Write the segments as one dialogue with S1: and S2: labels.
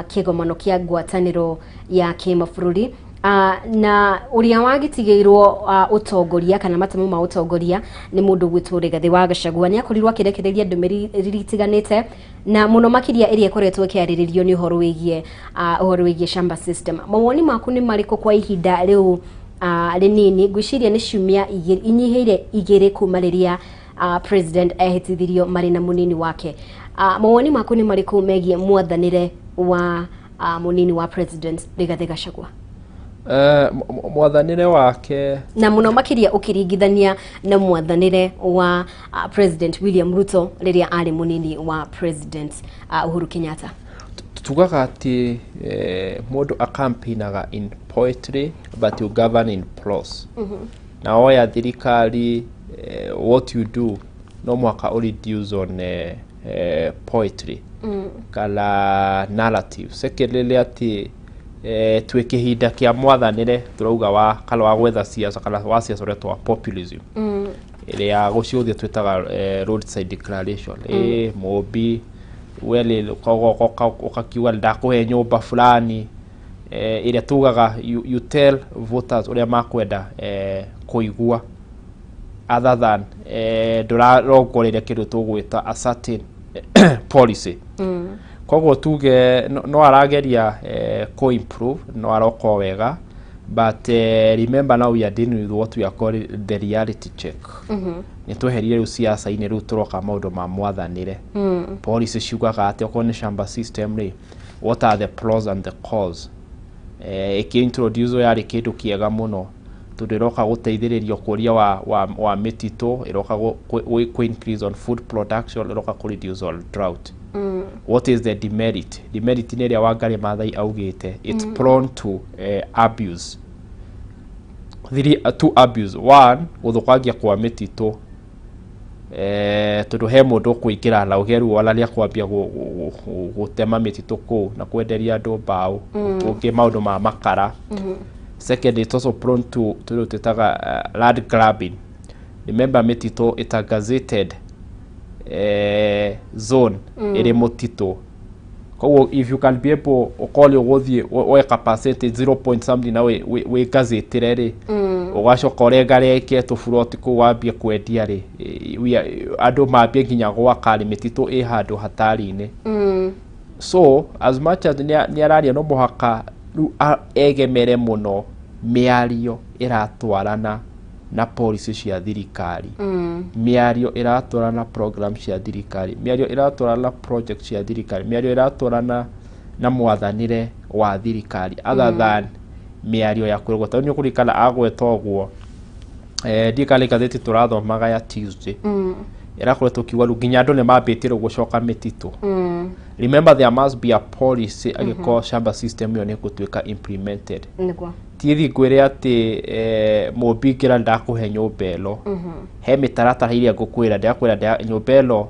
S1: kigomano kia ngwataniro ya kimabũrũri na uria wagitigirwo utongoria kana matemu ma utongoria ni mundu gwitwo Rigathi wa Gachagua ni akorirwo akirekereria ndũmĩrĩri itiganĩte na muno makiria iria ikoretwo ikiarĩrĩrio ni uhoro wigie shamba system. Mawoni maku ni mariko kwa ihinda riu rinini gwiciria ni ciumia inyiheire igĩrĩ kuma rĩrĩa president ehitithirio mari na munini wake? Mawoni maku ni mariko megie mwathanire wa munini wa president Rigathi Gachagua?
S2: Mwathanire wake
S1: na muno makiria ukiringithania na mwathanire wa president William Ruto riria ari munini wa president Uhuru Kenyatta.
S2: tugaga ati mundu akampinaga in poetry but you govern in prose. Na oya thirikari what you do no mwaka reduce on poetry kala narrative. Secondly ati twikihinda kia mwathanire turauga wa kala wa gwetha siasa kala wa siasa retwa populism iria guciuthia twitaga roadside declaration mobi wele kogo ukakiwa ndakuhe nyumba fulani iria tugaga you tell voters uria makwenda kuigua other than ndurarongorera kindu tugwita a certain policy. Kogo tuge no arageria co-improve no aroko wega but remember now we are dealing with what we are calling the reality check. Ni tweherie ru siasa ine ru turoka maundu ma mwathanire. Policy ciugaga ati okone shamba system ri what are the pros and the cons. Introduce yari kindu kiega muno tudiroka guteithiririo kuria wa mitito iroka ku increase on food production iroka ku reduce on drought. What is the demerit? Demerit ni ria Wangari Maathai augite it's prone to abuse. Two abuse. One, uthukagia kwa mitito tundu he mundu kuingira na ugeru wala ria kwambia gutema mitito ku na kwenderia andu mbao ungi maundu ma makara. Second, it's also prone to land grabbing. Remember mitito it's a gazetted zone ere motito. Kowo if you can be able to call your we capacity 0 point something na we gazette rere ugacoka regare ke to furoti ko wambia kwendia ri andu mambia nginya gwaka ri mitito handu hatari-ine. So as much as ni araria no muhaka egemere muno miario iratwarana na policy cia thirikari, miario iratwarana program cia thirikari, miario iratwarana project cia thirikari, miario iratwarana na mwathanire wa thirikari other than miario ya kurogota ni kurikana agweta ogwo ndikali gazeti turathomaga ya Tuesday irakoretwo kiwa ruginya andu ne mambitire gucoka mitito. Remember there must be a policy agiko shamba system yo ne gutwika implemented. Tithi gwire ati mubingira ndakuhe nyumba elo he mitaratara iria ngukwira ndakwira nyumba elo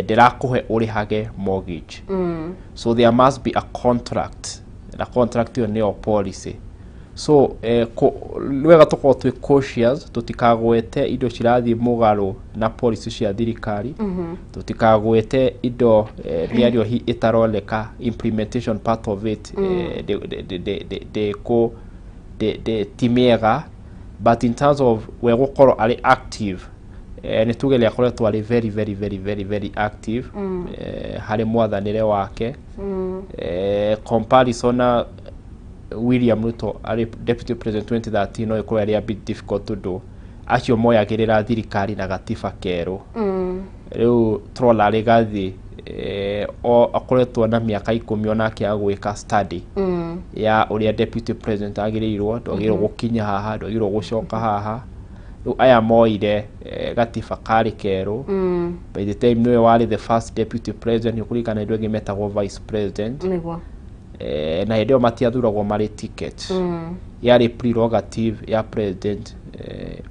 S2: ndirakuhe urihage mortgage. So there must be a contract. The contract yo ne policy. So lwega tuko twi cautious tutikagwete indo cirathi mugaru na policy cia thirikari tutikagwete indo miario hi itaroleka implementation part of it the timega but in terms of we gukoro ari active ni tugele akoretwo ari very active hari mwathanire wake comparison William Ruto ari deputy president 2013 no iko ari a bit difficult to do acio moyagirira thirikari na gatiba keru riu trola Rigathi o akoretwo na miaka 10 onake agwika study ya uria deputy president agirirwo ndogirwo gukinya haha ndogirwo gucoka haha riu aya moire gatiba kari keru by the time no wari the first deputy president yukurikana ndio gimetagwo vice president na hĩndĩ ĩyo matiathuragwo marĩ ticket yarĩ prerogative ya president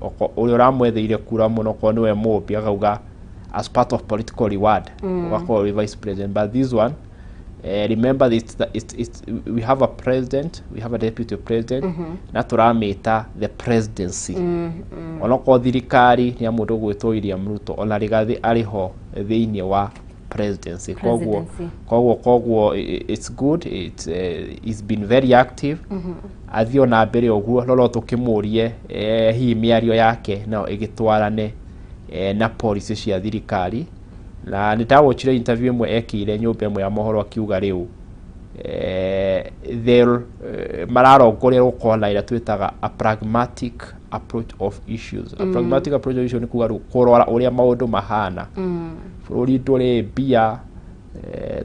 S2: ũrĩa ũramwetheire kura mũno ko niwe mũmbi akauga as part of political reward ugakorwo vice president. But this one remember we have a president, we have a deputy president na turamita the presidency. Onako thirikari ni mũndũ gwĩtwo William Ruto ona Rigathi ariho thĩinĩ wa presidency. Kogwo it's good. It's been very active. Athio na mbere oguo lolo tukimurie hi miario yake no igitwarane na policy cia thirikari. Na nitawatchire interview imwe ekire nyumba imwe ya mohoro akiuga riu they'll mararongorerwo kona ira twitaga a pragmatic approach of issues. A pragmatic approach of issues ni kuga kurora uria maundu mahana bururi nduri bia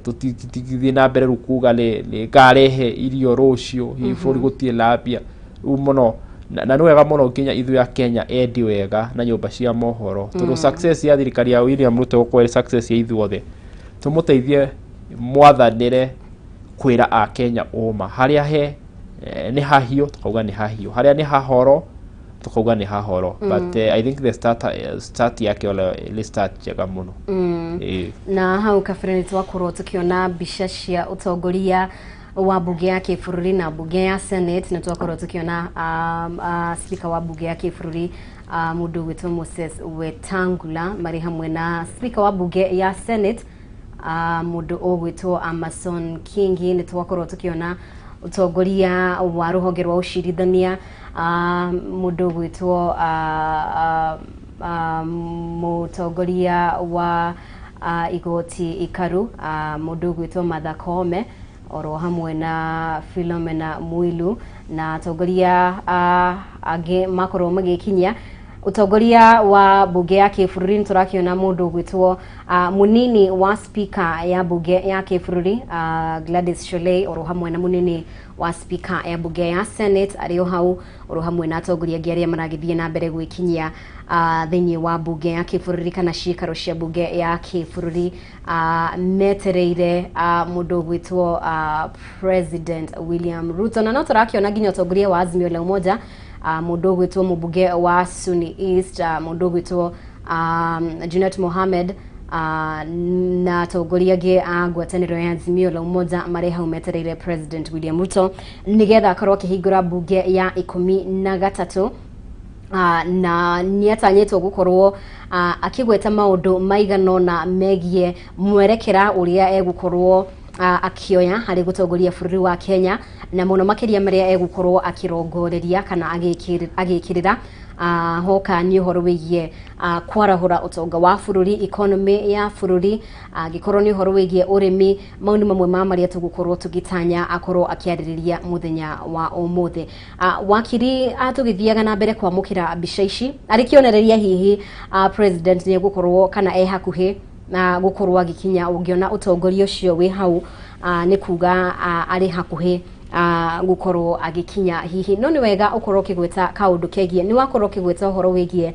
S2: tutithie na mbere rukuga ni ngarehe irio rucio hi bururi gutie labia umuno na no wega muno nginya ithu ya Kenya endi wega na nyumba cia mohoro tondu success ya thirikari ya William Ruto kwa success ya ithu othe tumuteithie mwathanire kwira a Kenya oma haria he ni hahio tukauga ni hahio haria ni hahoro tukauga ni hahoro but I think the start yake ole start jega muno
S1: na hau kabere twakorwo tukiona mbica cia utongoria wa bunge ya kĩbũrũri na bunge ya Senate na twakorwo tukiona speaker wa bunge ya kĩbũrũri mundu gwitwo Moses Wetangula mari hamwe na speaker wa bunge ya Senate mundu ogwitwo Amason Kingi ni twakorwo tukiona utongoria wa ruhonge rwa ucirithania mundu gwitwo mutongoria wa igoti ikaru mundu gwitwo Martha Koome oro hamwe na Philomena Mwilu na atongoria age makorwo magikinya utongoria wa bunge ya kĩbũrũri turakiona mundu gwitwo munini wa speaker ya bunge ya kĩbũrũri Gladys Sholei oro hamwe na munini wa speaker ya bunge ya Senate ario hau oro hamwe na atongoria angi aria maragithie na mbere gwikinyia thĩinĩ wa bunge ya kĩbũrũri kana ciikaro cia bunge ya kĩbũrũri metereire mundu gwitwo President William Ruto na no turakiona nginya utongoria wa Azimio la Umoja mundu gwitwo mubunge wa Suni East mundu gwitwo Junet Mohamed na atongoria angi a ngwatanĩro ya Azimio la Umoja mari hau metereire President William Ruto nigetha akorwo akihingura bunge ya 13 na niatanyetwo gukorwo akigweta maundu maiganona megie mwerekera uria egukorwo akioya hari gutongoria bũrũri wa Kenya na muno makiria maria egukorwo akirongoreria kana agikirira hoka ni horo wigie kwarahura utonga wa bũrũri economy ya bũrũri gikorwo ni horo wigie urimi maundu mamwe ma maria tugukorwo tugitanya akorwo akiaririria muthenya wa umuthi wakiri atugithiaga na mbere kwamukira mbica ici arikionereria hihi president ni gukorwo kana hakuhi na gukorwo agikinya ungiona utongoria ucio wi hau ni kuga ari hakuhi gukorwo agikinya hihi no ni wega ukorwo kigweta kaundu kegie ni wakorwo kigweta horo wigie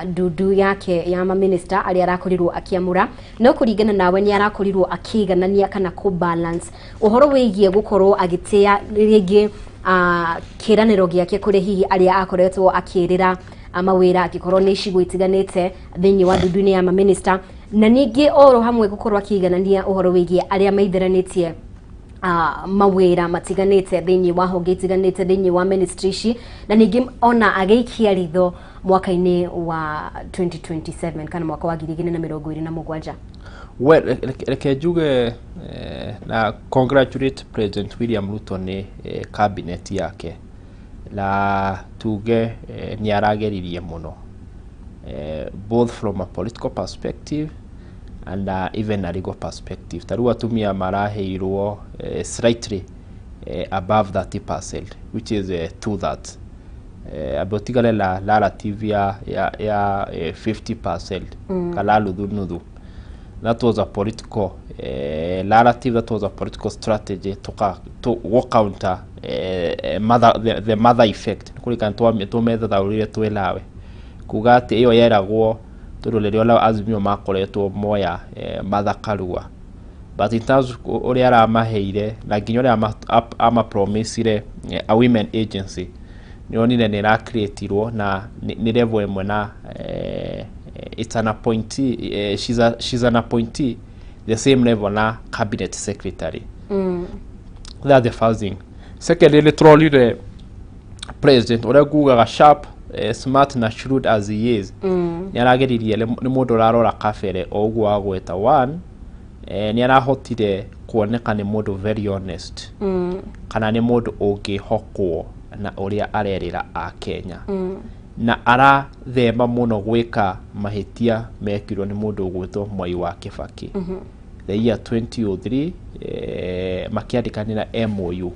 S1: ndudu yake ya minister ari arakorirwo akiamura no kuringana nawe ni arakorirwo akiganania kana ku balance uhoro wigie gukorwo agitia ringi kiraniro giake kuri hihi ari akoretwo akirira amawira akikorwo ni icigo itiganite thiini wa ndudu-ini ya minister na ningi oro hamwe gukorwo akiganania uhoro wigie aria maitheranitie mawira matiganite thiini wa honge itiganite thiini wa ministry ici na ningi ona ageikia ritho mwaka-ini wa 2027 kana mwaka wa 2027
S2: well reke njuge na congratulate President William Ruto ni cabinet yake na tuge ni arageririe muno both from a political perspective and even a legal perspective. Taru atumia maraheirwo slightly above 30%, which is 2/3. Abotigale la relative ya 50%. Kala nuthu. That was a political narrative, that was a political strategy to work counter the mother effect. Kulika tumetha thaurire twelawe. Kuga ati iyo yeragwo turulerio la Azimio makoretwo moya mathakarua but in terms uri aramaheire na nginya uri ama promisire a women agency nionire ni ra createirwo na ni level imwe na it's an appointee she's an appointee the same level na cabinet secretary that's the first thing. Secondly, trolley president uri gugaga sharp smart na shrewd as he is ni arageririe ni mundu rarora kafere ogwo agweta one nĩ arahotire kuoneka nĩ mũndũ very honest kana nĩ mũndũ ũngĩhokwo na ũrĩa arerĩra a Kenya na arathema mũno gwĩka mahĩtia mekirwo nĩ mũndũ ũgwĩtwo Mwai wa Kibaki the year 2003 makĩandĩkanĩra MOU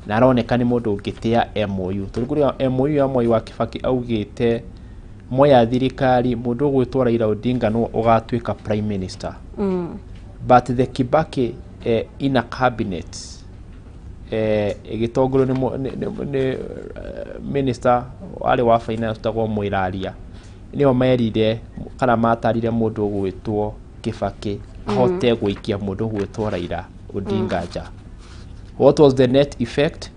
S2: na aroneka nĩ mũndũ ũngĩtĩa MOU tondũ kũrĩa MOU ya Mwai wa Kibaki augĩte moya thirikari mũndũ ũgwĩtwo Raila Odinga no ũgatuĩka prime minister but the Kibaki in a cabinet igĩtongorio nĩ minister wale wa finance tagwo Mwiraria nĩo merire kana matarire mũndũ ũgwĩtwo Kibaki ahote gũikia mũndũ ũgwĩtwo Raila Odinga nja. What was the net effect?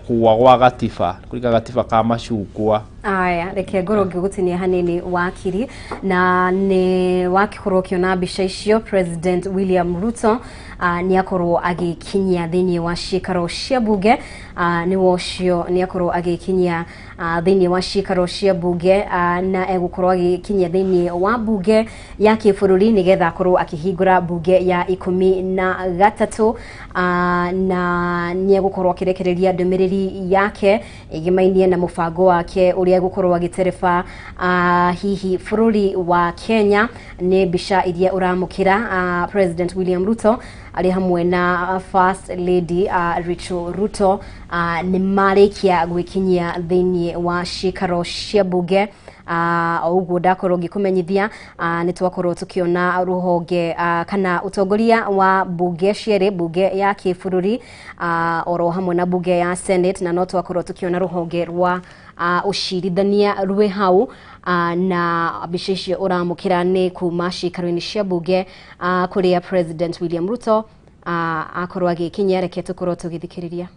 S2: Kuwa gwa gatiba kũringa gatiba ka macungwa.
S1: Aya reke ngoro ngĩgũtinia hanini wakiri na nĩ wakikorwo kiona mbica icio President William Ruto nĩ akorwo agĩkinyia thĩinĩ wa ciikaro cia mbunge nĩ wocio nĩ akorwo agĩkinyia thĩinĩ wa ciikaro cia mbunge na egũkorwo agĩkinyia thĩinĩ wa mbunge ya kĩbũrũri nĩgetha akorwo akĩhingũra mbunge ya 13 na nĩ egũkorwo akĩrekereria ndũmĩrĩri yake ĩgĩmainie na mũbango wake ũrĩa egũkorwo agĩtereba hihi bũrũri wa Kenya nĩ mbica iria ũramũkĩra President William Ruto arĩ hamwe na First Lady Rachel Ruto nĩ marĩkia gwĩkinyia thĩinĩ wa ciikaro cia mbunge ũguo ndakorwo ngĩkũmenyithia nĩ twakorwo tukiona rũhonge kana utongoria wa mbunge cieri mbunge ya kĩbũrũri oro hamwe na mbunge ya Senate na no twakorwo tukiona rũhonge rwa ucirithania rwe hau na mbica icio ũramũkĩra nĩ kuma ciikaro-inĩ cia mbunge kũrĩa President William Ruto akorwo agĩkinyia reke tũkorwo tũgĩthikĩrĩria.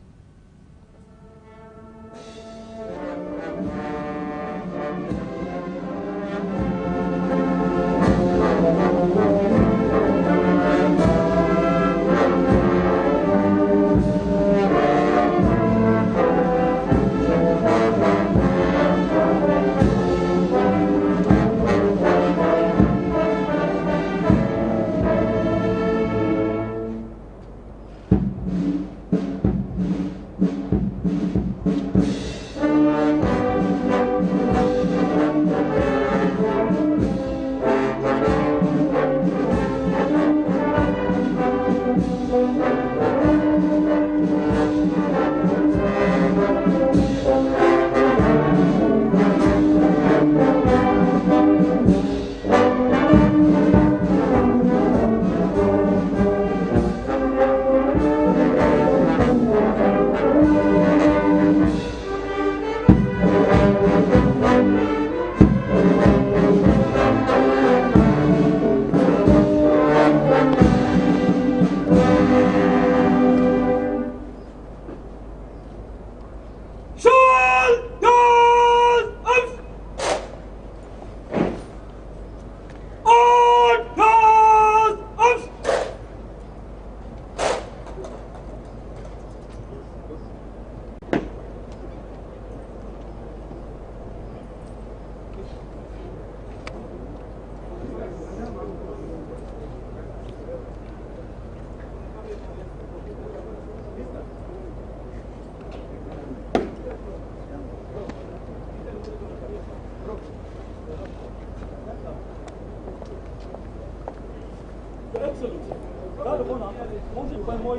S3: Excellency, God of honor, mounted by Moi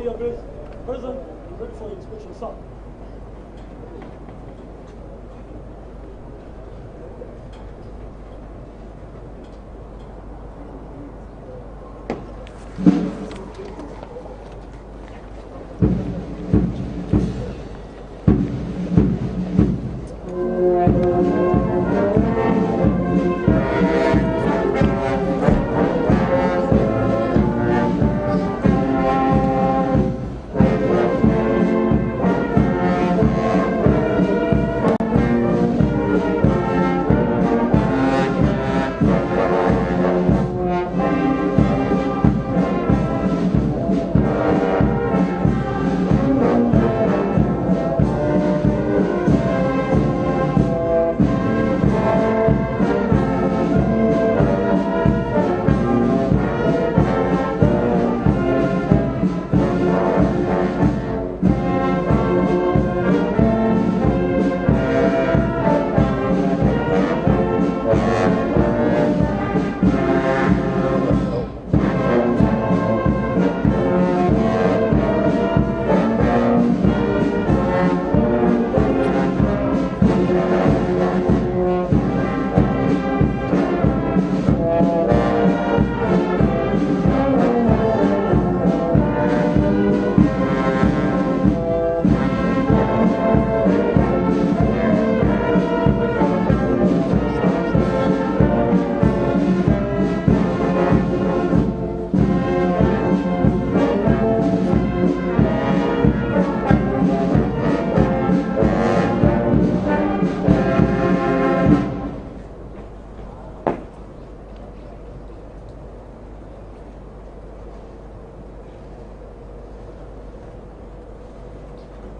S3: present and ready for inspection, sir.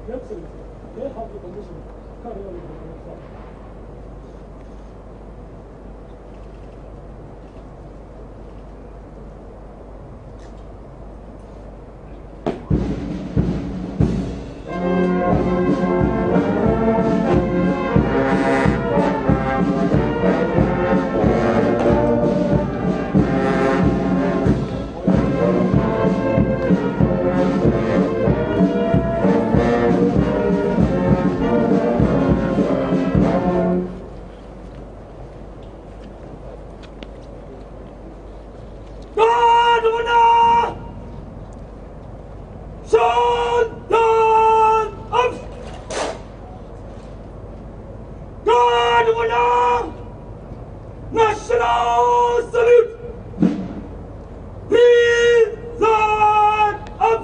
S3: Your Excellency, they have the permission to carry on with the conversation. National salute! Peace up!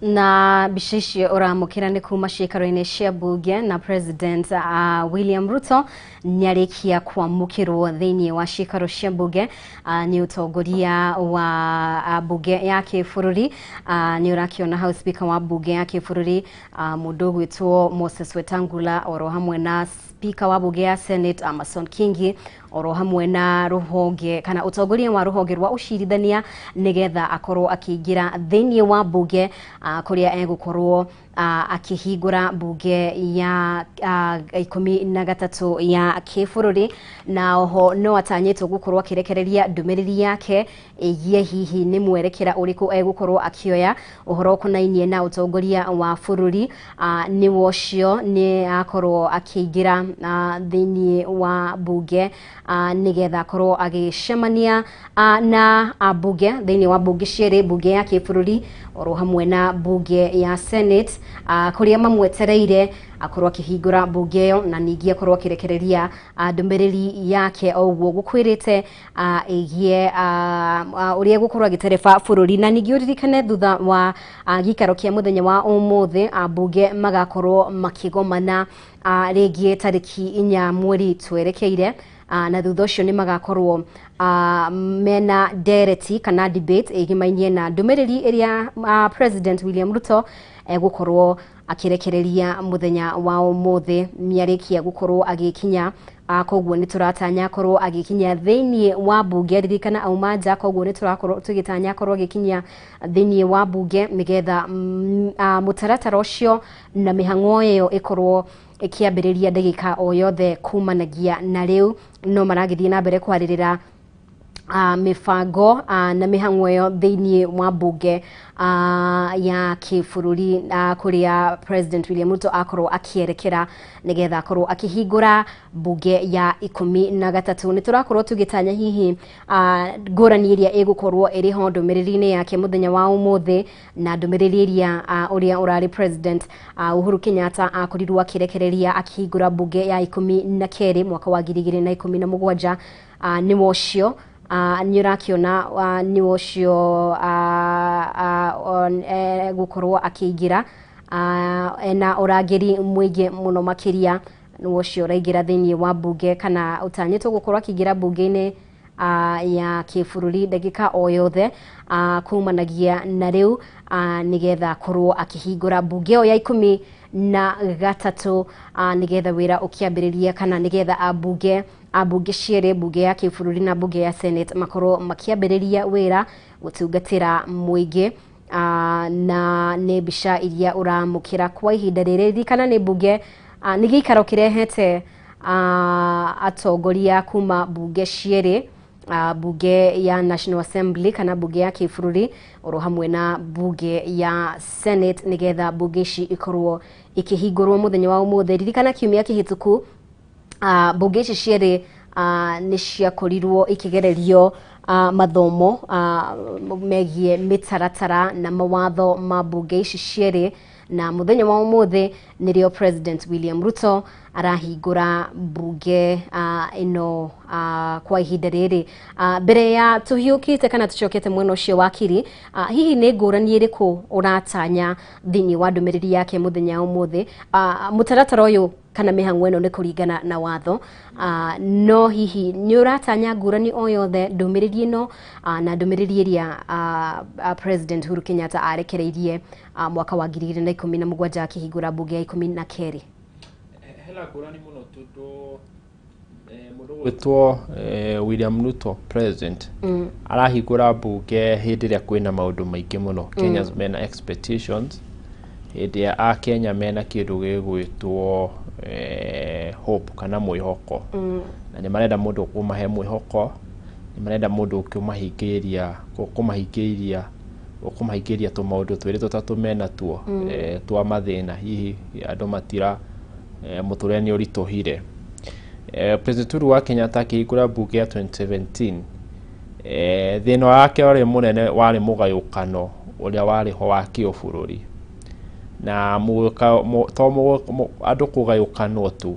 S1: Na mbica icio uramukira ni kuma ciikaro-ini cia mbunge na President William Ruto niarikia kwamukirwo thiini wa ciikaro cia mbunge ni utongoria wa mbunge ya kibururi. Ni urakiona House Speaker wa mbunge ya kibururi mundu gwitwo Moses Wetangula oro hamwe na Speaker wa mbunge ya Senate Amason Kingi oro hamwe na ruhonge kana utongoria wa ruhonge rwa ucirithania nigetha akorwo akiingira thiini wa mbunge kuria egukorwo akihingura mbunge ya 13 ya kibururi. Na oho no atanyitwo gukorwo akirekereria ndumiriri yake igie hihi ni mwerekera uriku egukorwo akioya uhoro kunainie na utongoria wa bururi ni wocio ni akorwo akiingira thiini wa mbunge nigetha akorwo agicemania na mbunge thiini wa mbunge cieri, mbunge ya kibururi oro hamwe na mbunge ya Senate kuria mamwetereire akorwo akihingura mbunge yo na ningi akorwo akirekereria ndumiriri yake oguo gukwirite igie uria gukorwo agitereba bururi. Na ningi uririkane thutha wa gikaro kia muthenya wa umuthi mbunge magakorwo makigomana ringi tariki 4 mweri twerekeire na thutha ucio ni magakorwo mena dereti kana debate igimainie na ndumiriri iria President William Ruto gukorwo akirekereria muthenya wa umuthi miarikia gukorwo agikinya koguo ni turatanya korwo agikinya thiini wa mbunge ririkana aumanja koguo ni turakorwo tugitanya korwo agikinya thiini wa mbunge nigetha mutaratara ucio na mihang'o iyo ikorwo ikiambiriria ndagika o yothe kumanagia na riu no maragithie na mbere kwaririra mifango na mihang'o iyo thiini wa mbunge ya kibururi kuria President William Ruto akorwo akierekera nigetha akorwo akihingura mbunge ya 13 ni turakorwo tugitanya hihi ngurani iria igukorwo iri ho ndumiriri-ini yake muthenya wa umuthi na ndumiriri iria uria urari President Uhuru Kenyatta akorirwo akirekereria akihingura mbunge ya 12 mwaka wa 2017 ni wocio nyurakiona ni wocio gukorwo akiingira na urangiri mwingi muno makiria ni wocio raingira thiini wa mbunge kana utanyitwo gukorwo akiingira mbunge-ini ya kibururi ndagika o yothe kumanagia na riu nigetha korwo akihingura mbunge ya 13 nigetha wira ukiambiriria kana nigetha ambunge cieri mbunge ya kibururi na mbunge ya Senate makorwo makiambiriria wira gutungatira muingi na ni mbica iria uramukira kwa ihinda riri kana ni mbunge ni giikaro kirehete atongoria kuma mbunge cieri mbunge ya National Assembly kana mbunge ya kibururi oro hamwe na mbunge ya Senate nigetha mbunge ici ikorwo ikihingurwo muthenya wa umuthi ririkana kiumia kihituku mbunge ici cieri ni ciakorirwo ikigererio mathomo megie mitaratara na mawatho ma mbunge ici cieri na muthenya wa umuthi nirio President William Ruto arahingura mbunge ino kwa ihinda riri mbere ya tuhiukite kana tucokete mwena ucio wakiri hihi ni ngurani iriku uratanya thiini wa ndumiriri yake muthenya wa umuthi mutaratara uyu kana mihang'o ino ni kuringana na watho no hihi ni uratanya ngurani o yothe ndumiriri ino na ndumiriri iria President Uhuru Kenyatta arekereirie mwaka wa 2017 akihingura mbunge ya 12
S2: hela ngurani muno tundu mundu gwitwo William Ruto President arahingura mbunge hindi ria kwina maundu maingi muno Kenya's mena expectations hindi ya Kenya mena kindu gigwitwo hope kana mwihoko na ni marenda mundu kumahe mwihoko ni marenda mundu ukimahingiria tu maundu twiri tutatu mena tuo twa mathina hihi andu matira mutureni uritohire President Uhuru wa Kenyatta akihingura mbunge ya 2017 thina wake wari munene wari mugayukano uria wari ho wa kibururi na andu kugayukanwo tu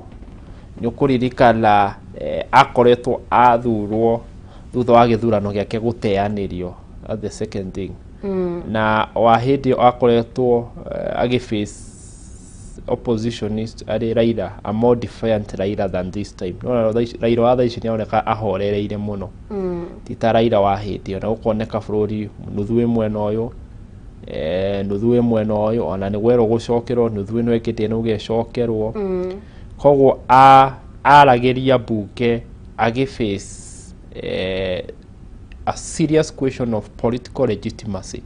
S2: ni ukuririkana akoretwo athurwo thutha wa githurano giake guteanirio the second thing na wahidi akoretwo agiface oppositionist ari Raila a more defiant Raila than this time no Raila wa thaici ni oneka ahorereire muno tita Raila wa hindi ona ukoneka bururi nuthu imwe noyo nuthu imwe noyo ona ni gwero gucokerwo nuthu ino ekite no gecokerwo koguo arageria mbunge agiface a serious question of political legitimacy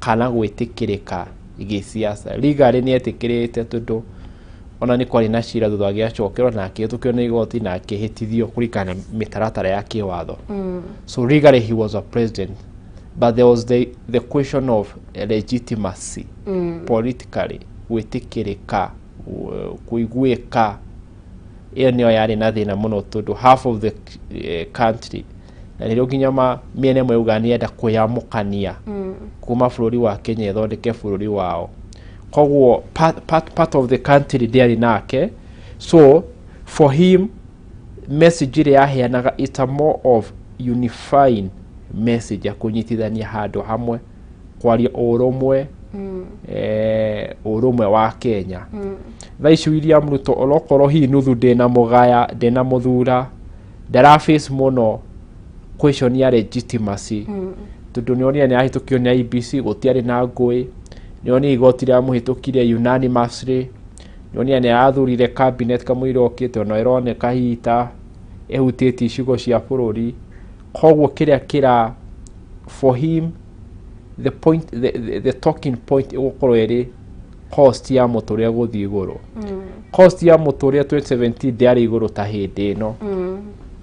S2: kana gwitikirika igisiasa legally ni etikirite tundu ona ni kwari na cira thutha giacokerwo na akitukio ni igoti na akihitithio kurikana mitaratara ya kiwatho so legally he was a president but there was the question of legitimacy politically gwitikirika kuiguika iyo niyo yari na thina muno tundu half of the country na nirio nginya miene imwe ugani enda kuyamukania kuma bururi wa Kenya ithondeke bururi wao koguo part of the country there nake so for him message ile yaheanaga it's a more of unifying message ya kunyitithania handu hamwe kwaria urumwe urumwe wa Kenya thaici William Ruto olokoro hi nuthu ndina mugaya ndina muthura ndaraface muno question ya legitimacy tundu nionia ni ahitukio ni IBC gutiari na ngui nioni igoti ria muhitukire unanimously nyonia nĩ arathurire cabinet kamũira okĩte ona ĩroneka hita ehutĩtie icigo cia bũrũri koguo kĩrĩa kĩra for him the talking point ĩgũkorwo ĩrĩ cost ya mũtũrĩre gũthiĩ igũrũ cost ya mũtũrĩre 2017 ndĩarĩ igũrũ ta hĩndĩ ĩno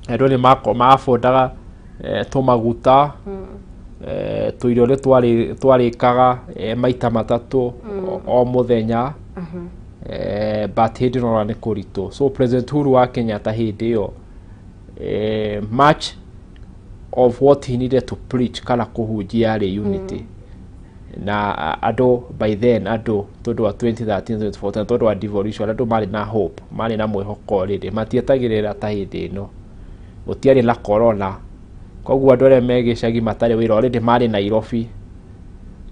S2: andũ nĩ maabondaga tũmaguta tũirio ũrĩa twarĩkaga maita matatũ o mũthenya but hĩndĩ ĩno nĩ kũritũ so President Uhuru wa Kenyatta hĩndĩ ĩyo much of what he needed to preach kana kũhunjia yarĩ unity na andũ by then andũ tondũ wa 2013 2014 tondũ wa devolution andũ marĩ na hope marĩ na mwĩhoko rĩrĩ matietagĩrĩra ta hĩndĩ ĩno gũtiarĩ na corona koguo andũ arĩa megĩcagi matarĩ wĩra already marĩ Nairobi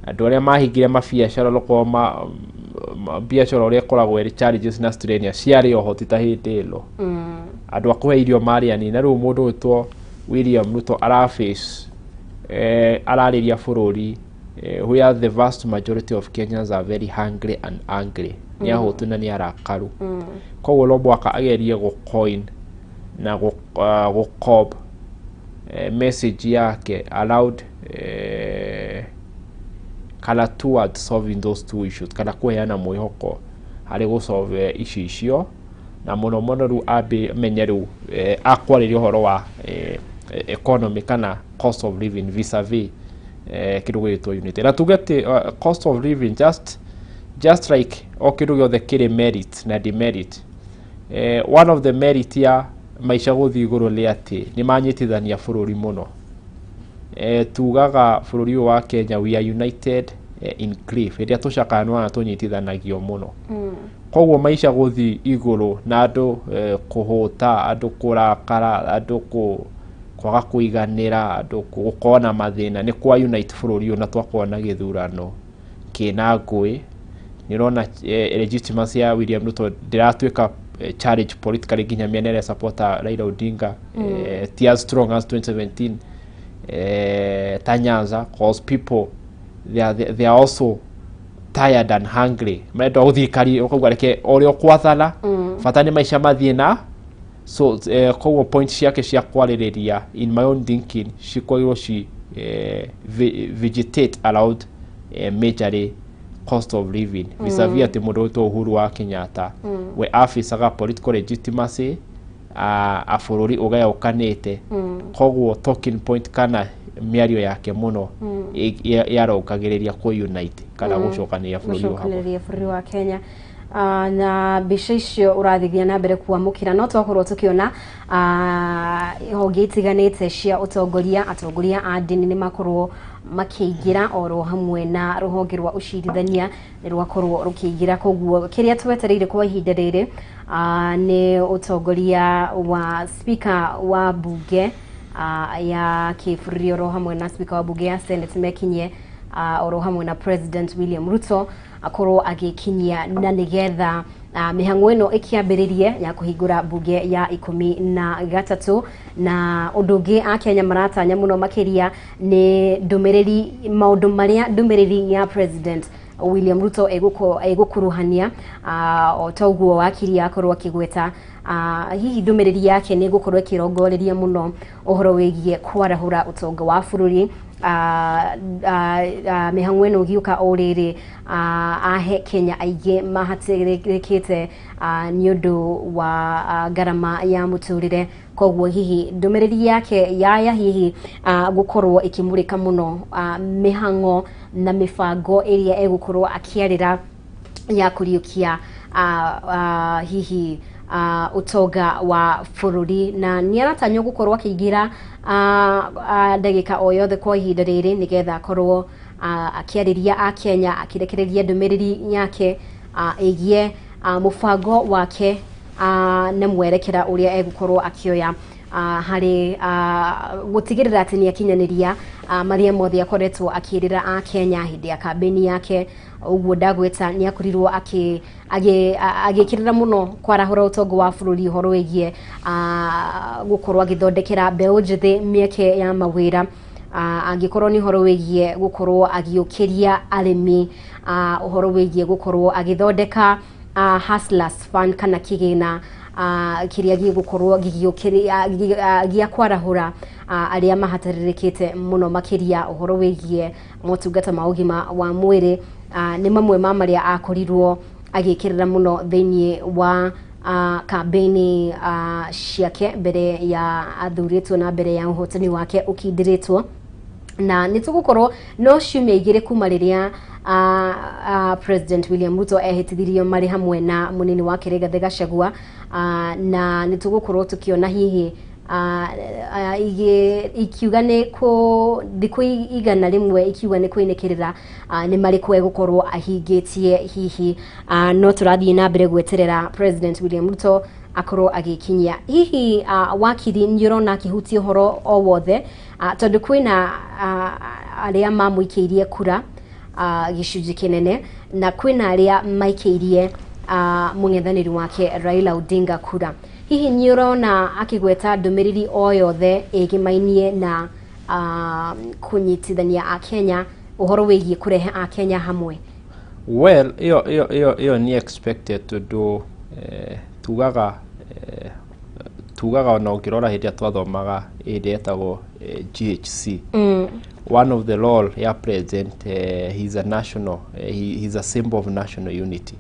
S2: andũ arĩa mahingire mabiacara loko biacara ũrĩa koragwo ĩrĩ challenges na Australia ciarĩ ohoti ta hĩndĩ ĩno andũ akũhe irio marĩ anini na rĩu mũndũ wĩtwo William Ruto araface ararĩria bũrũri where the vast majority of Kenyans are very hungry and angry ni ahotu na ni arakaru koguo no mwaka agerie gũcoin na gũcob message yake allowed kana towards solving those two issues kana kuheana mwĩhoko harĩ gũsolve issue icio na mũno mũno rĩu amenye rĩu akwarĩria ũhoro wa economy kana cost of living vis-a-vis kĩndũ gĩtwo unity na tugete cost of living just like o kĩndũ gĩothe kĩrĩ merit na demerit one of the merit ya maica gũthiĩ igũrũ nĩ atĩ nĩ manyitithania bũrũri mũno tugaga bũrũri wa Kenya we are united in grief rĩrĩa tũcakana na tũnyitithanagio mũno koguo maica gũthiĩ igũrũ na andũ kũhũta andũ kũrakara andũ kwaga kũiganĩra andũ gũkorwo na mathĩna nĩ kwa unite bũrũri ũyũ na twakorwo na gĩthurano kĩna ngũĩ nĩrona legitimacy ya William Ruto ndĩratuĩka challenge politically nginya mĩena ĩrĩa supporter Raila Odinga ti as strong as 2017 ta Nyanza cause people they are also tired and hungry mendo gũthikari ũkauga reke ũrĩa kwathana bata nĩ maica mathiĩ na so koguo point ciake cia kwarĩrĩria in my own thinking cikorwo vegetate around majorly cost of living vis-a-vis atĩ mũndũ wĩtwo Uhuru wa Kenyatta we afisaga political legitimacy a bũrũri ũgayũkanĩte koguo talking point kana mĩario yake mũno yarongagĩrĩria ku unite kana gũcokanĩria bũrũri wa
S1: Kenya na mbica icio ũrathithia na mbere kuamũkĩra no twakorwo tũkĩona honge itiganĩte cia ũtongoria atongoria a ndini nĩ makorwo makĩingĩra oro hamwe na rũhonge rwa ũcirithania nĩ rwakorwo rũkĩingĩra koguo kĩrĩa twetereire kwa ihinda rĩrĩ nĩ ũtongoria wa speaker wa bunge ya kĩbũrũri oro hamwe na speaker wa bunge ya Senate mekinye oro hamwe na President William Ruto akorwo agĩkinyia na nĩgetha mĩhang'o ĩno ĩkĩambĩrĩrie ya kũhingũra bunge ya 13 na ũndũ ũngĩ a Kenya maratanya mũno makĩria nĩ ndũmĩrĩri maũndũ marĩa ndũmĩrĩri ya President William Ruto egũkuruhania o toguo wakiri akorwo akĩgweta hihi ndũmĩrĩri yake nĩ gũkorwo ĩkĩrongoreria mũno ũhoro wĩgiĩ kwarahũra ũtonga wa bũrũri mĩhang'o ĩno ũgiũka o rĩrĩ ahe Kenya aingĩ mahatĩrĩkĩte nĩ ũndũ wa ngarama ya mũtũrĩre koguo hihi ndũmĩrĩri yake yaya hihi gũkorwo ĩkĩmũrĩka mũno mĩhang'o na mĩbango ĩrĩa egũkorwo akĩarĩra ya kũriũkia hihi utonga wa bũrũri na nĩ aratanywo gũkorwo akĩingĩra ndagĩka o yothe kwa ihinda rĩrĩ nĩgetha akorwo akĩarĩria a Kenya akĩrekereria ndũmĩrĩri yake ĩgiĩ mũbango wake na mwerekera ũrĩa egũkorwo akĩoya harĩ gũtigĩrĩra atĩ nĩ akinyanĩria marĩa mothe akoretwo akĩrĩra a Kenya hĩndĩ ya kambeni yake ũguo ndagweta nĩ akorirwo agĩkĩrĩra mũno kwarahũra ũtonga wa bũrũri ũhoro wĩgiĩ gũkorwo agĩthondekera mbeũ njĩthĩ mĩeke ya mawĩra angĩkorwo nĩ ũhoro wĩgiĩ gũkorwo agĩũkĩria arĩmi ũhoro wĩgiĩ gũkorwo agĩthondeka Hustlers Fund kana kigina kiria gigukorwo gia kwarahura aria mahataririkite muno makiria uhoro wigie motungata ma ugima wa mwiri ni mamwe ma maria akorirwo agikirira muno thini wa kampeni ciake mbere ya athuritwo na mbere ya uhotani wake ukindiritwo na nitugukorwo no ciumia igire kuma riria President William Ruto ehitithirio mari hamwe na munini wake Rigathi Gachagua na nitugukorwo tukiona hihi ikiuga ni ku thiku igana rimwe ikiuga ni kuinekirira ni mari kwe gukorwo ahingitie hihi no turathie na mbere gweterera President William Ruto akorwo agikinyia hihi wakiri nirona kihuti horo o wothe tondu kwina aria mamuikirie kura gicunji kinene na kwina aria maikirie mungethaniri wake Raila Odinga kura hihi nirona akigweta ndumiriri o yothe igimainie na kunyitithania a Kenya uhoro wigie kurehe a Kenya hamwe.
S2: Well, yo ni expected to do tugaga no ngirora hindi twathomaga indi etagwo GHC. One of the role ya president he's a national he's a symbol of national unity.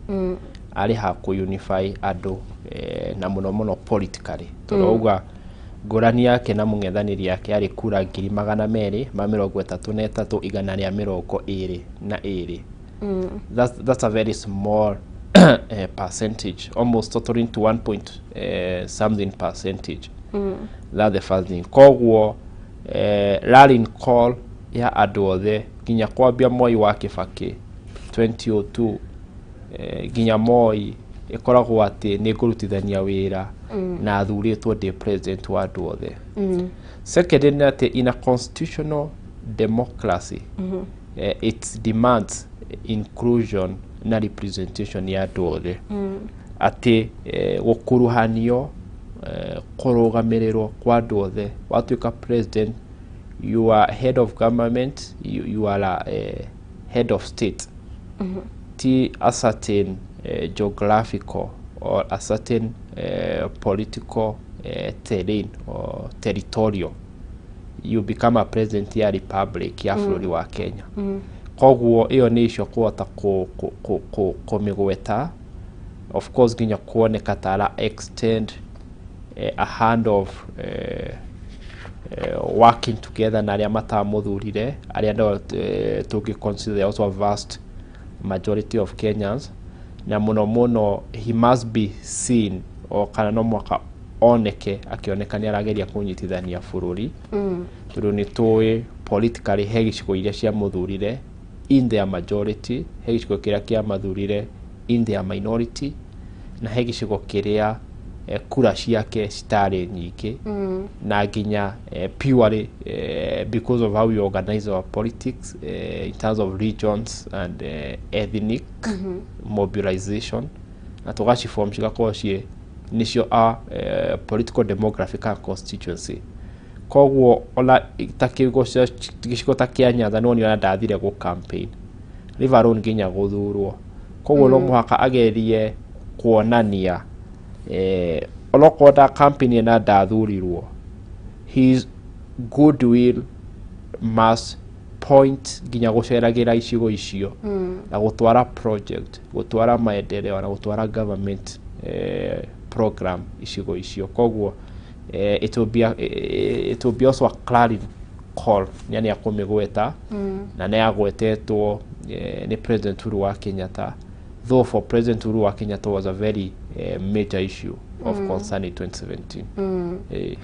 S2: Ari ha ku unify ado na muno politically. Turouga ngurani yake na mungethaniri yake ari kura 233 igana ria 22. That's a very small percentage, almost totaling to 1 something percentage. That's the first thing. Kogwo rallying call ya adothe ginya kwambia Moi wa Kibaki 2002 ginya Moi ikoragwo ati ni ngurutithania wira na athuritwo the president wa adothe. Second, that in a constitutional democracy it demands inclusion na representation ya adothe. Ati gukuruhanio kurugamiriro kwa adothe watuika president, you are head of government, you are a head of state. Ti a certain geographical or a certain political terrain or territorial, you become a president ya republic ya bũrũri wa Kenya. Kogwo iyo ni icio kuota kumigweta, of course ginya kuoneka tara extend a hand of working together na aria matamuthurire aria ndo tuki consider also a vast majority of Kenyans, na muno he must be seen o kana no mwaka oneke akionekania arageria kunyitithania bũrũri tondu ni tuwe politically he gicigo iria cia muthurire in their majority, he gicigo kiria kia mathurire in their minority, na he gicigo kiria kura ciake citari nyingi na ginya purely because of how we organize our politics in terms of regions and ethnic mobilization, na tugaci form cigakorwo cie nicio a political demographic and constituency. Kogwo ola takiugo gicigo takia Nyanza no niona ndathire go campaign Riverone ginya guthurwo. Kogwo no muhaka agerie kuonania olokoda campaign na ndathurirwo, his goodwill must point ginya guceragira icigo icio na gutwara project, gutwara maendeleo na gutwara government program icigo icio. Kogwo it will be also a clarion call yani akumigweta na ne agwetetwo ni President Uhuru wa Kenyatta, though for President Uhuru wa Kenyatta was a very major issue of concern in 2017.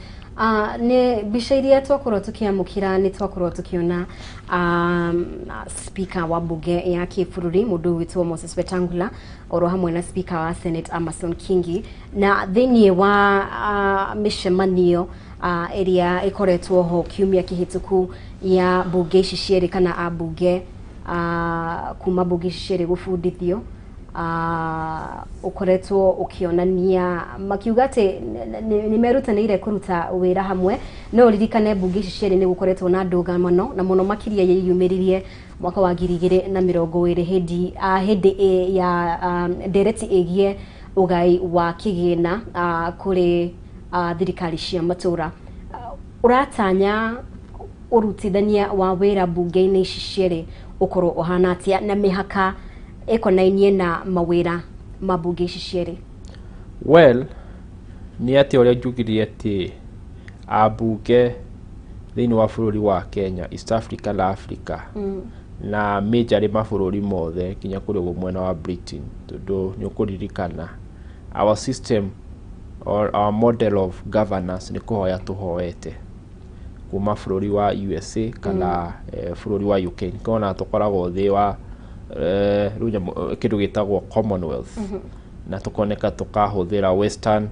S1: Ne bica iria twakorwo tukiamukira ni twakorwo tukiona speaker wa bunge ya kibũrũri mundu witwo Moses Wetangula oro hamwe na speaker wa Senate Amason Kingi, na thini wa mishemanio area ikoretwo ho kiumia kihituku ya bunge ici cieri kana abunge kuma bunge ici cieri gubundithio ukoretwo ukionania makiuga ati nimerutanire kuruta wira hamwe no ririkane mbunge ici cieri ni gukoretwo na ndungano na muno makiria yiyumiririe mwaka wa 2020 hindi ya ndereti igie ugai wa kigina kuri thirikari cia matura. Uratanya urutithania wa wira mbunge-ini ici cieri ukorwo uhana atia na mihaka ekonainie na mawira mabunge ici cieri?
S2: Well, ni ati uria njugirie ati abunge thiini wa bururi wa Kenya, East Africa na Africa na major mabũrũri mothe kinya kuri mwena wa Britain, tondu ni ukuririkana our system or our model of governance ni kuhoya tuhoete kuma bururi wa USA kana bururi wa UK, kona tukoragwo thi wa kindu gitagwo Commonwealth na tukoneka tukahuthira western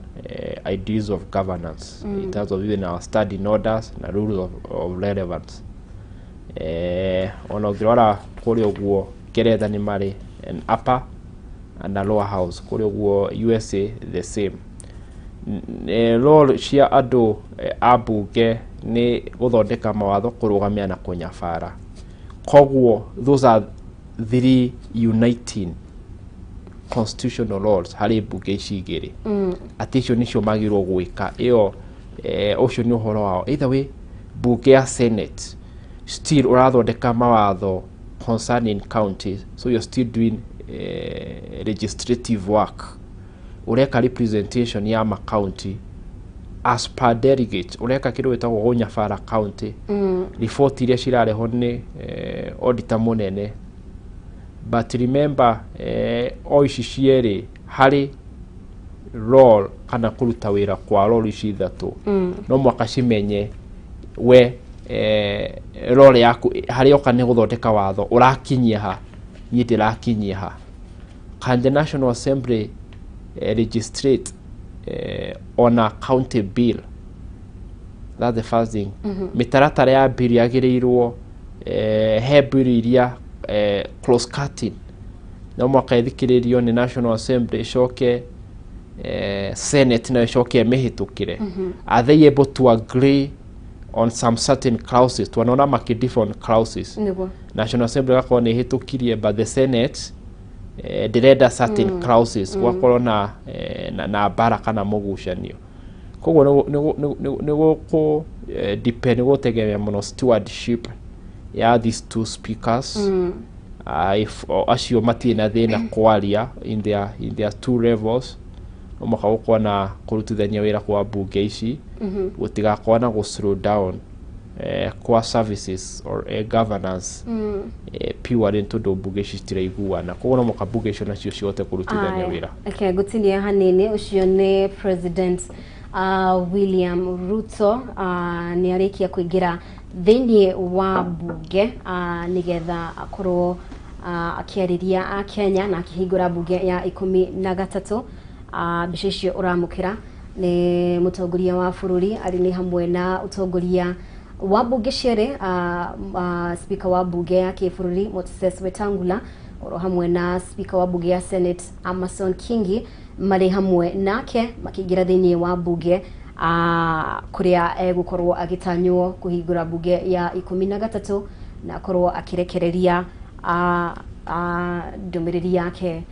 S2: ideas of governance in terms of even our study orders na rules of relevance. Ono grora kuri ogwo keretha ni mari an upper and a lower house, kuri ogwo USA the same. Role cia andu abunge ni guthondeka mawatho, kurugamia na kunyabara. Kogwo those are three uniting constitutional laws hari mbunge ici igiri ati icio nicio magirwo gwika iyo ucio ni uhoro wao. Either way, mbunge ya Senate still urathondeka mawatho concerning counties, so you're still doing legislative work, ureka representation ya ma county as per delegate, ureka kindu wetagwo gunyabara county report iria cirareho ni auditor munene. But remember, o ici cieri hari role kana kuruta wira kwa role ici ithatu no mwaka cimenye we role yaku hari oka ni guthondeka watho urakinyia ha, ni ndirakinyia ha. Can the National Assembly legislate on a county bill? That's the first thing. Mitaratara ya bill yagirirwo he bill iria close cutting no mwaka ithikiririo ni National Assembly icoke Senate na icoke mihitukire. Are they able to agree on some certain clauses? Tunaona maki different clauses. National Assembly gakwa ni hitukirie, but the Senate direda certain clauses wakorwo na baraka na mugucanio. Kogwo ni go depend gutegemea muno stewardship ya these two speakers. If acio matina thina kwaria in their two levels, omaka gukwa na kurutithania wira kwa mbunge ici gutigakwa na go slow down kwa services or governance pure into do mbunge ici tiraiguana. Kogwo no muka mbunge icio nacio ciote kurutithania wira.
S1: Okay, gutinia hanini ucio ni President William Ruto ni arikia kuingira thiini wa mbunge nigetha akorwo akiariria a Kenya na akihingura mbunge ya 13. Mbica icio uramukira ni mutongoria wa bururi ari ni hamwe na utongoria wa mbunge cieri, speaker wa mbunge ya kibururi Moses Wetangula oro hamwe na speaker wa mbunge ya Senate Amason Kingi mari hamwe nake makigira thiini wa mbunge kuria gukorwo agitanywo kuhingura mbunge ya 13 na akorwo akirekereria ndumiriri yake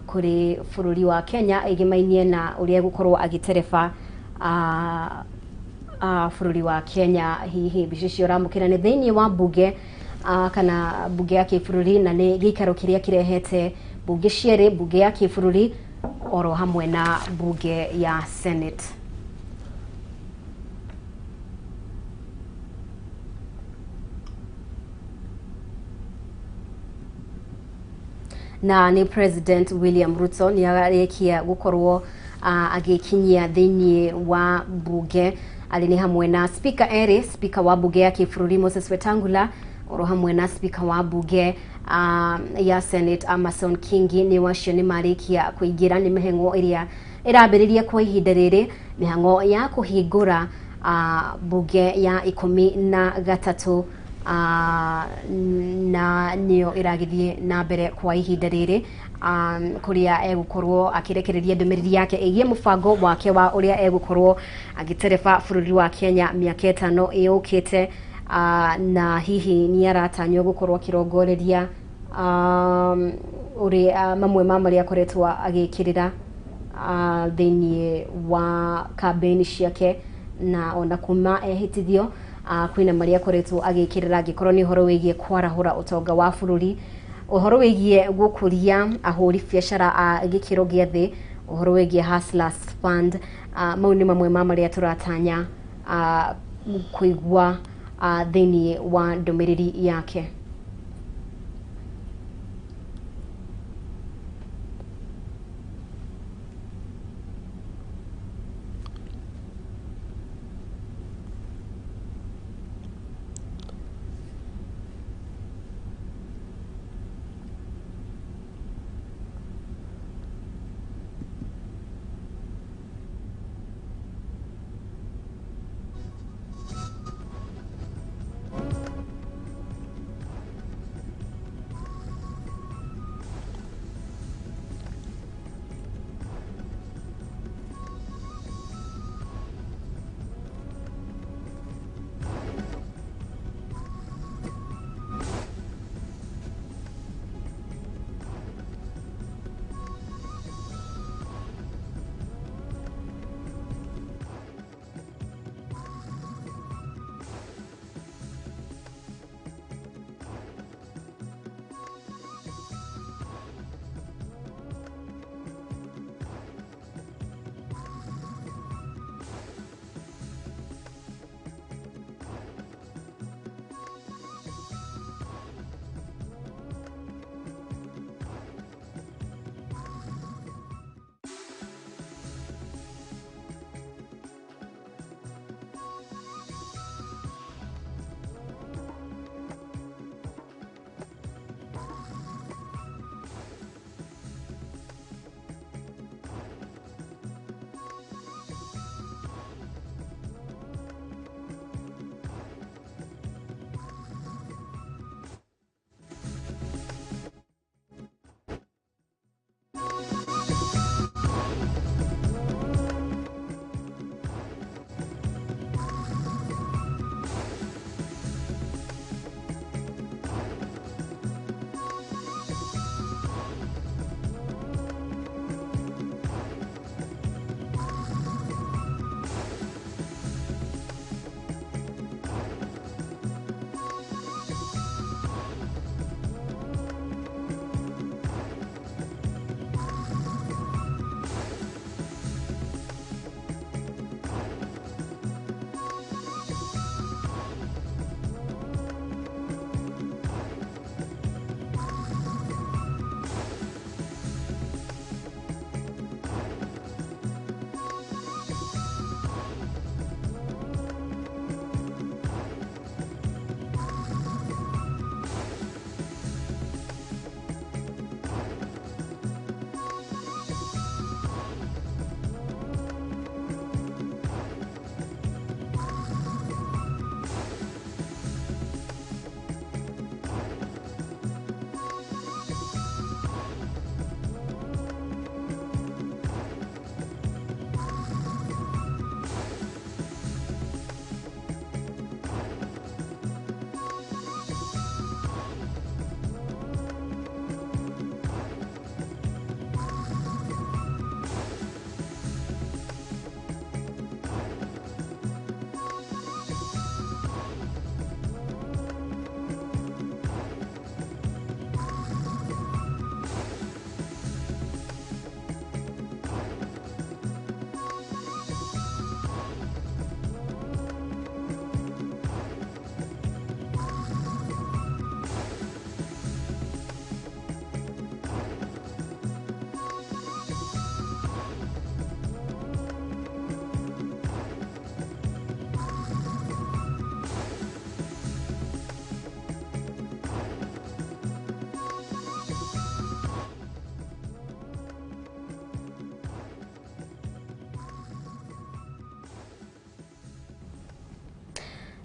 S1: kuri bururi wa Kenya igimainie na uria gukorwo agitereba bururi wa Kenya. Hihi mbica icio uramukira ni thiini wa mbunge kana mbunge ya kibururi na ni gikaro kiria kirehete mbunge cieri, mbunge ya kibururi oro hamwe na mbunge ya Senate. Na ni President William Ruto ni arikia gukorwo agikinyia thiini wa mbunge ali ni hamwe na speaker eri, speaker wa mbunge ya kibururi Moses Wetangula oro hamwe na speaker wa mbunge ya Senate Amason Kingi. Ni wacio ni marikia kuingira ni mihengo iria irambiriria kwa ihinda riri, mihango ya kuhingura mbunge ya 13 na nio iragithie na mbere kwa ihinda riri kuria egukorwo akirekereria ndumiriri yake igie mubango wake wa uria egukorwo agitereba bururi wa Kenya miaka 5 iukite na hihi ni aratanyo gukorwo akirongoreria uri mamwe ma maria akoretwo agikirira thiini wa campaign ciake na ona kuma ehitithio kwina maria akoretwo agikirira gikorwo ni horo wigie kwarahura utonga wa bururi, uhoro wigie gukuria ahuri biashara a gikiro gia thi, uhoro wigie Hustlers Fund. Mau ni mamwe ma maria turatanya kuigua thiini wa ndumiriri yake.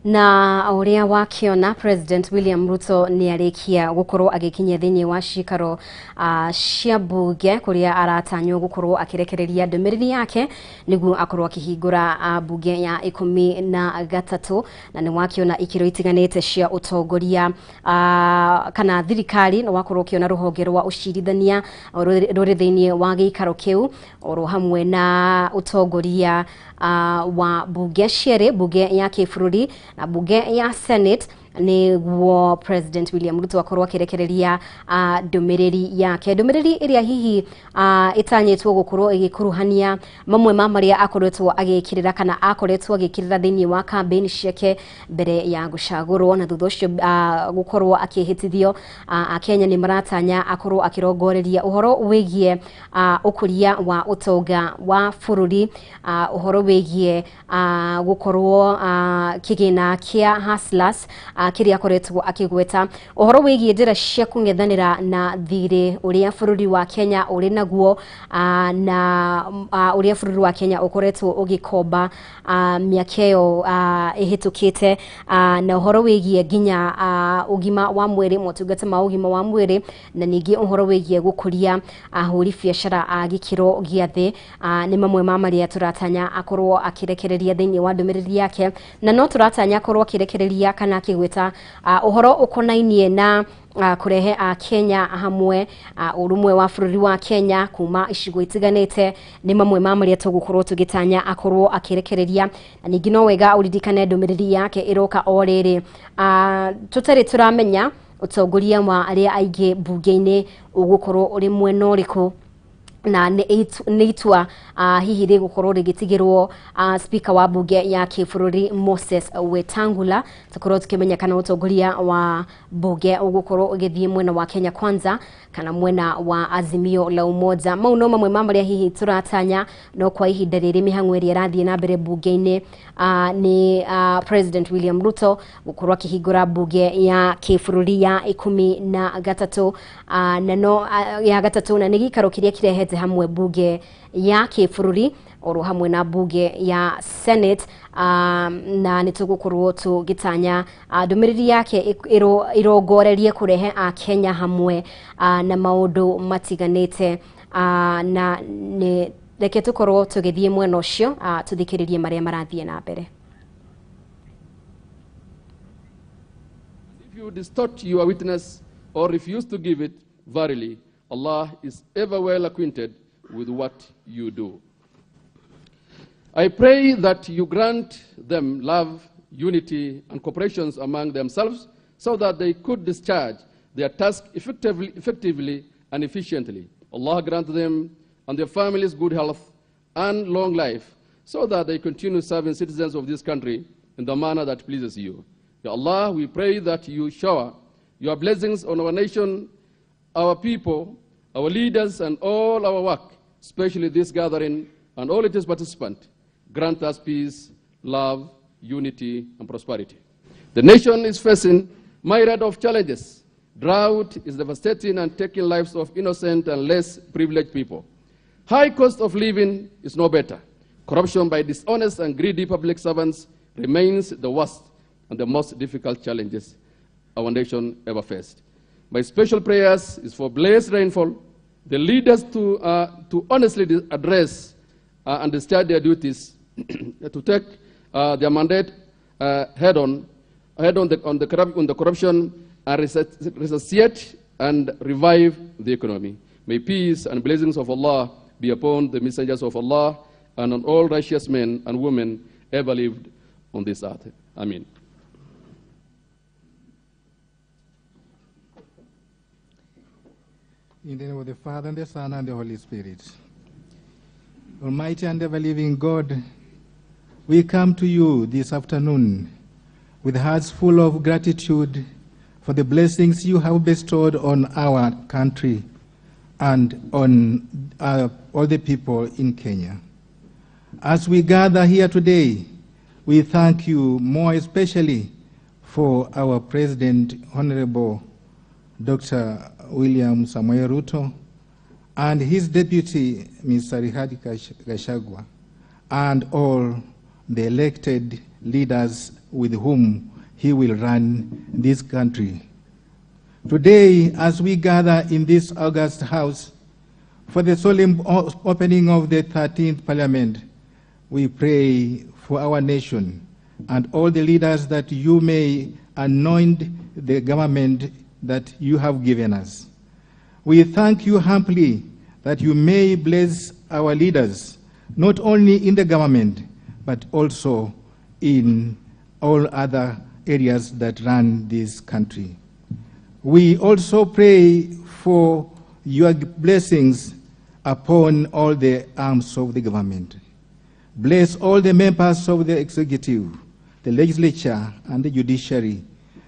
S1: Na uria wakiona President William Ruto ni arikia gukorwo agikinyia thiini wa cikaro cia mbunge kuria aratanywo gukorwo akirekereria ndumiriri yake niguo akorwo akihingura mbunge ya 13 na ni wakiona ikiro itiganite cia utongoria kana thirikari no wakorwo kiona ruhonge rwa ucirithania ruri thiini wa giikaro kiu oro hamwe na utongoria wa mbunge cieri, mbunge ya kibururi na mbunge ya Senate niguo President William Ruto akorwo akirekereria ndumiriri yake. Ndumiriri iria hihi itanyitwo gukorwo igikuruhania mamwe ma maria akoretwo agikirira kana akoretwo agikirira thiini wa campaign ciake mbere ya gucagurwo na thutha ucio gukorwo akihitithio. Kenya ni maratanya akorwo akirongoreria uhoro wigie ukuria wa utonga wa bururi, uhoro wigie gukorwo kigina kia hustlers kiria akoretwo akigweta, uhoro wigie njira cia kungethanira na thiri uria bururi wa Kenya uri naguo na uria bururi wa Kenya ukoretwo ugikomba miakeo ihitukite, na uhoro wigie ginya ugima wa mwiri, motungata ma ugima wa mwiri, na ningi uhoro wigie gukuria ahuri biashara gikiro gia thi ni mamwe ma maria turatanya akorwo akirekereria thiini wa ndumiriri yake, na no turatanya akorwo akirekereria kana akigweta uhoro ukonainie na kurehe Kenya hamwe, urumwe wa bururi wa Kenya kuma icigo itiganite ni mamwe ma maria tugukorwo tugitanya akorwo akirekereria. Ningi no wega uridikane ndumiriri yake iroka oriri tutari turamenya utongoria wa aria aingi mbunge-ini ugukorwo uri mwena uriku, na ni itua hihi rigukorwo rigitigirwo speaker wa mbunge ya kibururi Moses Wetangula tukorwo tukimenya kana utongoria wa mbunge ugukorwo ugithie mwena wa Kenya Kwanza kana mwena wa Azimio la Umoja. Mau no mamwe ma maria hihi turatanya no kwa ihinda riri mihang'o iria irathie na mbere mbunge-ini ni President William Ruto gukorwo akihingura mbunge ya kibururi ya 13 na no ya gatatu, na ni gikaro kiria kirehete hamwe mbunge ya kibururi oro hamwe na mbunge ya Senate, na nitugukorwo tugitanya ndumiriri yake irongorerie kurehe Kenya hamwe na maundu matiganite, na ni reke tukorwo tugithie mwena ucio tuthikiririe maria marathie na mbere.
S4: If you distort your witness or refuse to give it, verily Allah is ever well acquainted with what you do. I pray that you grant them love, unity, and cooperation among themselves so that they could discharge their task effectively and efficiently. Allah grant them and their families good health and long life so that they continue serving citizens of this country in the manner that pleases you. Ya Allah, we pray that you shower your blessings on our nation, our people, our leaders, and all our work, especially this gathering and all its participants. Grant us peace, love, unity, and prosperity. The nation is facing myriad of challenges. Drought is devastating and taking lives of innocent and less privileged people. High cost of living is no better. Corruption by dishonest and greedy public servants remains the worst and the most difficult challenges our nation ever faced. My special prayers is for blessed rainfall, the leaders to honestly address and discharge their duties, to take their mandate head on the corruption and resuscitate and revive the economy. May peace and blessings of Allah be upon the messengers of Allah and on all righteous men and women ever lived on this earth. Amen.
S5: In the name of the Father, and the Son, and the Holy Spirit. Almighty and ever-living God, we come to you this afternoon with hearts full of gratitude for the blessings you have bestowed on our country and on all the people in Kenya. As we gather here today, we thank you more especially for our President, Honorable Dr. William Samoei Ruto, and his deputy, Mr. Rigathi Gachagua, and all the elected leaders with whom he will run this country. Today, as we gather in this august house for the solemn opening of the 13th Parliament, we pray for our nation and all the leaders that you may anoint the government that you have given us. We thank you humbly that you may bless our leaders, not only in the government, but also in all other areas that run this country. We also pray for your blessings upon all the arms of the government. Bless all the members of the executive, the legislature, and the judiciary,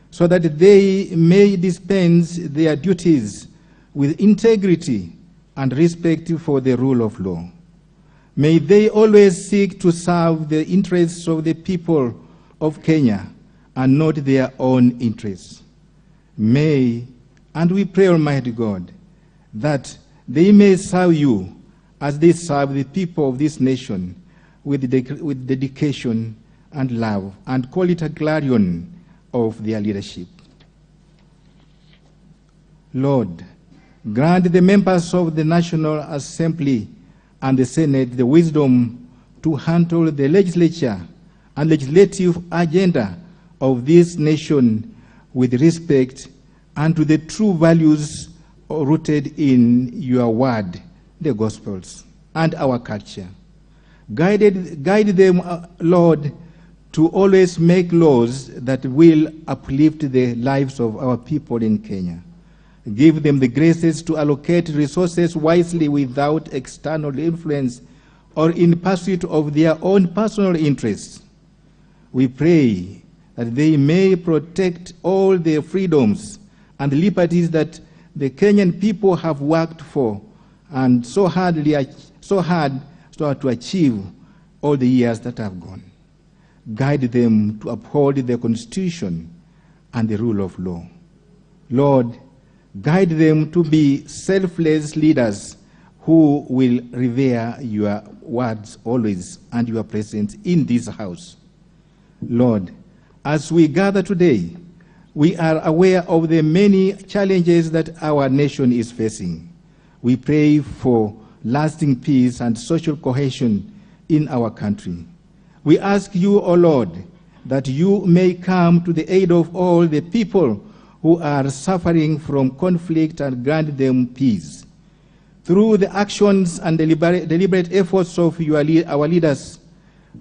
S5: so that they may dispense their duties with integrity and respect for the rule of law. May they always seek to serve the interests of the people of Kenya and not their own interests. May, and we pray, Almighty God, that they may serve you as they serve the people of this nation with dedication and love, and call it a clarion of their leadership. Lord, grant the members of the National Assembly and the Senate the wisdom to handle the legislature and legislative agenda of this nation with respect and to the true values rooted in your word, the Gospels, and our culture. Guide them, Lord, to always make laws that will uplift the lives of our people in Kenya. Give them the graces to allocate resources wisely without external influence or in pursuit of their own personal interests. We pray that they may protect all the freedoms and liberties that the Kenyan people have worked for and so hard to achieve all the years that have gone. Guide them to uphold the Constitution and the rule of law. Lord, guide them to be selfless leaders who will revere your words always and your presence in this house. Lord, as we gather today, we are aware of the many challenges that our nation is facing. We pray for lasting peace and social cohesion in our country. We ask you, O Lord, that you may come to the aid of all the people who are suffering from conflict and grant them peace. Through the actions and deliberate efforts of our leaders,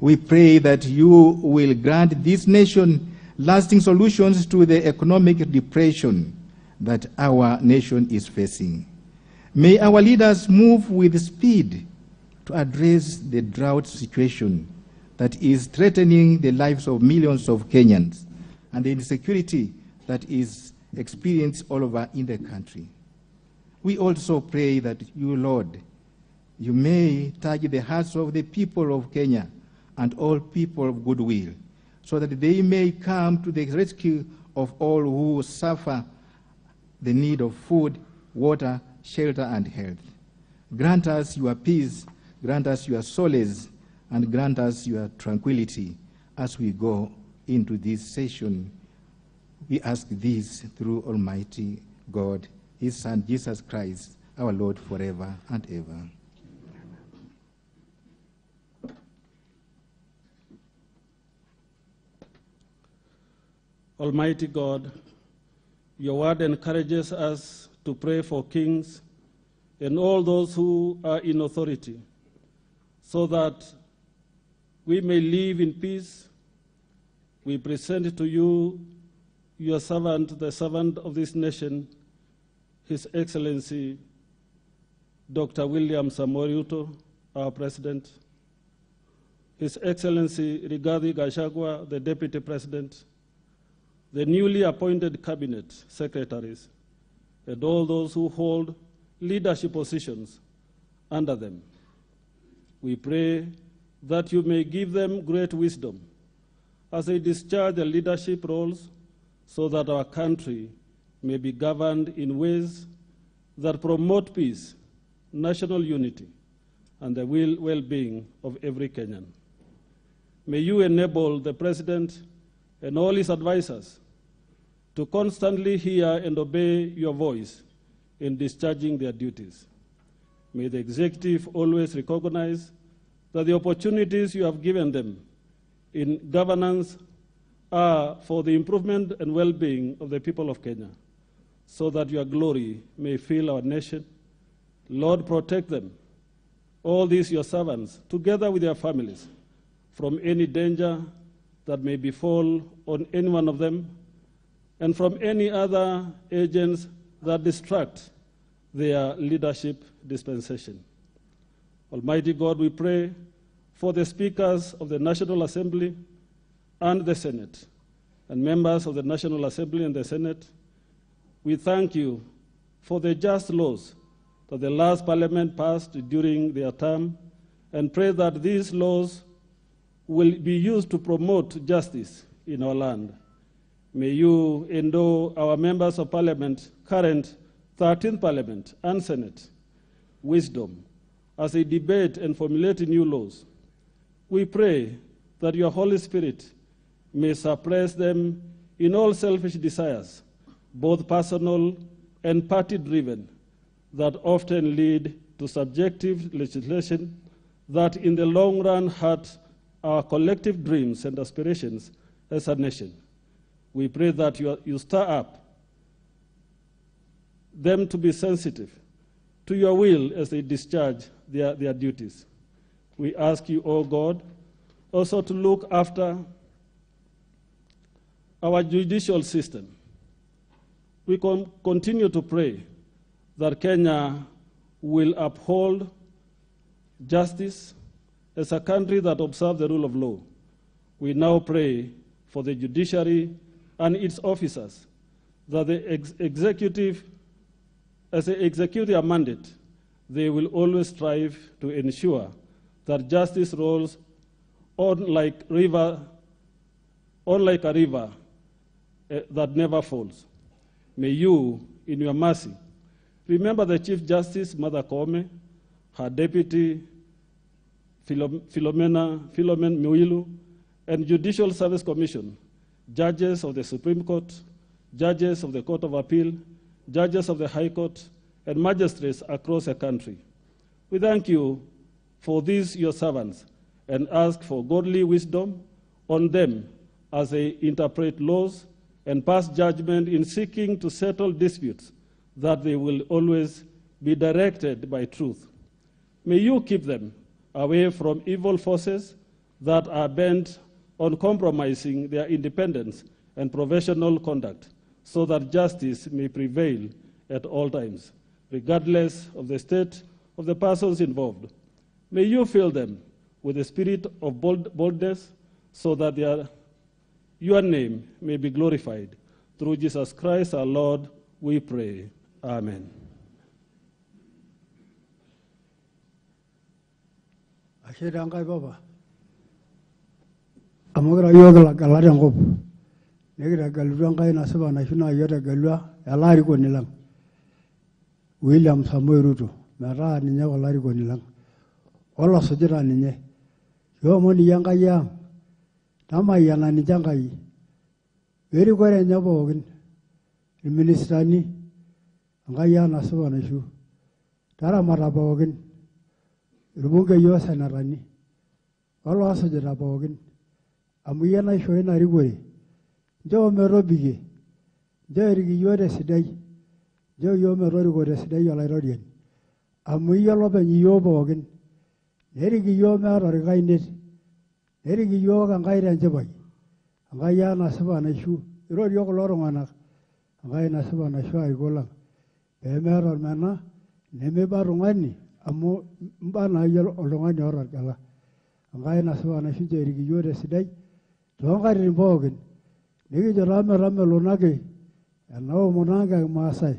S5: we pray that you will grant this nation lasting solutions to the economic depression that our nation is facing. May our leaders move with speed to address the drought situation that is threatening the lives of millions of Kenyans and the insecurity that is experienced all over in the country. We also pray that you, Lord, you may touch the hearts of the people of Kenya and all people of goodwill, so that they may come to the rescue of all who suffer the need of food, water, shelter, and health. Grant us your peace, grant us your solace, and grant us your tranquility as we go into this session. We ask this through Almighty God, his Son, Jesus Christ, our Lord, forever and ever.
S3: Almighty God, your word encourages us to pray for kings and all those who are in authority, so that we may live in peace. We present to you your servant, the servant of this nation, His Excellency Dr. William Samoei Ruto, our President, His Excellency Rigathi Gachagua, the Deputy President, the newly appointed cabinet secretaries, and all those who hold leadership positions under them. We pray that you may give them great wisdom as they discharge their leadership roles, so that our country may be governed in ways that promote peace, national unity, and the well-being of every Kenyan. May you enable the President and all his advisors to constantly hear and obey your voice in discharging their duties. May the executive always recognize that the opportunities you have given them in governance are for the improvement and well-being of the people of Kenya, so that your glory may fill our nation. Lord, protect them, all these your servants, together with their families, from any danger that may befall on any one of them, and from any other agents that distract their leadership dispensation. Almighty God, we pray for the speakers of the National Assembly and the Senate, and members of the National Assembly and the Senate. We thank you for the just laws that the last parliament passed during their term, and pray that these laws will be used to promote justice in our land. May you endow our members of parliament, current 13th Parliament and Senate, wisdom as they debate and formulate new laws. We pray that your Holy Spirit may suppress them in all selfish desires, both personal and party-driven, that often lead to subjective legislation that in the long run hurt our collective dreams and aspirations as a nation. We pray that you stir up them to be sensitive to your will as they discharge their duties. We ask you, O God, also to look after our judicial system. We continue to pray that Kenya will uphold justice as a country that observes the rule of law. We now pray for the judiciary and its officers that the executive, as they execute their mandate, they will always strive to ensure that justice rolls on like a river that never falls. May you, in your mercy, remember the Chief Justice, Mother Koome, her deputy, Philomena Mwilu, and Judicial Service Commission, judges of the Supreme Court, judges of the Court of Appeal, judges of the High Court, and magistrates across the country. We thank you for these your servants and ask for godly wisdom on them as they interpret laws and pass judgment in seeking to settle disputes, that they will always be directed by truth. May you keep them away from evil forces that are bent on compromising their independence and professional conduct, so that justice may prevail at all times, regardless of the state of the persons involved. May you fill them with the spirit of boldness, so that your name may be glorified. Through Jesus Christ our Lord, we pray. Amen.
S6: Ashirangai Baba. Amogra yoga galarian hope. Negra galurangai na saba na shuna yota galua alari ko nilang. William Samuel Ruto. Mara ninya alari ko nilang. Ola sojira ninye. Yo mo ni yanga yam. Tama yana ni jangai. Veri ko re nyabo ogin. Ministrani angaya na saba na shu. Tara maraba ogin. Rubunga yo sanarani. Ola sojira ogin. Amuyana shoina rigori. Jo merobige. Jo rigi yo residai. Jo yo merorigo residai ala rodian. Amuya lobe yo bogin. Nerigi yo merorigai net. Nerigi yo gangai ranjabai. Angaya na saba na shu. Rodi yo kolorongana. Angaya na saba na shu ay golang. Bemeror mana neme barungani. Amu mbana yo olongani orar kala. Angaya na saba na shu jerigi yo residai. Tongari bogin. Nigi rame lonage. Anao monanga masai.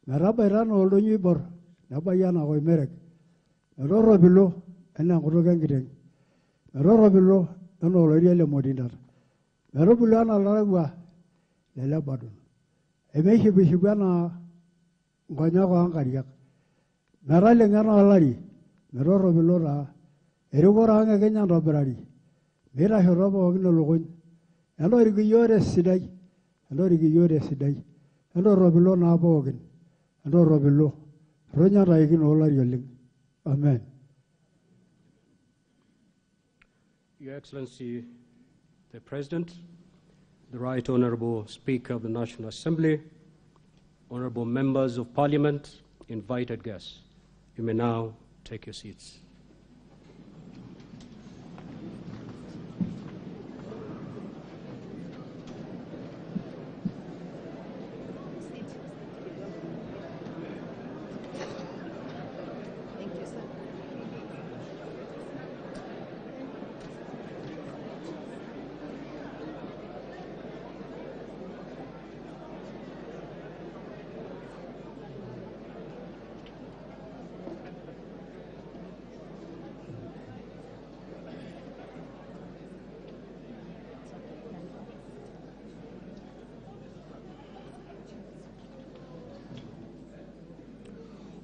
S6: Meraba irano olonyi bor. Naba yana koi merek. Meroro bilo. Ena kurogan gireng. Meroro bilo. Eno oloriele modindar. Meroro bilo ana laragwa. Lele badun. Emeshi bishibana. Ngonya kwa angariak. Merale ngana alari. Meroro bilo ra. Erugora anga kenya roberari. Mirashoto pookin ilukuny. Entoriki iyiok tesidai. Entoriki iyiok tesidai. Entorropilo naa pookin. Entorropilo. Ronya ntaikin olari oleng. Amen.
S7: Your Excellency, the President, the Right Honorable Speaker of the National Assembly, honorable members of Parliament, invited guests, you may now take your seats.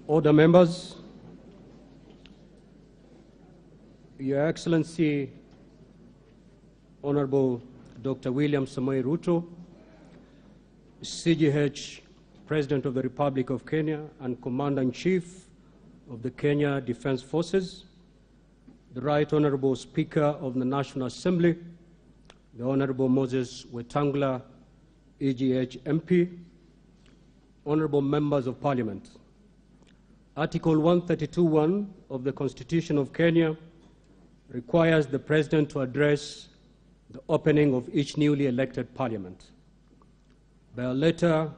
S7: Order, members. Your Excellency, Honorable Dr. William Samoei Ruto, CGH, President of the Republic of Kenya and Commander-in-Chief of the Kenya Defense Forces, the Right Honorable Speaker of the National Assembly, the Honorable Moses Wetangula, EGH MP, honorable members of Parliament. Article 132(1) of the Constitution of Kenya requires the President to address the opening of each newly elected Parliament. By a letter,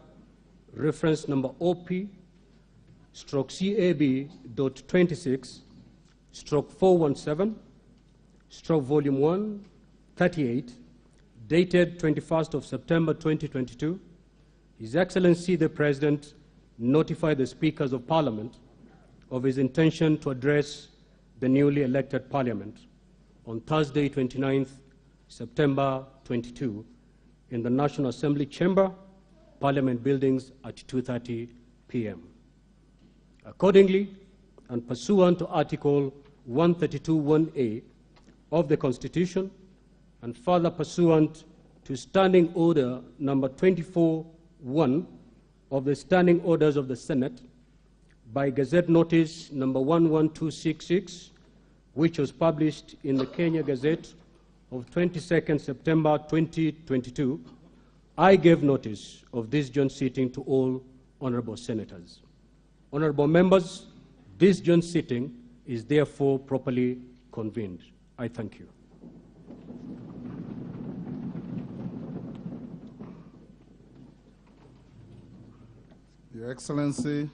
S7: reference number OP/CAB.26/417/Volume 1, 38, dated 21st of September 2022, His Excellency the President notified the Speakers of Parliament of his intention to address the newly elected Parliament on Thursday, 29th September 22, in the National Assembly Chamber, Parliament Buildings at 2:30 p.m. Accordingly, and pursuant to Article 132(1)(a) of the Constitution, and further pursuant to Standing Order number 24(1) of the Standing Orders of the Senate, by Gazette Notice number 11266, which was published in the Kenya Gazette of 22nd September 2022, I gave notice of this joint sitting to all honorable senators. Honorable members, this joint sitting is therefore properly convened. I thank you.
S8: Your Excellency,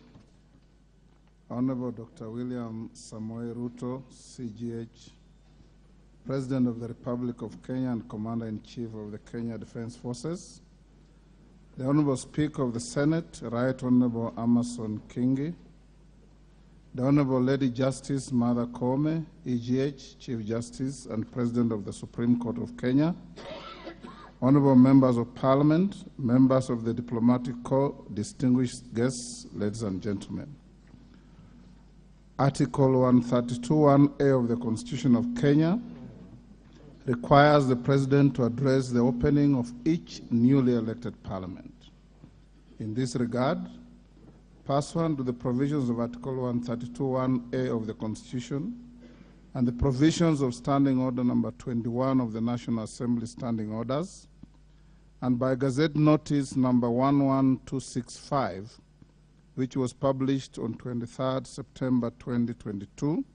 S8: Honorable Dr. William Samoei Ruto, CGH, President of the Republic of Kenya and Commander-in-Chief of the Kenya Defense Forces, the Honorable Speaker of the Senate, Right Honorable Amason Kingi, the Honorable Lady Justice Martha Koome, EGH, Chief Justice and President of the Supreme Court of Kenya, honorable members of Parliament, members of the Diplomatic Corps, distinguished guests, ladies and gentlemen. Article 132(1)(a) of the Constitution of Kenya requires the President to address the opening of each newly elected Parliament. In this regard, pursuant to the provisions of Article 132(1)(a) of the Constitution and the provisions of Standing Order number 21 of the National Assembly Standing Orders, and by Gazette Notice number 11265, which was published on 23rd September 2022,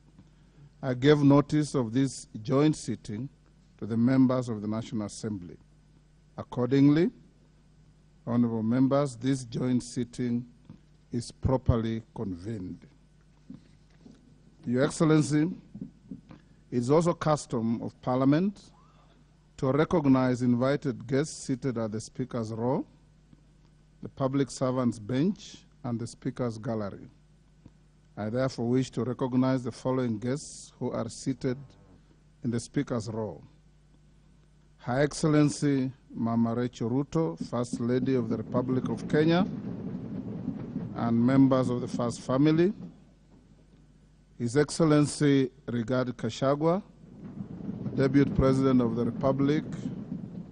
S8: I gave notice of this joint sitting to the members of the National Assembly. Accordingly, honorable members, this joint sitting is properly convened. Your Excellency, it is also custom of Parliament to recognize invited guests seated at the Speaker's row, the public servants' bench, and the Speaker's gallery. I therefore wish to recognize the following guests who are seated in the Speaker's row. Her Excellency Mama Rachel Ruto, First Lady of the Republic of Kenya, and members of the First Family, His Excellency Rigathi Gachagua, Deputy President of the Republic,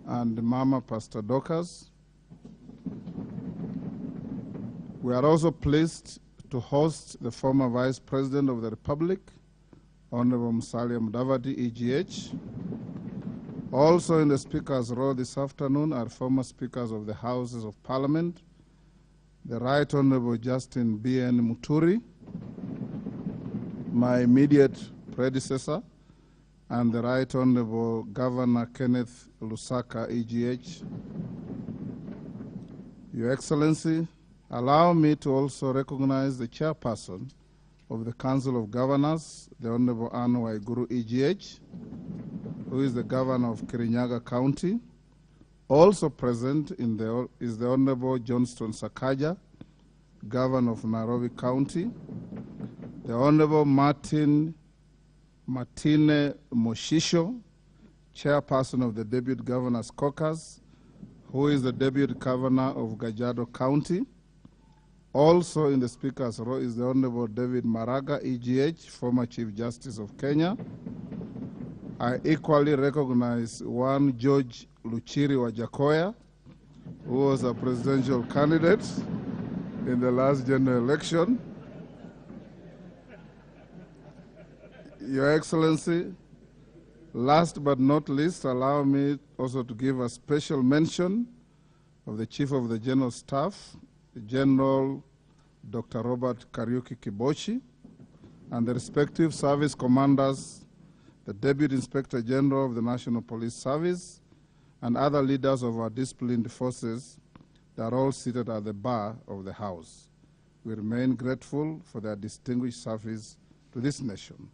S8: and Mama Pastor Dorcas. We are also pleased to host the former Vice President of the Republic, Honorable Musalia Mudavadi, EGH. Also in the Speaker's row this afternoon are former Speakers of the Houses of Parliament, the Right Honorable Justin B.N. Muturi, my immediate predecessor, and the Right Honorable Governor Kenneth Lusaka, EGH. Your Excellency, allow me to also recognize the Chairperson of the Council of Governors, the Honorable Anne Waiguru, EGH, who is the Governor of Kirinyaga County. Also present is the Honorable Johnston Sakaja, Governor of Nairobi County, the Honorable Martine Moshisho, Chairperson of the Deputy Governor's Caucus, who is the Deputy Governor of Kajiado County. Also in the Speaker's row is the Honorable David Maraga, EGH, former Chief Justice of Kenya. I equally recognize one George Luchiri Wajakoya, who was a presidential candidate in the last general election. Your Excellency, last but not least, allow me also to give a special mention of the Chief of the General Staff, General Dr. Robert Kariuki Kibochi, and the respective service commanders, the Deputy Inspector General of the National Police Service, and other leaders of our disciplined forces that are all seated at the bar of the House. We remain grateful for their distinguished service to this nation.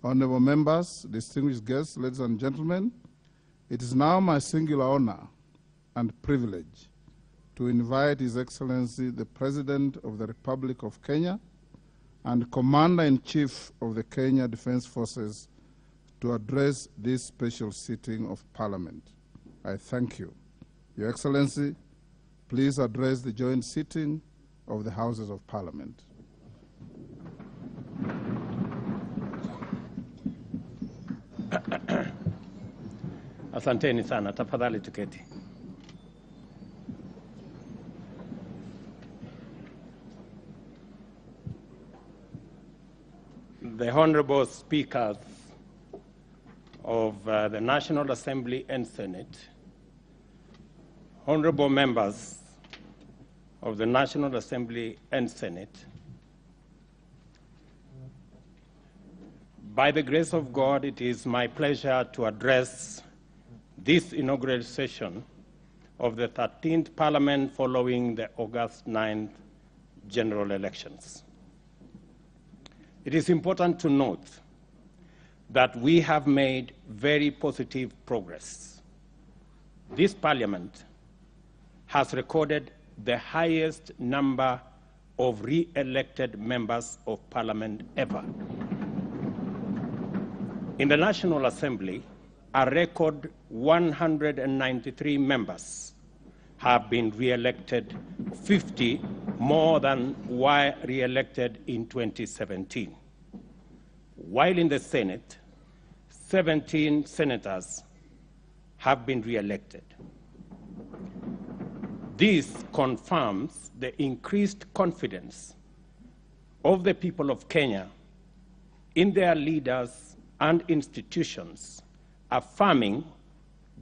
S8: Honorable members, distinguished guests, ladies and gentlemen, it is now my singular honor and privilege to invite His Excellency, the President of the Republic of Kenya and Commander-in-Chief of the Kenya Defense Forces to address this special sitting of Parliament. I thank you. Your Excellency, please address the joint sitting of the Houses of Parliament.
S9: Asanteni sana, tafadhali tuketi. The Honorable Speakers of the National Assembly and Senate, Honorable Members of the National Assembly and Senate, by the grace of God, it is my pleasure to address this inaugural session of the 13th Parliament following the August 9th general elections. It is important to note that we have made very positive progress. This Parliament has recorded the highest number of re-elected members of Parliament ever. In the National Assembly, a record 193 members have been re-elected, 50 more than were re-elected in 2017. While in the Senate, 17 senators have been re-elected. This confirms the increased confidence of the people of Kenya in their leaders and institutions, affirming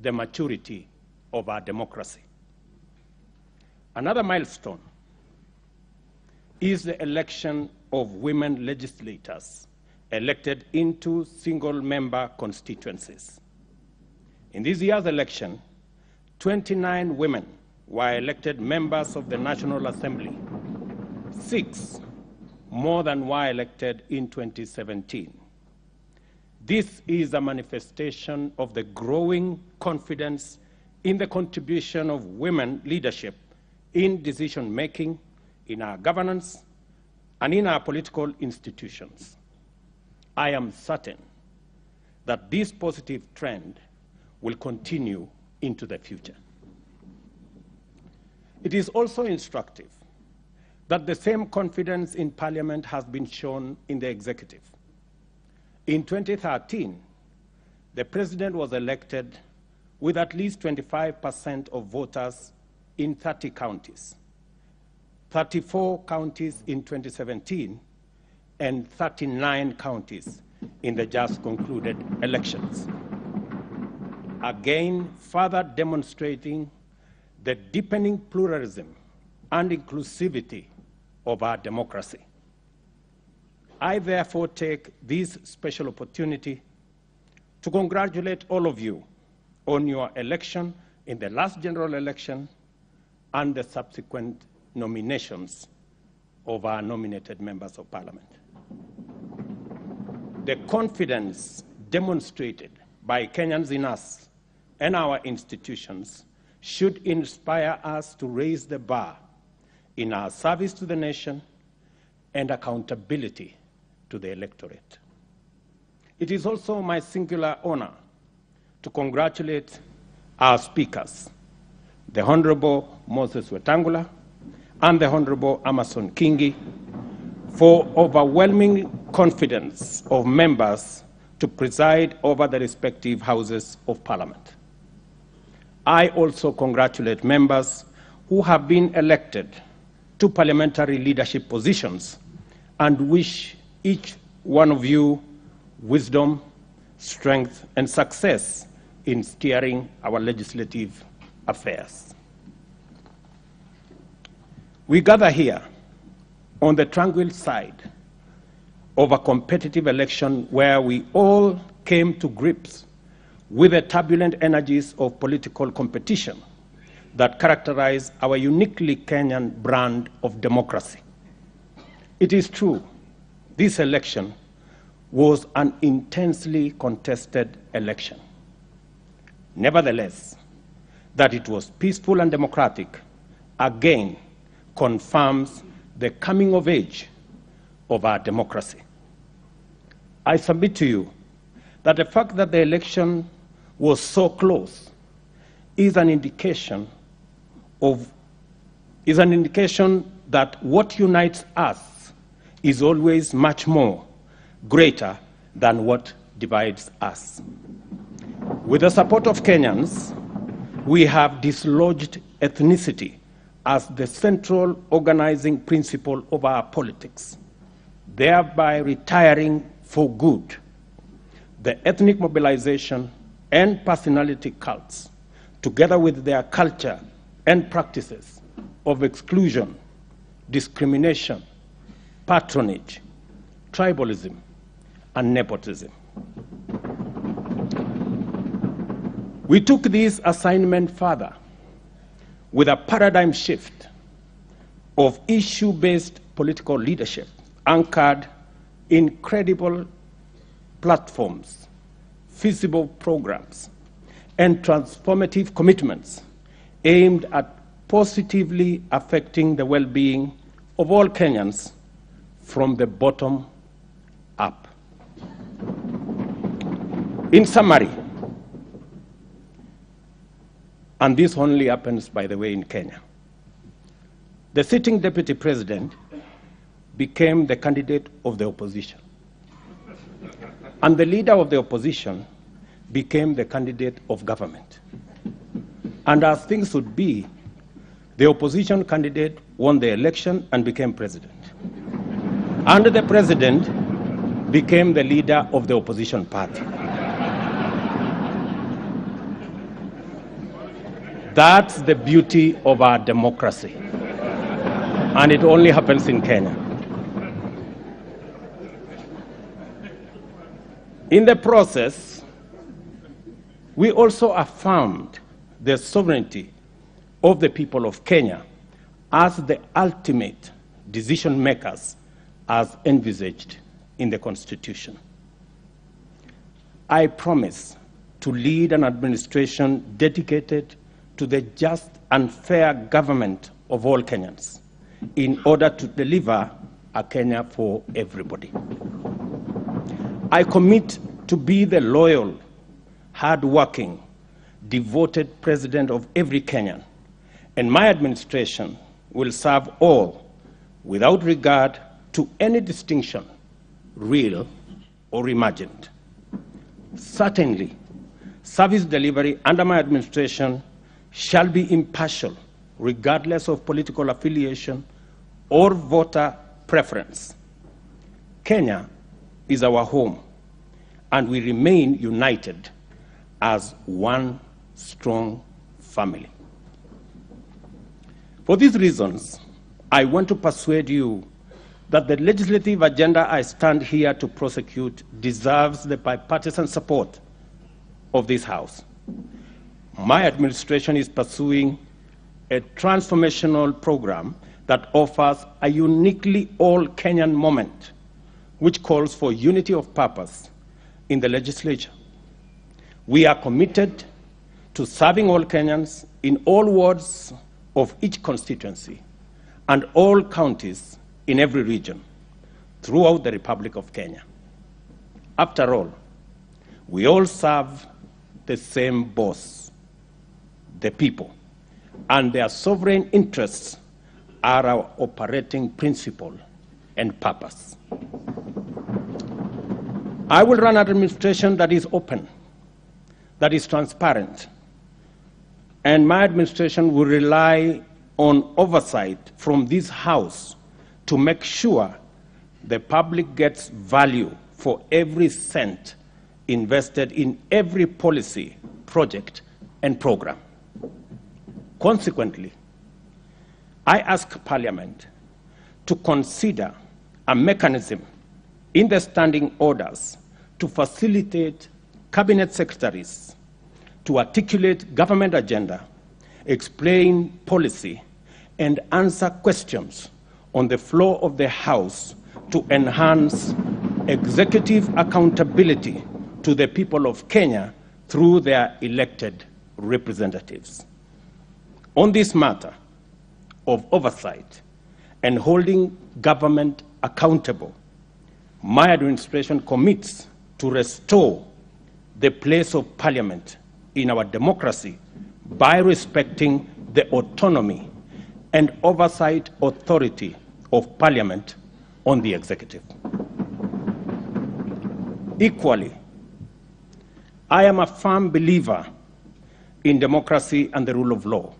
S9: the maturity of our democracy. Another milestone is the election of women legislators elected into single-member constituencies. In this year's election, 29 women were elected members of the National Assembly, 6 more than were elected in 2017. This is a manifestation of the growing confidence in the contribution of women leadership in decision-making, in our governance, and in our political institutions. I am certain that this positive trend will continue into the future. It is also instructive that the same confidence in Parliament has been shown in the executive. In 2013, the president was elected with at least 25% of voters in 30 counties, 34 counties in 2017, and 39 counties in the just concluded elections. Again, further demonstrating the deepening pluralism and inclusivity of our democracy. I therefore take this special opportunity to congratulate all of you on your election in the last general election and the subsequent nominations of our nominated members of parliament. The confidence demonstrated by Kenyans in us and our institutions should inspire us to raise the bar in our service to the nation and accountability to the electorate. It is also my singular honor to congratulate our speakers, the Honorable Moses Wetangula and the Honorable Amason Kingi, for overwhelming confidence of members to preside over the respective houses of parliament. I also congratulate members who have been elected to parliamentary leadership positions and wish each one of you wisdom, strength, and success in steering our legislative affairs. We gather here on the tranquil side of a competitive election where we all came to grips with the turbulent energies of political competition that characterize our uniquely Kenyan brand of democracy. It is true, this election was an intensely contested election. Nevertheless, that it was peaceful and democratic again confirms the coming of age of our democracy. I submit to you that the fact that the election was so close is an indication that what unites us is always much more greater than what divides us. With the support of Kenyans, we have dislodged ethnicity as the central organizing principle of our politics, thereby retiring for good the ethnic mobilization and personality cults, together with their culture and practices of exclusion, discrimination, patronage, tribalism, and nepotism. We took this assignment further with a paradigm shift of issue-based political leadership anchored in credible platforms, feasible programs, and transformative commitments aimed at positively affecting the well-being of all Kenyans from the bottom up. In summary, and this only happens, by the way, in Kenya, the sitting deputy president became the candidate of the opposition, and the leader of the opposition became the candidate of government. And as things would be, the opposition candidate won the election and became president. And the president became the leader of the opposition party. That's the beauty of our democracy. And it only happens in Kenya. In the process, we also affirmed the sovereignty of the people of Kenya as the ultimate decision makers as envisaged in the Constitution. I promise to lead an administration dedicated to the just and fair government of all Kenyans in order to deliver a Kenya for everybody. I commit to be the loyal, hard-working, devoted president of every Kenyan, and my administration will serve all without regard to any distinction, real or imagined. Certainly, service delivery under my administration shall be impartial, regardless of political affiliation or voter preference. Kenya is our home, and we remain united as one strong family. For these reasons, I want to persuade you that the legislative agenda I stand here to prosecute deserves the bipartisan support of this House. My administration is pursuing a transformational program that offers a uniquely all-Kenyan moment, which calls for unity of purpose in the legislature. We are committed to serving all Kenyans in all wards of each constituency and all counties in every region throughout the Republic of Kenya. After all, we all serve the same boss, the people, and their sovereign interests are our operating principle and purpose. I will run an administration that is open, that is transparent, and my administration will rely on oversight from this House to make sure the public gets value for every cent invested in every policy, project, and program. Consequently, I ask Parliament to consider a mechanism in the standing orders to facilitate cabinet secretaries to articulate government agenda, explain policy, and answer questions on the floor of the House to enhance executive accountability to the people of Kenya through their elected representatives. On this matter of oversight and holding government accountable, my administration commits to restore the place of Parliament in our democracy by respecting the autonomy and oversight authority of Parliament on the executive. Equally, I am a firm believer in democracy and the rule of law.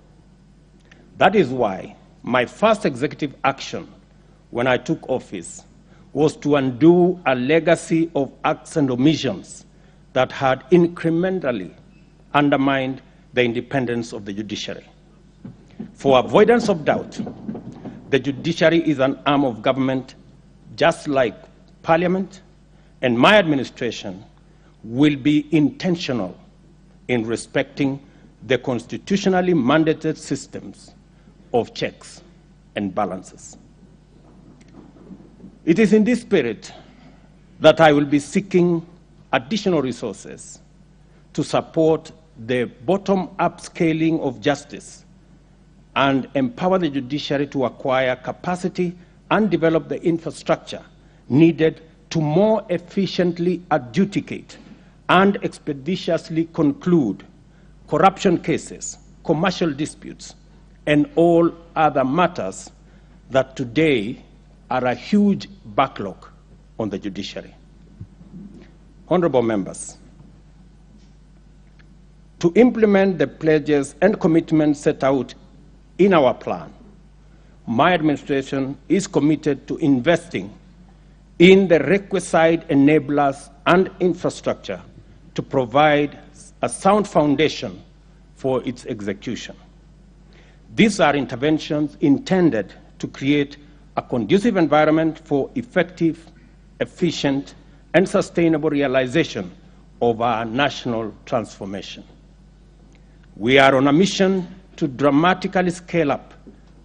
S9: That is why my first executive action when I took office was to undo a legacy of acts and omissions that had incrementally undermined the independence of the judiciary. For avoidance of doubt, the judiciary is an arm of government just like Parliament, and my administration will be intentional in respecting the constitutionally mandated systems of checks and balances. It is in this spirit that I will be seeking additional resources to support the bottom-up scaling of justice and empower the judiciary to acquire capacity and develop the infrastructure needed to more efficiently adjudicate and expeditiously conclude corruption cases, commercial disputes, and all other matters that today are a huge backlog on the judiciary. Honorable members, to implement the pledges and commitments set out in our plan, my administration is committed to investing in the requisite enablers and infrastructure to provide a sound foundation for its execution. These are interventions intended to create a conducive environment for effective, efficient, and sustainable realization of our national transformation. We are on a mission to dramatically scale up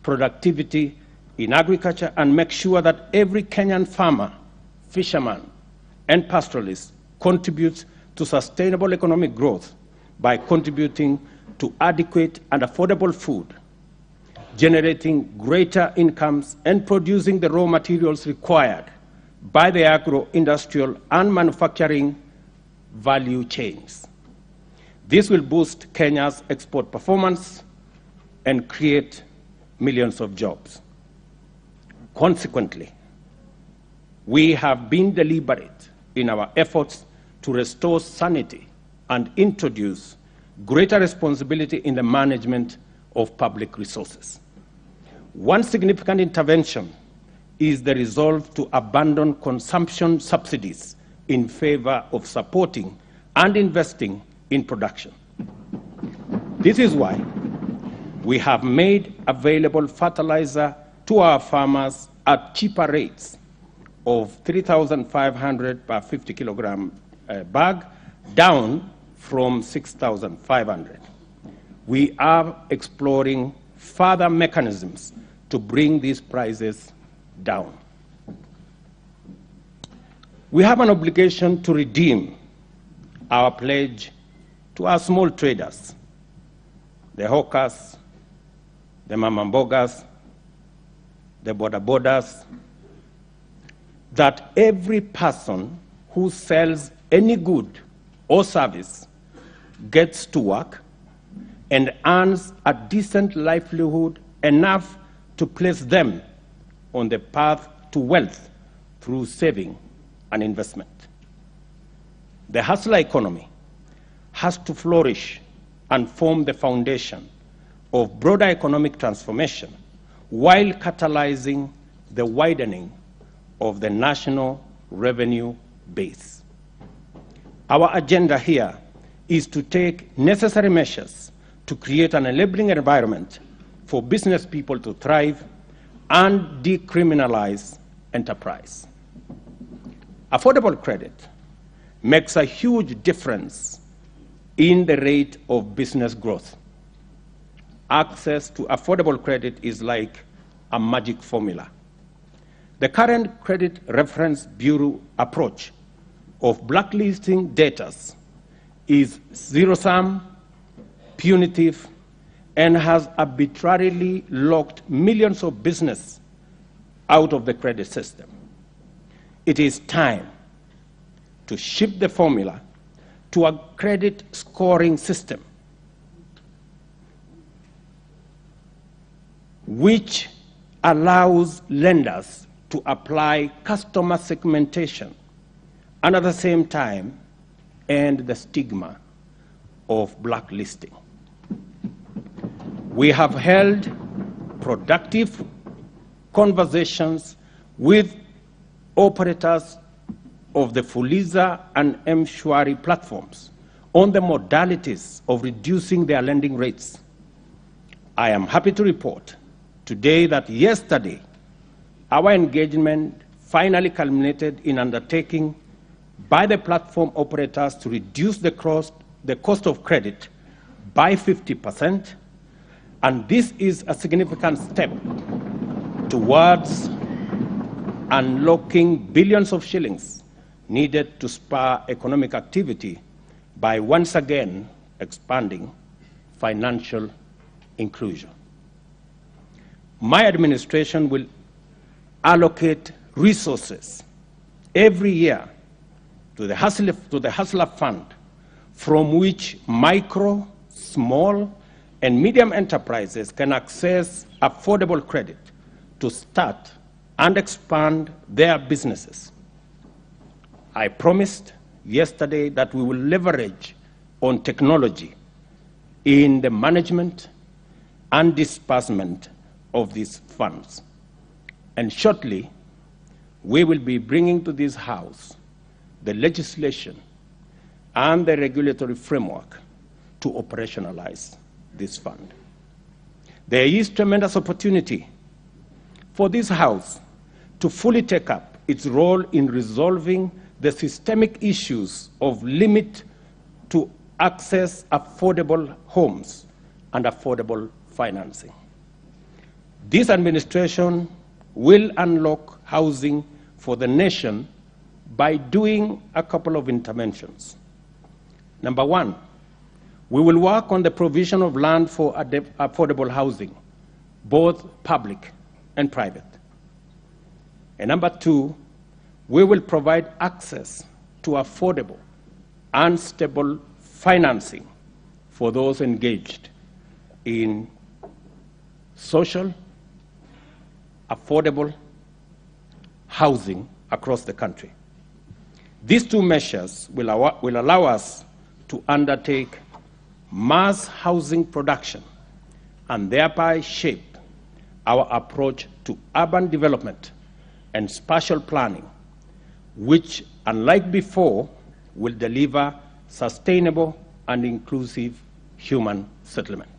S9: productivity in agriculture and make sure that every Kenyan farmer, fisherman, and pastoralist contributes to sustainable economic growth by contributing to adequate and affordable food, generating greater incomes, and producing the raw materials required by the agro-industrial and manufacturing value chains. This will boost Kenya's export performance and create millions of jobs. Consequently, we have been deliberate in our efforts to restore sanity and introduce greater responsibility in the management of public resources. One significant intervention is the resolve to abandon consumption subsidies in favor of supporting and investing in production. This is why we have made available fertilizer to our farmers at cheaper rates of 3,500 per 50 kilogram bag, down from 6,500. We are exploring further mechanisms to bring these prices down. We have an obligation to redeem our pledge to our small traders, the hawkers, the mamambogas, the bodabodas, that every person who sells any good or service gets to work and earns a decent livelihood enough to place them on the path to wealth through saving and investment. The hustler economy has to flourish and form the foundation of broader economic transformation while catalyzing the widening of the national revenue base. Our agenda here is to take necessary measures to create an enabling environment for business people to thrive and decriminalize enterprise. Affordable credit makes a huge difference in the rate of business growth. Access to affordable credit is like a magic formula. The current Credit Reference Bureau approach of blacklisting debtors is zero-sum, punitive, and has arbitrarily locked millions of business out of the credit system. It is time to shift the formula to a credit scoring system which allows lenders to apply customer segmentation and at the same time end the stigma of blacklisting. We have held productive conversations with operators of the Fuliza and M-Shwari platforms on the modalities of reducing their lending rates. I am happy to report today that yesterday our engagement finally culminated in undertaking by the platform operators to reduce the cost of credit by 50%, and this is a significant step towards unlocking billions of shillings needed to spur economic activity by once again expanding financial inclusion. My administration will allocate resources every year to the Hustler Fund, from which micro, small, and medium enterprises can access affordable credit to start and expand their businesses. I promised yesterday that we will leverage on technology in the management and disbursement of these funds. And shortly, we will be bringing to this House the legislation and the regulatory framework to operationalize this fund. There is tremendous opportunity for this House to fully take up its role in resolving the systemic issues of limit to access affordable homes and affordable financing. This administration will unlock housing for the nation by doing a couple of interventions. Number one, we will work on the provision of land for affordable housing, both public and private. And number two, we will provide access to affordable and stable financing for those engaged in social, affordable housing across the country. These two measures will allow us to undertake mass housing production and thereby shape our approach to urban development and spatial planning, which, unlike before, will deliver sustainable and inclusive human settlement.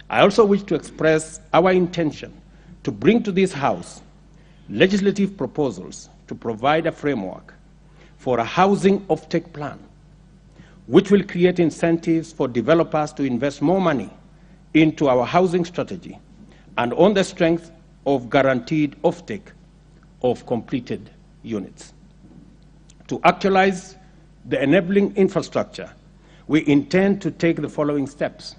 S9: I also wish to express our intention to bring to this House legislative proposals to provide a framework for a housing offtake plan, which will create incentives for developers to invest more money into our housing strategy and on the strength of guaranteed offtake of completed units. To actualize the enabling infrastructure, we intend to take the following steps.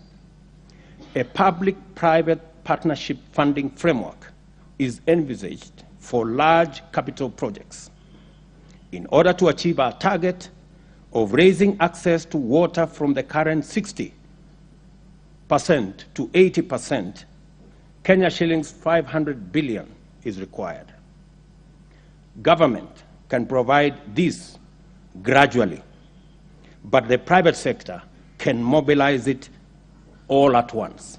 S9: A public-private partnership funding framework is envisaged for large capital projects. In order to achieve our target of raising access to water from the current 60% to 80%, Kenya shillings 500 billion is required. Government can provide this gradually, but the private sector can mobilize it all at once.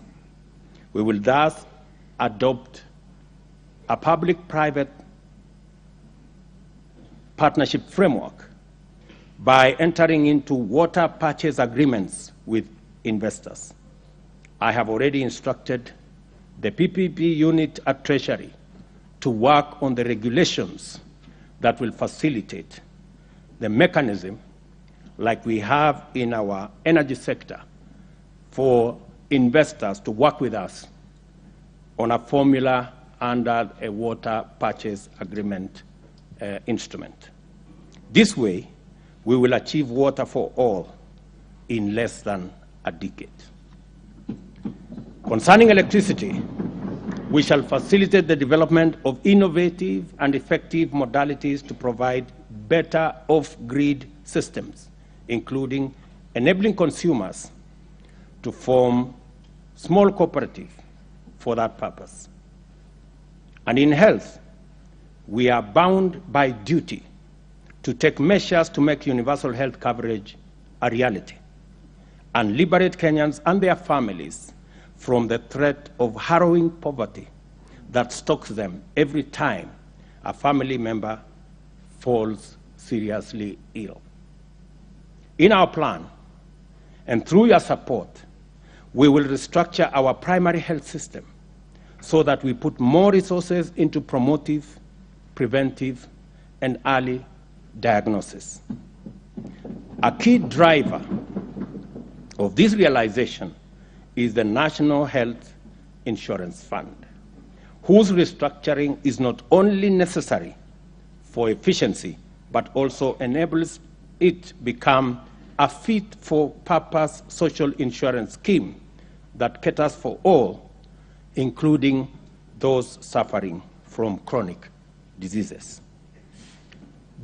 S9: We will thus adopt a public-private partnership framework by entering into water purchase agreements with investors. I have already instructed the PPP unit at Treasury to work on the regulations that will facilitate the mechanism like we have in our energy sector for investors to work with us on a formula under a water purchase agreement instrument. This way, we will achieve water for all in less than a decade. Concerning electricity, we shall facilitate the development of innovative and effective modalities to provide better off-grid systems, including enabling consumers to form small cooperatives for that purpose. And in health, we are bound by duty to take measures to make universal health coverage a reality and liberate Kenyans and their families from the threat of harrowing poverty that stalks them every time a family member falls seriously ill. In our plan, and through your support, we will restructure our primary health system so that we put more resources into promotive, preventive, and early diagnosis. A key driver of this realization is the National Health Insurance Fund, whose restructuring is not only necessary for efficiency, but also enables it become a fit-for-purpose social insurance scheme that caters for all, including those suffering from chronic diseases.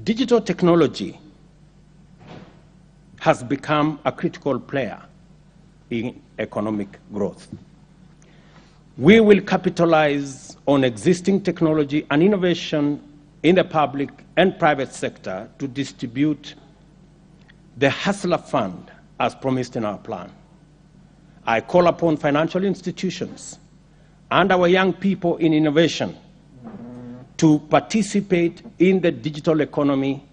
S9: Digital technology has become a critical player in economic growth. We will capitalize on existing technology and innovation in the public and private sector to distribute the Hustler Fund as promised in our plan. I call upon financial institutions and our young people in innovation to participate in the digital economy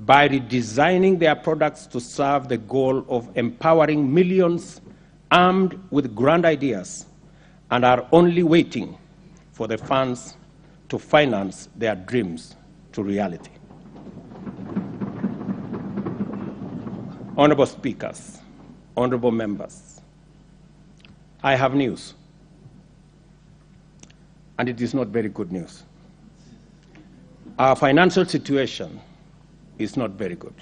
S9: by redesigning their products to serve the goal of empowering millions armed with grand ideas and are only waiting for the funds to finance their dreams to reality. Honorable speakers, honorable members, I have news, and it is not very good news. Our financial situation is not very good.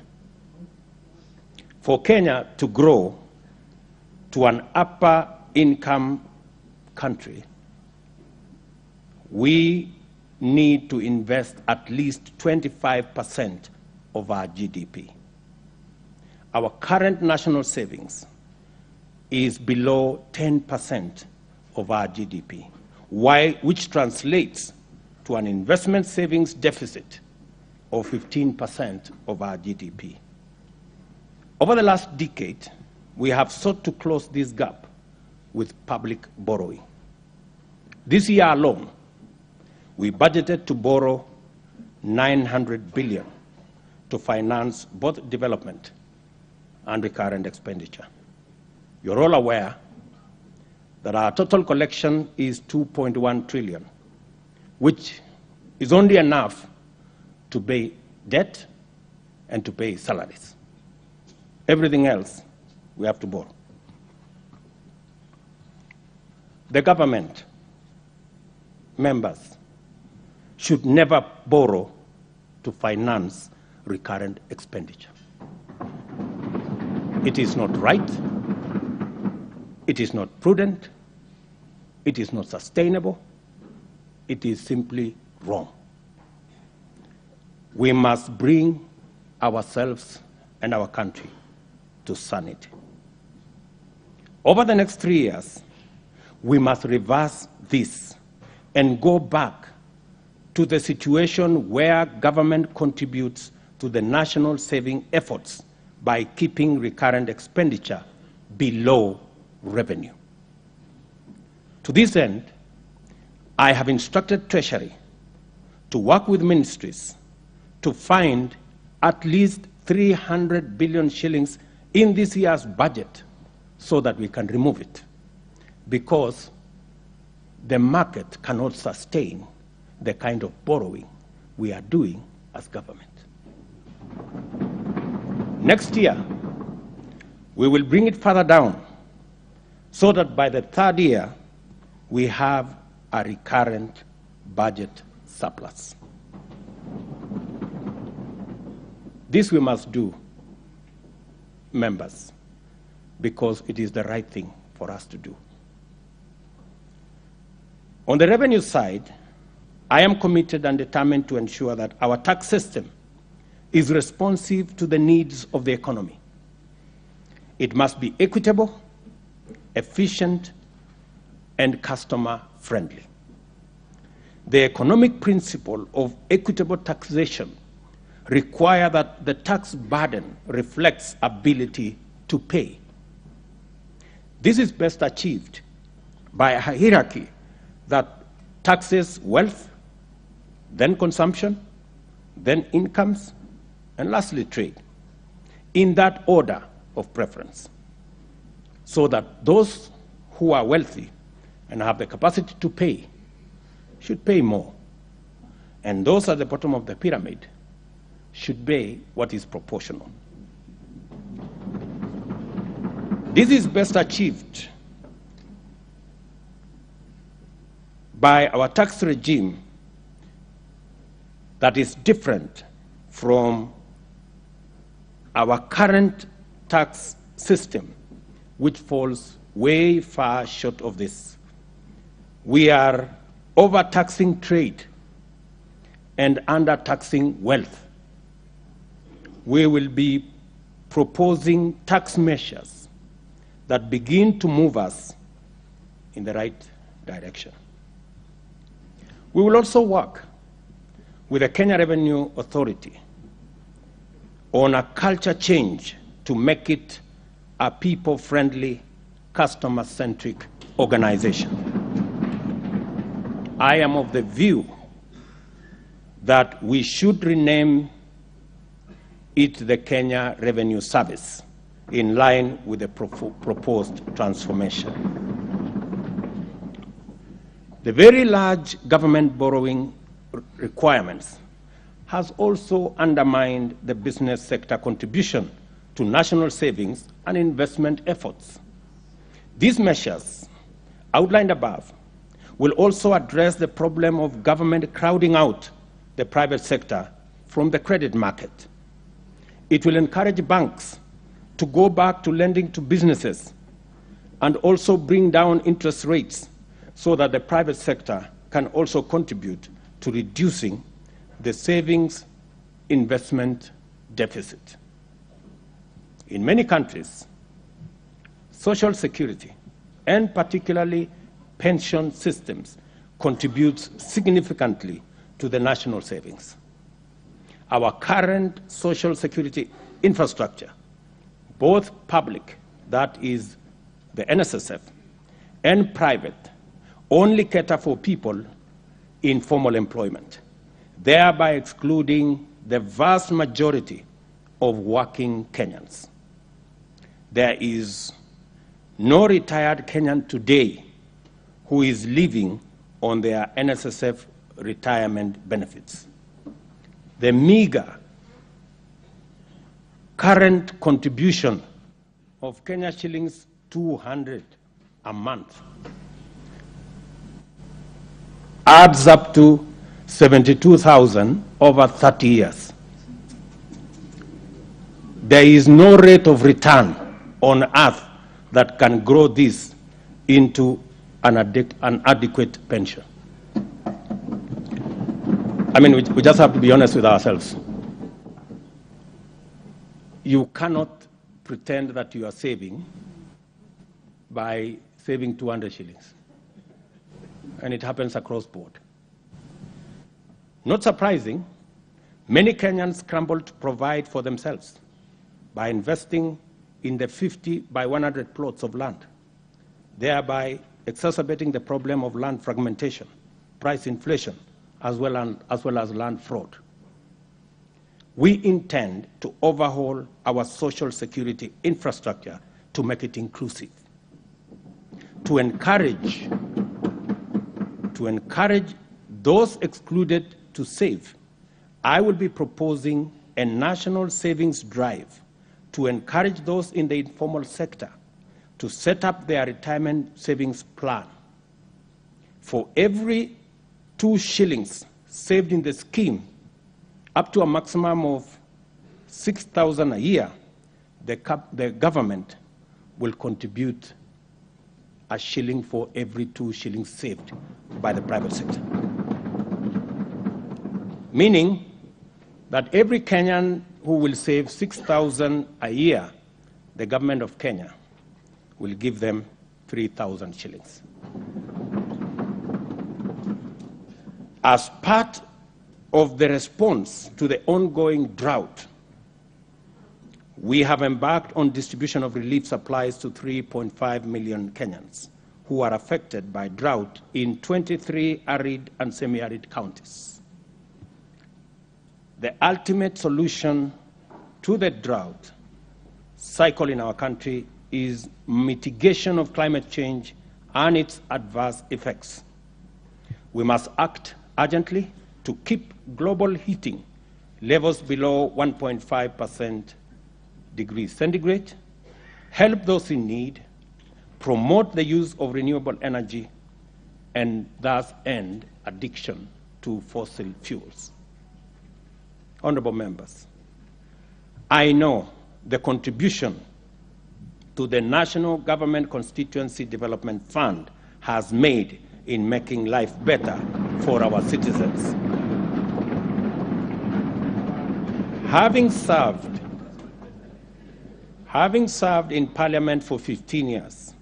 S9: For Kenya to grow to an upper income country, we need to invest at least 25% of our GDP. Our current national savings is below 10% of our GDP, which translates to an investment savings deficit of 15% of our GDP. Over the last decade, we have sought to close this gap with public borrowing. This year alone, we budgeted to borrow 900 billion to finance both development and recurrent expenditure. You're all aware that our total collection is 2.1 trillion, which is only enough to pay debt and to pay salaries. Everything else, we have to borrow. The government, members, should never borrow to finance recurrent expenditure. It is not right, it is not prudent, it is not sustainable, it is simply wrong. We must bring ourselves and our country to sanity. Over the next 3 years, we must reverse this and go back to the situation where government contributes to the national saving efforts by keeping recurrent expenditure below revenue. To this end, I have instructed Treasury to work with ministries to find at least 300 billion shillings in this year's budget so that we can remove it, because the market cannot sustain the kind of borrowing we are doing as government. Next year, we will bring it further down so that by the third year, we have a recurrent budget surplus. This we must do, members, because it is the right thing for us to do. On the revenue side, I am committed and determined to ensure that our tax system is responsive to the needs of the economy. It must be equitable, efficient, and customer-friendly. The economic principle of equitable taxation requires that the tax burden reflects ability to pay. This is best achieved by a hierarchy that taxes wealth, then consumption, then incomes, and lastly trade, in that order of preference, so that those who are wealthy and have the capacity to pay should pay more, and those at the bottom of the pyramid should pay what is proportional. This is best achieved by our tax regime that is different from our current tax system, which falls way far short of this. We are overtaxing trade and undertaxing wealth. We will be proposing tax measures that begin to move us in the right direction. We will also work with the Kenya Revenue Authority on a culture change to make it a people-friendly, customer-centric organization. I am of the view that we should rename it the Kenya Revenue Service in line with the proposed transformation. The very large government borrowing requirements has also undermined the business sector contribution to national savings and investment efforts. These measures, outlined above, will also address the problem of government crowding out the private sector from the credit market. It will encourage banks to go back to lending to businesses and also bring down interest rates so that the private sector can also contribute to reducing the savings investment deficit. In many countries, social security, and particularly pension systems, contributes significantly to the national savings. Our current social security infrastructure both public, that is the NSSF, and private, only cater for people in formal employment, thereby excluding the vast majority of working Kenyans. There is no retired Kenyan today who is living on their NSSF retirement benefits. The meager current contribution of Kenya shillings 200 a month adds up to 72,000 over 30 years. There is no rate of return on earth that can grow this into an adequate pension. I mean, we just have to be honest with ourselves. You cannot pretend that you are saving by saving 200 shillings. And it happens across board. Not surprising, many Kenyans scramble to provide for themselves by investing in the 50 by 100 plots of land, thereby exacerbating the problem of land fragmentation, price inflation, as well as land fraud. We intend to overhaul our social security infrastructure to make it inclusive, to encourage those excluded to save. I will be proposing a national savings drive to encourage those in the informal sector to set up their retirement savings plan. For every 2 shillings saved in the scheme, up to a maximum of 6,000 a year, the government will contribute a shilling for every 2 shillings saved by the private sector. Meaning that every Kenyan who will save 6,000 a year, the government of Kenya will give them 3,000 shillings. As part of the response to the ongoing drought, we have embarked on distribution of relief supplies to 3.5 million Kenyans who are affected by drought in 23 arid and semi-arid counties. The ultimate solution to the drought cycle in our country is mitigation of climate change and its adverse effects. We must act urgently to keep global heating levels below 1.5 degrees centigrade, help those in need, promote the use of renewable energy, and thus end addiction to fossil fuels. Honorable members, I know the contribution to the National Government Constituency Development Fund has made in making life better for our citizens. Having served in Parliament for 15 years,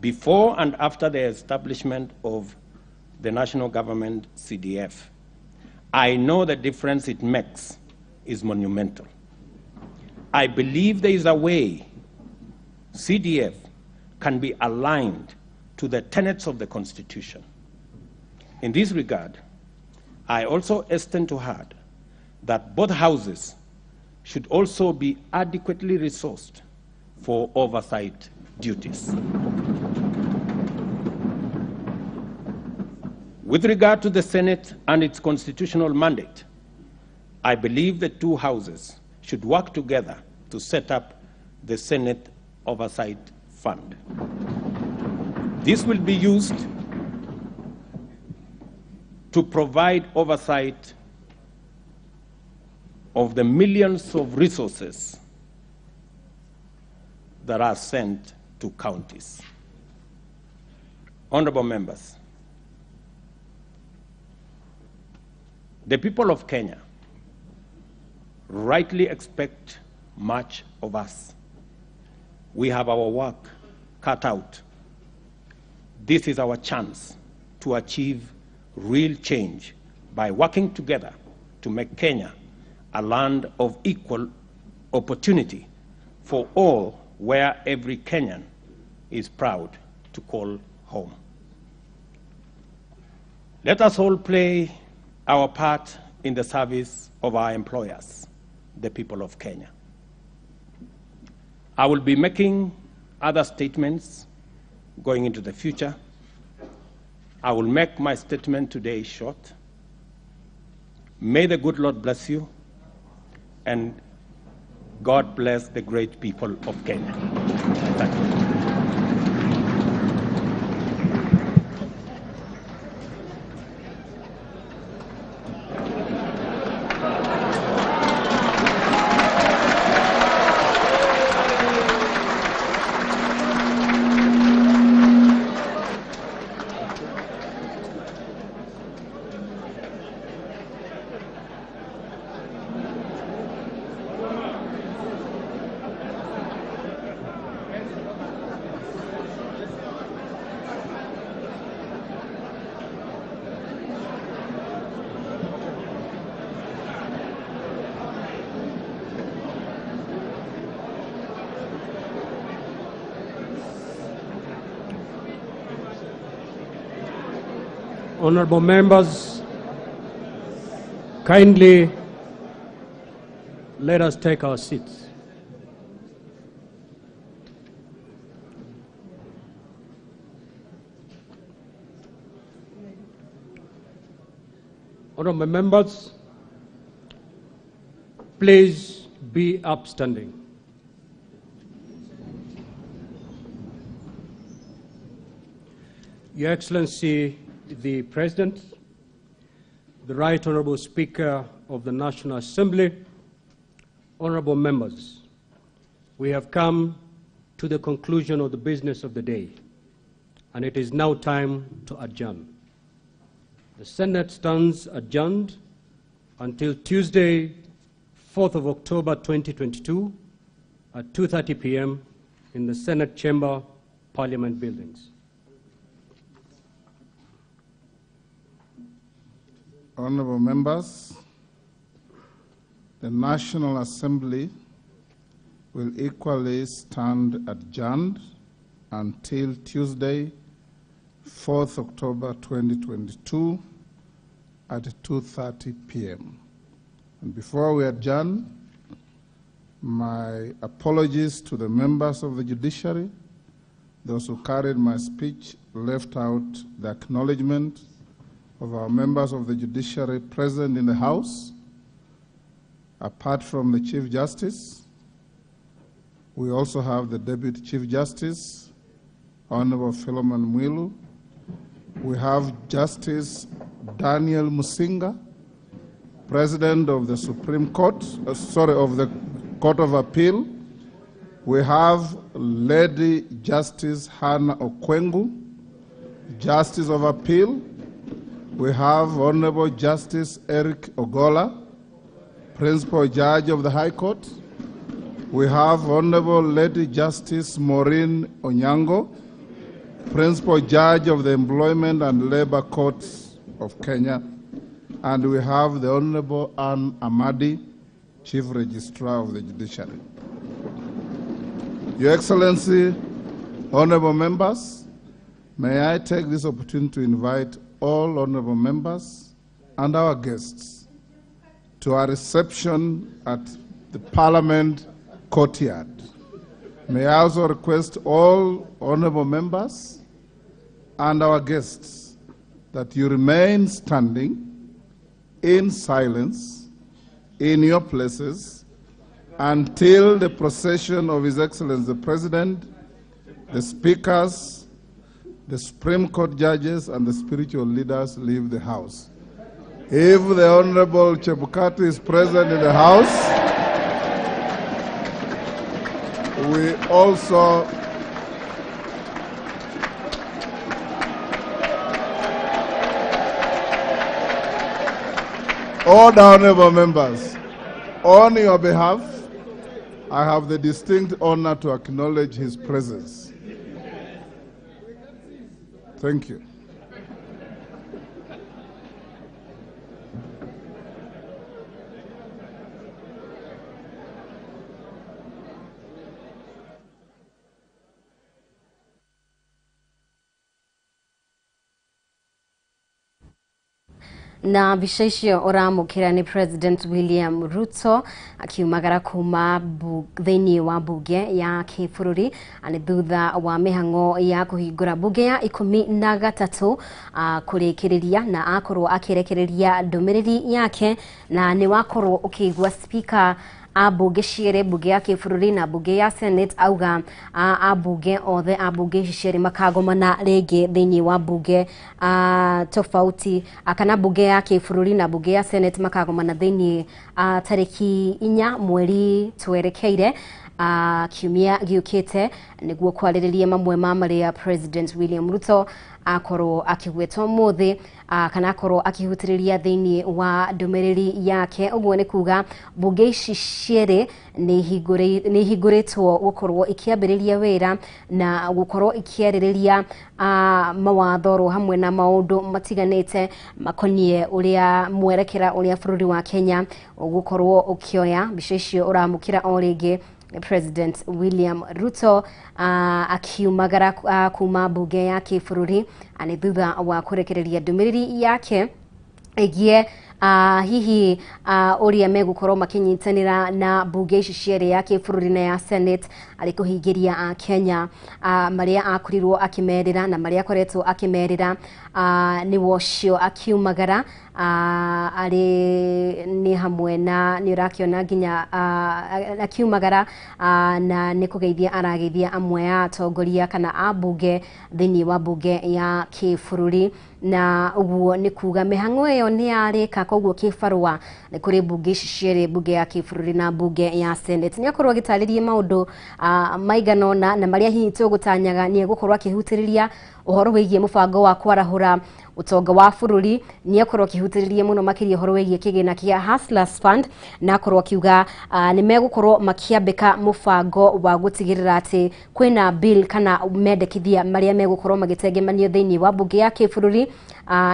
S9: before and after the establishment of the National Government CDF, I know the difference it makes is monumental. I believe there is a way CDF can be aligned to the tenets of the Constitution. In this regard, I also extend to heart that both houses should also be adequately resourced for oversight duties. With regard to the Senate and its constitutional mandate, I believe the two houses should work together to set up the Senate Oversight Fund. This will be used to provide oversight of the millions of resources that are sent to counties. Honorable members, the people of Kenya rightly expect much of us. We have our work cut out. This is our chance to achieve real change by working together to make Kenya a land of equal opportunity for all where every Kenyan is proud to call home. Let us all play our part in the service of our employers, the people of Kenya. I will be making other statements going into the future. I will make my statement today short. May the good Lord bless you, and God bless the great people of Kenya. Thank you.
S7: Honorable members, kindly let us take our seats. Honorable members, please be upstanding. Your Excellency, the President, the Right Honorable Speaker of the National Assembly, honorable members, we have come to the conclusion of the business of the day, and it is now time to adjourn. The Senate stands adjourned until Tuesday, 4th of October 2022 at 2:30 p.m. in the Senate Chamber, Parliament Buildings.
S8: Honorable members, the National Assembly will equally stand adjourned until Tuesday, 4th October 2022 at 2:30 p.m. And before we adjourn, my apologies to the members of the judiciary, those who carried my speech, left out the acknowledgement of our members of the judiciary present in the House. Apart from the Chief Justice, we also have the Deputy Chief Justice, Honorable Philemon Mwilu. We have Justice Daniel Musinga, President of the Supreme Court, of the Court of Appeal. We have Lady Justice Hannah Okwengu, Justice of Appeal. We have Honorable Justice Eric Ogola, Principal Judge of the High Court. We have Honorable Lady Justice Maureen Onyango, Principal Judge of the Employment and Labor Courts of Kenya. And we have the Honorable Anne Amadi, Chief Registrar of the Judiciary. Your Excellency, honorable members, may I take this opportunity to invite all honorable members and our guests to our reception at the Parliament courtyard. May I also request all honorable members and our guests that you remain standing in silence in your places until the procession of His Excellency the President, the speakers, the Supreme Court judges, and the spiritual leaders leave the House. If the Honorable Chebukati is present in the House, we also all honorable members, on your behalf, I have the distinct honor to acknowledge his presence. Thank you.
S1: Na mbica icio uramukira ni President William Ruto akiumagara kuma thĩinĩ wa mbunge ya kĩbũrũri ani thutha wa mĩhang'o ya kũhingũra mbunge ya 13 kũrĩkĩrĩria na akorwo akĩrekereria ndũmĩrĩri yake na nĩ wakorwo ũkĩigua speaker abunge cieri mbunge ya kĩbũrũri na mbunge ya Senate auga abunge othe abunge cieri makagomana rĩngĩ thĩinĩ wa mbunge tofauti kana mbunge ya kĩbũrũri na mbunge ya Senate makagomana thĩinĩ tarĩki 4 mweri twerekeire kiumia gĩũkĩte nĩguo kwarĩrĩria mamwe ma marĩa President William Ruto akorwo akĩgweta ũmũthĩ kana akorwo akĩhutĩrĩria thĩinĩ wa ndũmĩrĩri yake. Ũguo nĩ kuga mbunge ici cieri nĩ ihingũrĩtwo gũkorwo ikĩambĩrĩria wĩra na gũkorwo ikĩarĩrĩria mawatho ro hamwe na maũndũ matiganĩte makoniĩ ũrĩa mwerekera ũrĩa bũrũri wa Kenya gũkorwo ũkĩoya. Mbica icio ũramũkĩra o rĩngĩ President William Ruto akiumagara kuma mbunge ya kĩbũrũri ani thutha wa kũrekereria ndũmĩrĩri yake ĩgiĩ hihi ũrĩa megũkorwo makĩnyitanĩra na mbunge ici cieri ya kĩbũrũri na ya Senate arĩ kũhingĩria Kenya marĩa akorirwo akĩmerĩra na marĩa akoretwo akĩmerĩra nĩ wocio akiumagara arĩ nĩ hamwe na nĩ ũrakĩona nginya akiumagara na nĩ kũgeithia arageithia amwe ya atongoria kana ambunge thĩinĩ wa mbunge ya kĩbũrũri na ũguo nĩ kuga mĩhang'o ĩyo nĩ yarĩka koguo kĩbarũa nĩ kũrĩ mbunge ici cieri mbunge ya kĩbũrũri na mbunge ya Senate. Nĩ akorwo agĩtarĩria maũndũ maigana ũna na marĩa hihi tũgũtanyaga nĩ egũkorwo akĩhutĩrĩria ũhoro wĩgiĩ mũbango wa kwarahũra utonga wa bũrũri. Nĩ akorwo akĩhutĩrĩria mũno makĩria ũhoro wĩgiĩ kĩgĩna kĩa Hustlers Fund na akorwo akiuga nĩ megũkorwo makĩambĩka mũbango wa gũtigĩrĩra atĩ kwĩna bill kana mendekithia marĩa megũkorwo magĩtengemanio thĩinĩ wa mbunge ya kĩbũrũri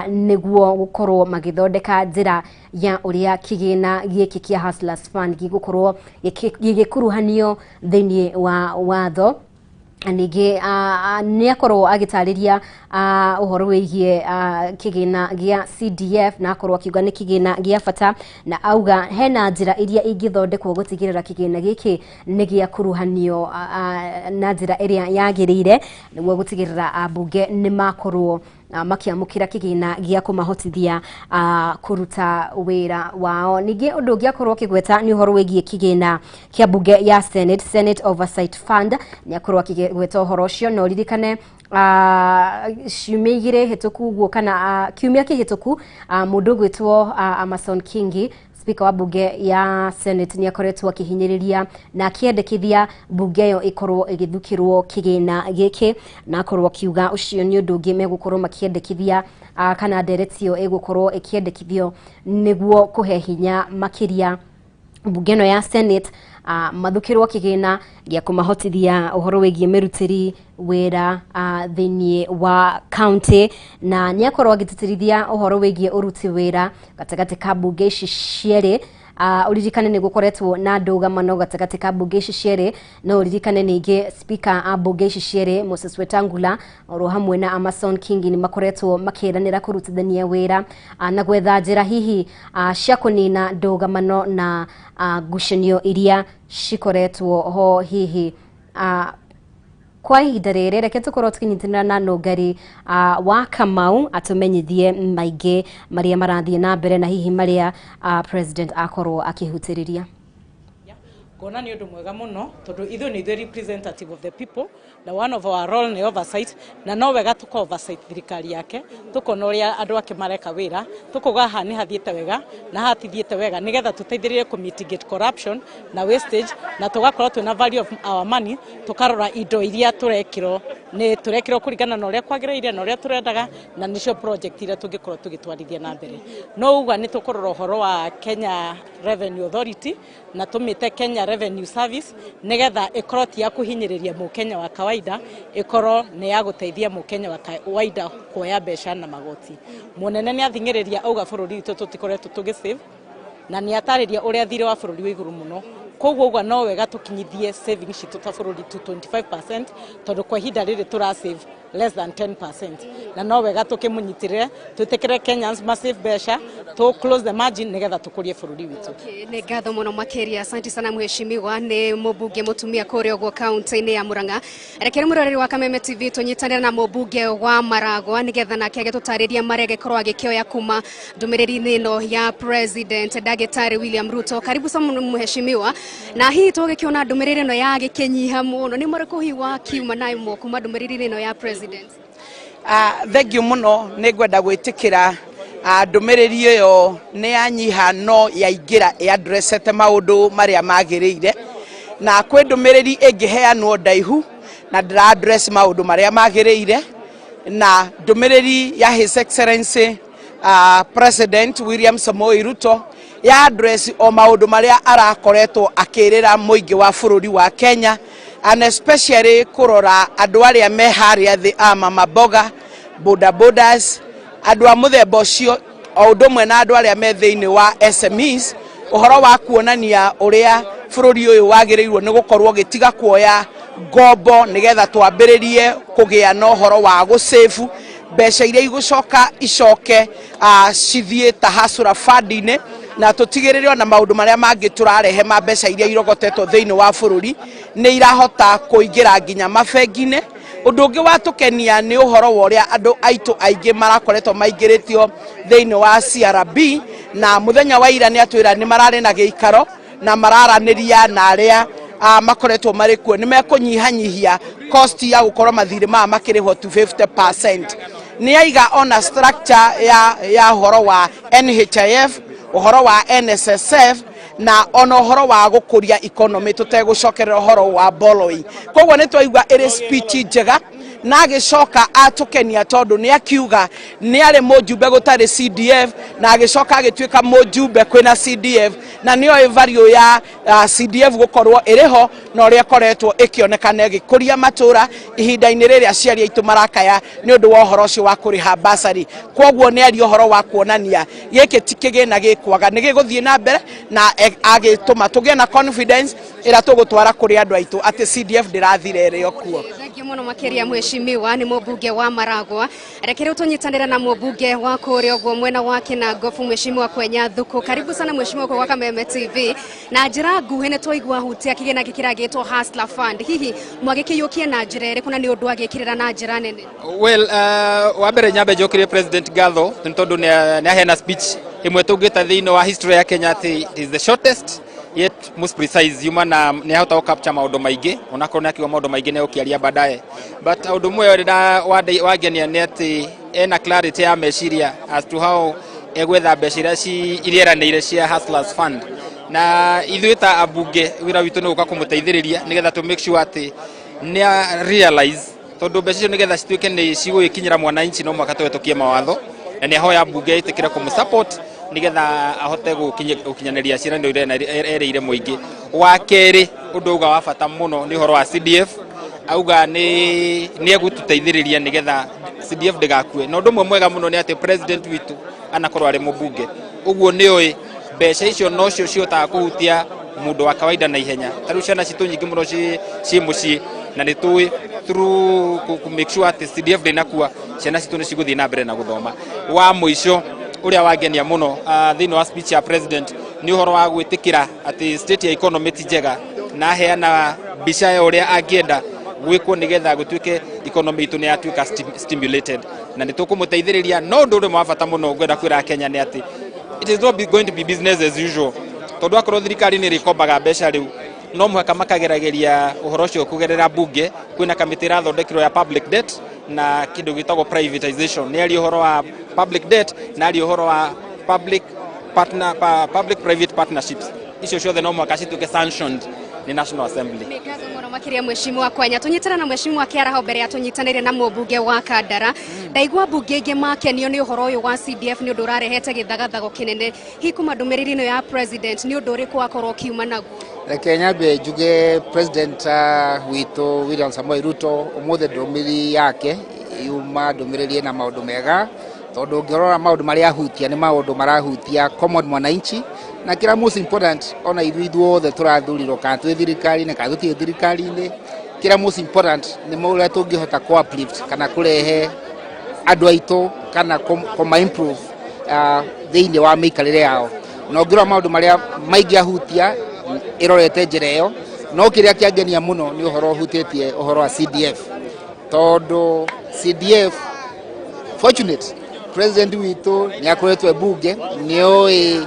S1: nĩguo gũkorwo magĩthondeka njĩra ya ũrĩa kĩgĩna gĩkĩ kĩa Hustlers Fund gĩgũkorwo gĩgĩkuruhanio thĩinĩ wa watho. Ningĩ nĩ akorwo agĩtarĩria ũhoro wĩgiĩ kĩgĩna gĩa CDF na akorwo akiuga nĩ kĩgĩna gĩa bata na auga hena njĩra iria ingĩthondekwo gũtigĩrĩra kĩgĩna gĩkĩ nĩ gĩa kuruhanio na njĩra ĩrĩa yagĩrĩire nĩguo gũtigĩrĩra ambunge nĩ makorwo makiamũkĩra kĩgĩna gĩa kũmahotithia kũruta wĩra wao. Ningĩ ũndũ ũngĩ akorwo akĩgweta nĩ ũhoro wĩgiĩ kĩgĩna kĩa mbunge ya Senate Oversight Fund. Nĩ akorwo akĩgweta ũhoro ũcio na ũririkane ciumia igĩrĩ hĩtũku ũguo kana kiumia kĩhĩtũku mũndũ ũgwĩtwo Amason Kingi Speaker wa mbunge ya Senate nĩ akoretwo akĩhinyĩrĩria na akĩendekithia mbunge ĩyo ĩkorwo ĩgĩthukĩrwo kĩgĩna gĩkĩ na akorwo akiuga ũcio nĩ ũndũ ũngĩ megũkorwo makĩendekithia kana ndereti ĩyo ĩgũkorwo ĩkĩendekithio nĩguo kũhe hinya makĩria mbunge ĩno ya Senate mathukĩrwo kĩgĩna gĩa kũmahotithia ũhoro wĩgiĩ mĩrutĩri wĩra thĩinĩ wa county na nĩ akorwo agĩtĩtĩrithia ũhoro wĩgiĩ ũruti wĩra gatagatĩ ka mbunge ici cieri. Uririkane nĩ gũkoretwo na ndũgamano gatagatĩ ka mbunge ici cieri no uririkane ningĩ speaker a mbunge ici cieri Moses Wetangula oro hamwe na Amason Kingi nĩ makoretwo makĩranĩra kũrutithania wĩra na gwetha njĩra hihi cia kũnina ndũgamano na ngucanio iria cikoretwo ho hihi kwa ihinda rĩrĩ. Reke tũkorwo tũkĩnyitanĩra na Nũngari wa Kamau atũmenyithie maingĩ marĩa marathiĩ na mbere na hihi marĩa President akorwo akĩhutĩrĩria.
S10: Kuona nĩ ũndũ mwega mũno tondũ ithuĩ nĩ the representative of the people na one of our role nĩ oversight na no wega tuko oversight thirikari yake tukona ũrĩa andũ ake mareka wĩra tukuga haha nĩ hathiĩte wega na hatithiĩte wega nĩgetha tũteithĩrĩrie ku mitigate corruption na wastage na tugakorwo twĩna value of our money tukarora indo iria turekirwo kũringana na ũrĩa kwagĩrĩire na ũrĩa tũrendaga na nĩcio project iria tũngĩkorwo tũgĩtwarithia na mbere. No uga nĩ tũkorora ũhoro wa Kenya Revenue Authority na tumĩte Kenya Revenue Service nĩgetha ĩkorwo ti ya kũhinyĩrĩria mũkenya wa kawaida ĩkorwo nĩ ya gũteithia mũkenya wa kawaida kuoya mbeca na magoti. Mũnene nĩ athingĩrĩria auga bũrũri witũ tũtikoretwo tũgĩsave na nĩ atarĩria ũrĩa thirĩ wa bũrũri wĩ igũrũ mũno. Koguo uga no wega tukinyithie savings citũ ta bũrũri to 25% tondũ kwa ihinda rĩrĩ tũra save less than 10%. Na no wega tukimunyitire tutikire Kenyans massive besha to close the margin nigetha tukurie bururi witu.
S1: Okay, nĩ ngatho mũno makĩria. Asante sana mheshimiwa. Nĩ mũmbunge mũtumia kũrĩa ũguo kaunti-inĩ ya Murang'a. Rekere mũroreri wa Kameme TV tũnyitanĩre na mũmbunge wa Maragwa nĩgetha nake agĩtũtarĩria marĩa agĩkorwo agĩkĩoya kuma ndũmĩrĩri-inĩ ĩno ya President Daktari William Ruto. Karibu sana mheshimiwa. Na hihi tũgĩkĩona ndũmĩrĩri ĩno ya gĩkĩnyiha mũno, nĩ marĩkũ hihi wakiuma nayo kuma ndũmĩrĩri-inĩ ĩno ya President?
S11: Thengiũ mũno, nĩ ngwenda gwĩtĩkĩra ndũmĩrĩri ĩyo nĩ yanyiha no yaingĩra addressete maũndũ marĩa magĩrĩire, na kwĩ ndũmĩrĩri ĩngĩheanwo ndaihu na ndĩra address maũndũ marĩa magĩrĩire, na ndũmĩrĩri ya His Excellency President William Samoei Ruto ya address o maũndũ marĩa arakoretwo akĩrĩra mũingĩ wa bũrũri wa Kenya, and especially kurora andũ arĩa me harĩa thĩ maboga bodabodas, andũ a mũthemba ũcio o ũndũ ũmwe na andũ arĩa me thĩinĩ wa SMEs, ũhoro wa kuonania ũrĩa bũrũri ũyũ wagĩrĩirwo nĩ gũkorwo gĩtiga kuoya ngombo nĩgetha twambĩrĩrie kũgĩa na ũhoro wa gũsave mbeca iria igũcoka icoke cithiĩ ta hustler fund-inĩ, na tutigĩrĩre na maũndũ marĩa mangĩ tũrarehe ma mbeca iria irogotetwo thĩinĩ wa bũrũri nĩ irahota kũingĩra nginya mabengi-inĩ. Ũndũ ũngĩ watũkenia nĩ ũhoro wa ũrĩa andũ aitũ aingĩ marakoretwo maingĩrĩtio thĩinĩ wa CRB, na mũthenya wa ira nĩ atwĩra nĩ mararĩ na gĩikaro na mararanĩria na arĩa makoretwo marĩ kuo nĩ mekũnyihanyihia cost ya gũkorwo mathirĩ maya makĩrĩhwo to 50%. Nĩ aiga ona structure ya ũhoro wa NHIF, ũhoro wa NSSF, na ona ũhoro wa gũkũria economy tutegũcokerera ũhoro wa borrowing. Koguo nĩ twaigua ĩrĩ speech njega na agĩcoka atũkenia tondũ nĩ akiuga nĩ arĩ mũjumbe gũtarĩ CDF na agĩcoka agĩtuĩka mũjumbe kwĩna CDF, na nĩoĩ value ya CDF gũkorwo ĩrĩho na ũrĩa koretwo ĩkĩonekana ĩgĩkũria matũra ihinda-inĩ rĩrĩa ciari aitũ marakaya nĩ ũndũ wa ũhoro ũcio wa kũrĩha basari. Koguo nĩ ari ũhoro wa kuonania gĩkĩ ti kĩgĩna gĩkwaga, nĩ gĩgũthiĩ na mbere na agĩtũma tũgĩe na confidence ĩrĩa tũgũtwara kũrĩ andũ aitũ atĩ CDF ndĩrathire ĩrĩ o kuo.
S1: Thengiũ mũno makĩria mheshimiwa. Nĩ mũmbunge wa Maragwa. Rekere tũnyitanĩre na mũmbunge wa kũrĩa ũguo mwena wa Kinangofu, mheshimiwa Kwenya Thuku. Karibu sana mheshimiwa kwa Kameme TV. Na njĩra nguhĩ nĩ twaigua hutia kĩgĩna gĩkĩ kĩragĩtwo Hustler Fund. Hihi mwagĩkĩiyũkia na njĩra ĩrĩkũ na nĩ ũndũ agĩkĩrĩra na njĩra nene?
S12: Well, wa mbere nyambe njokire President Gatho nĩ tondũ nĩ aheana speech ĩmwe tũngĩta thĩinĩ wa history ya Kenya atĩ it is the shortest yet most precise. Yuma na nĩ ahota gũcapture maũndũ maingĩ, onakorwo nĩ akiuga maũndũ maingĩ nĩ ũkĩaria baadaye, but ũndũ ũmwe ũrĩa wangenia nĩ atĩ ena clarity ya meciria as to how egwetha mbeca iria irieranĩire cia Hustlers Fund, na ithuĩ ta ambunge wĩra witũ nĩ gũka kũmũteithĩrĩria nĩgetha to make sure atĩ nĩ realize tondũ mbeca icio nĩgetha cituĩke nĩ cigũgĩkinyĩra mwananchi no mũhaka tũhetũkie mawatho, na nĩ ahoya ambunge ĩtĩkĩre kũmũsupport nigetha ahote gũkinyanĩria ciĩranĩro iria erĩire mũingĩ. Wa kerĩ, ũndũ uga wa bata mũno nĩ ũhoro wa CDF, auga nĩ egũtũteithĩrĩria nigetha CDF ndĩgakue, na ũndũ ũmwe mwega mũno nĩ atĩ president witũ anakorwo arĩ mũmbunge, ũguo nĩoĩ mbeca icio nocio cihotaga kũhutia mũndũ wa kawaida na ihenya. Tarĩu ciana citũ nyingĩ mũno ciĩ mũciĩ na nĩ tũĩ through ku make sure atĩ CDF ndĩnakua, ciana citũ nĩ cigũthiĩ na mbere na gũthoma. Wa mũico ũrĩa wangenia mũno thĩinĩ wa speech ya president nĩ ũhoro wa gwĩtĩkĩra atĩ state ya economy ti njega na aheana mbica ya ũrĩa angĩenda gwĩkwo nĩgetha gũtuĩke economy itũ nĩ yatuĩka stimulated, na nĩ tũkũmũteithĩrĩria. No ũndũ ũrĩa wa bata mũno ngwenda kwĩra Kenya nĩ atĩ it is not going to be business as usual, tondũ akorwo thirikari nĩ rĩkombaga mbeca rĩu no mũhaka makagerageria ũhoro ũcio kũgerera bunge. Kwĩna kamĩtĩ ĩrathondekirwo ya public debt na kĩndũ gĩtagwo privatization, nĩ ari ũhoro wa public debt na ari ũhoro wa public private partnerships. Icio ciothe no mũhaka cituĩke sanctioned ni National Assembly.
S1: Nĩngatho mũno makĩria mheshimiwa Kwenya. Tũnyitana na mheshimiwa Kĩaraho mbere ya tũnyitanĩire na mũmbunge wa Kandara. Ndaigua mbunge ingĩ makenio nĩ ũhoro ũyũ wa CDF nĩ ũndũ ũrarehete gĩthagathago kĩnene. Hihi kuma ndũmĩrĩri ĩno ya president nĩ ũndũ ũrĩkũ akorwo kiuma naguo?
S13: Kenya be njuge president witũ William Samoei Ruto ũmũthĩ ndũmĩrĩri yake yuma ndũmĩrĩri na maũndũ mega, tondũ ũngĩrora maũndũ marĩa ahutia nĩ maũndũ marahutia common mwananchi, na kira most important ona ithuothe tũrathurirwo kana twĩ thirikari-inĩ kana tũtirĩ thirikari-inĩ, kira most important ni maula tungihota ko uplift kana kurehe andu aitu kana koma improve thiini wa mikarire yao no ngira maundu maria maingi ahutia irorete njira iyo no kiria kiangenia muno ni uhoro hutietie uhoro wa CDF tondu CDF fortunate president witu ni akoretwe mbunge ni oi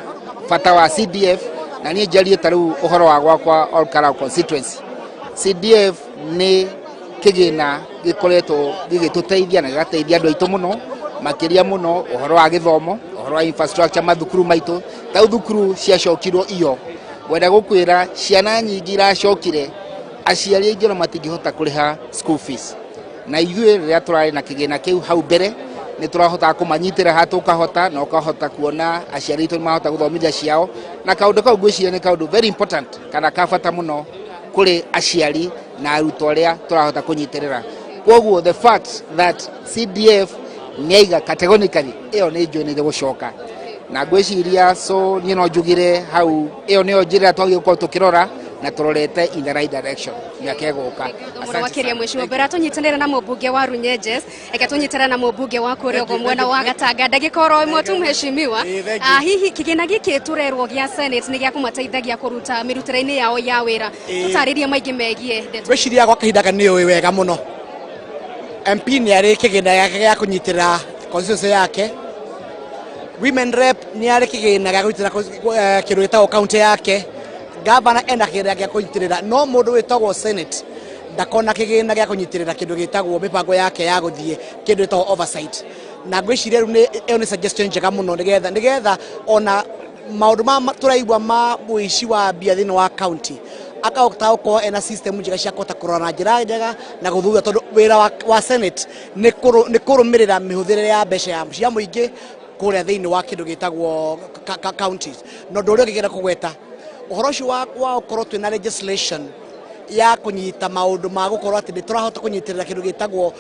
S13: fata wa CDF na ni jalie taru uhoro wa gwakwa Olkalau constituency CDF ni kigina gikoretwo gigituteithia na gateithia andu aitu muno makiria muno uhoro wa githomo uhoro wa infrastructure mathukuru maitu ta thukuru cia cokirwo iyo wenda gukwira ciana nyingi iracokire aciari aingĩ matingihota kuriha school fees na ithuĩ rĩrĩa tũrarĩ na kĩgĩna kĩu hau mbere nĩ tũrahota kũmanyitĩra hatũkahota na ũkahota kuona aciari aitũ mahota gũthomithia ciao na kaũndũ kau ngwĩciria nĩ kaũndũ very important kana ka bata mũno kũrĩ aciari na arutwo arĩa tũrahota kũnyitĩrĩra koguo the fact that CDF nĩaiga categorically ĩyo nĩ njũĩ nĩ gũcoka na ngwĩciria so niĩ no njugire hau ĩyo nĩyo njĩra twagĩrĩirwo gũkorwo tũkĩrora na turorete in the right direction ya kegoka
S14: wakiria mheshimiwa bera tunyitanira na mbunge wa Runyenjes eka tunyitanira na mbunge wa Kurio mwena wa Gatanga ndagikoro imwe tu mheshimiwa hihi kigina giki turerwo gya senate ni gya kumateithagia kuruta mirutire-ini yao ya wira tutaririe maingi megie
S15: gwiciria gwa kahinda ni wega muno MP ni ari kigina yake gya kunyitirira constituency yake women rep ni ari kigina gya kunyitirira kindu gitagwo county yake Gavana enda kigina gya kunyitirira no mundu witagwo senate ndakona kigina gya kunyitirira kindu gitagwo mipango yake ya guthie kindu gitagwo oversight na gwiciria riu ni suggestion njega muno nigetha ona maundu ma turaigwa ma muici wa bia thini wa county akahota uko ena system njega cia kota kurona njira njega na guthutha tondu wira wa senate ni kurumirira mihuthirire ya mbeca ya cia muingi kuria thini wa kindu gitagwo counties no ndu uria gigera kugweta uhoro ucio wa ukorwo twina legislation ya kunyita maundu ma gukorwo ati turahota kunyitirira kindu gitagwo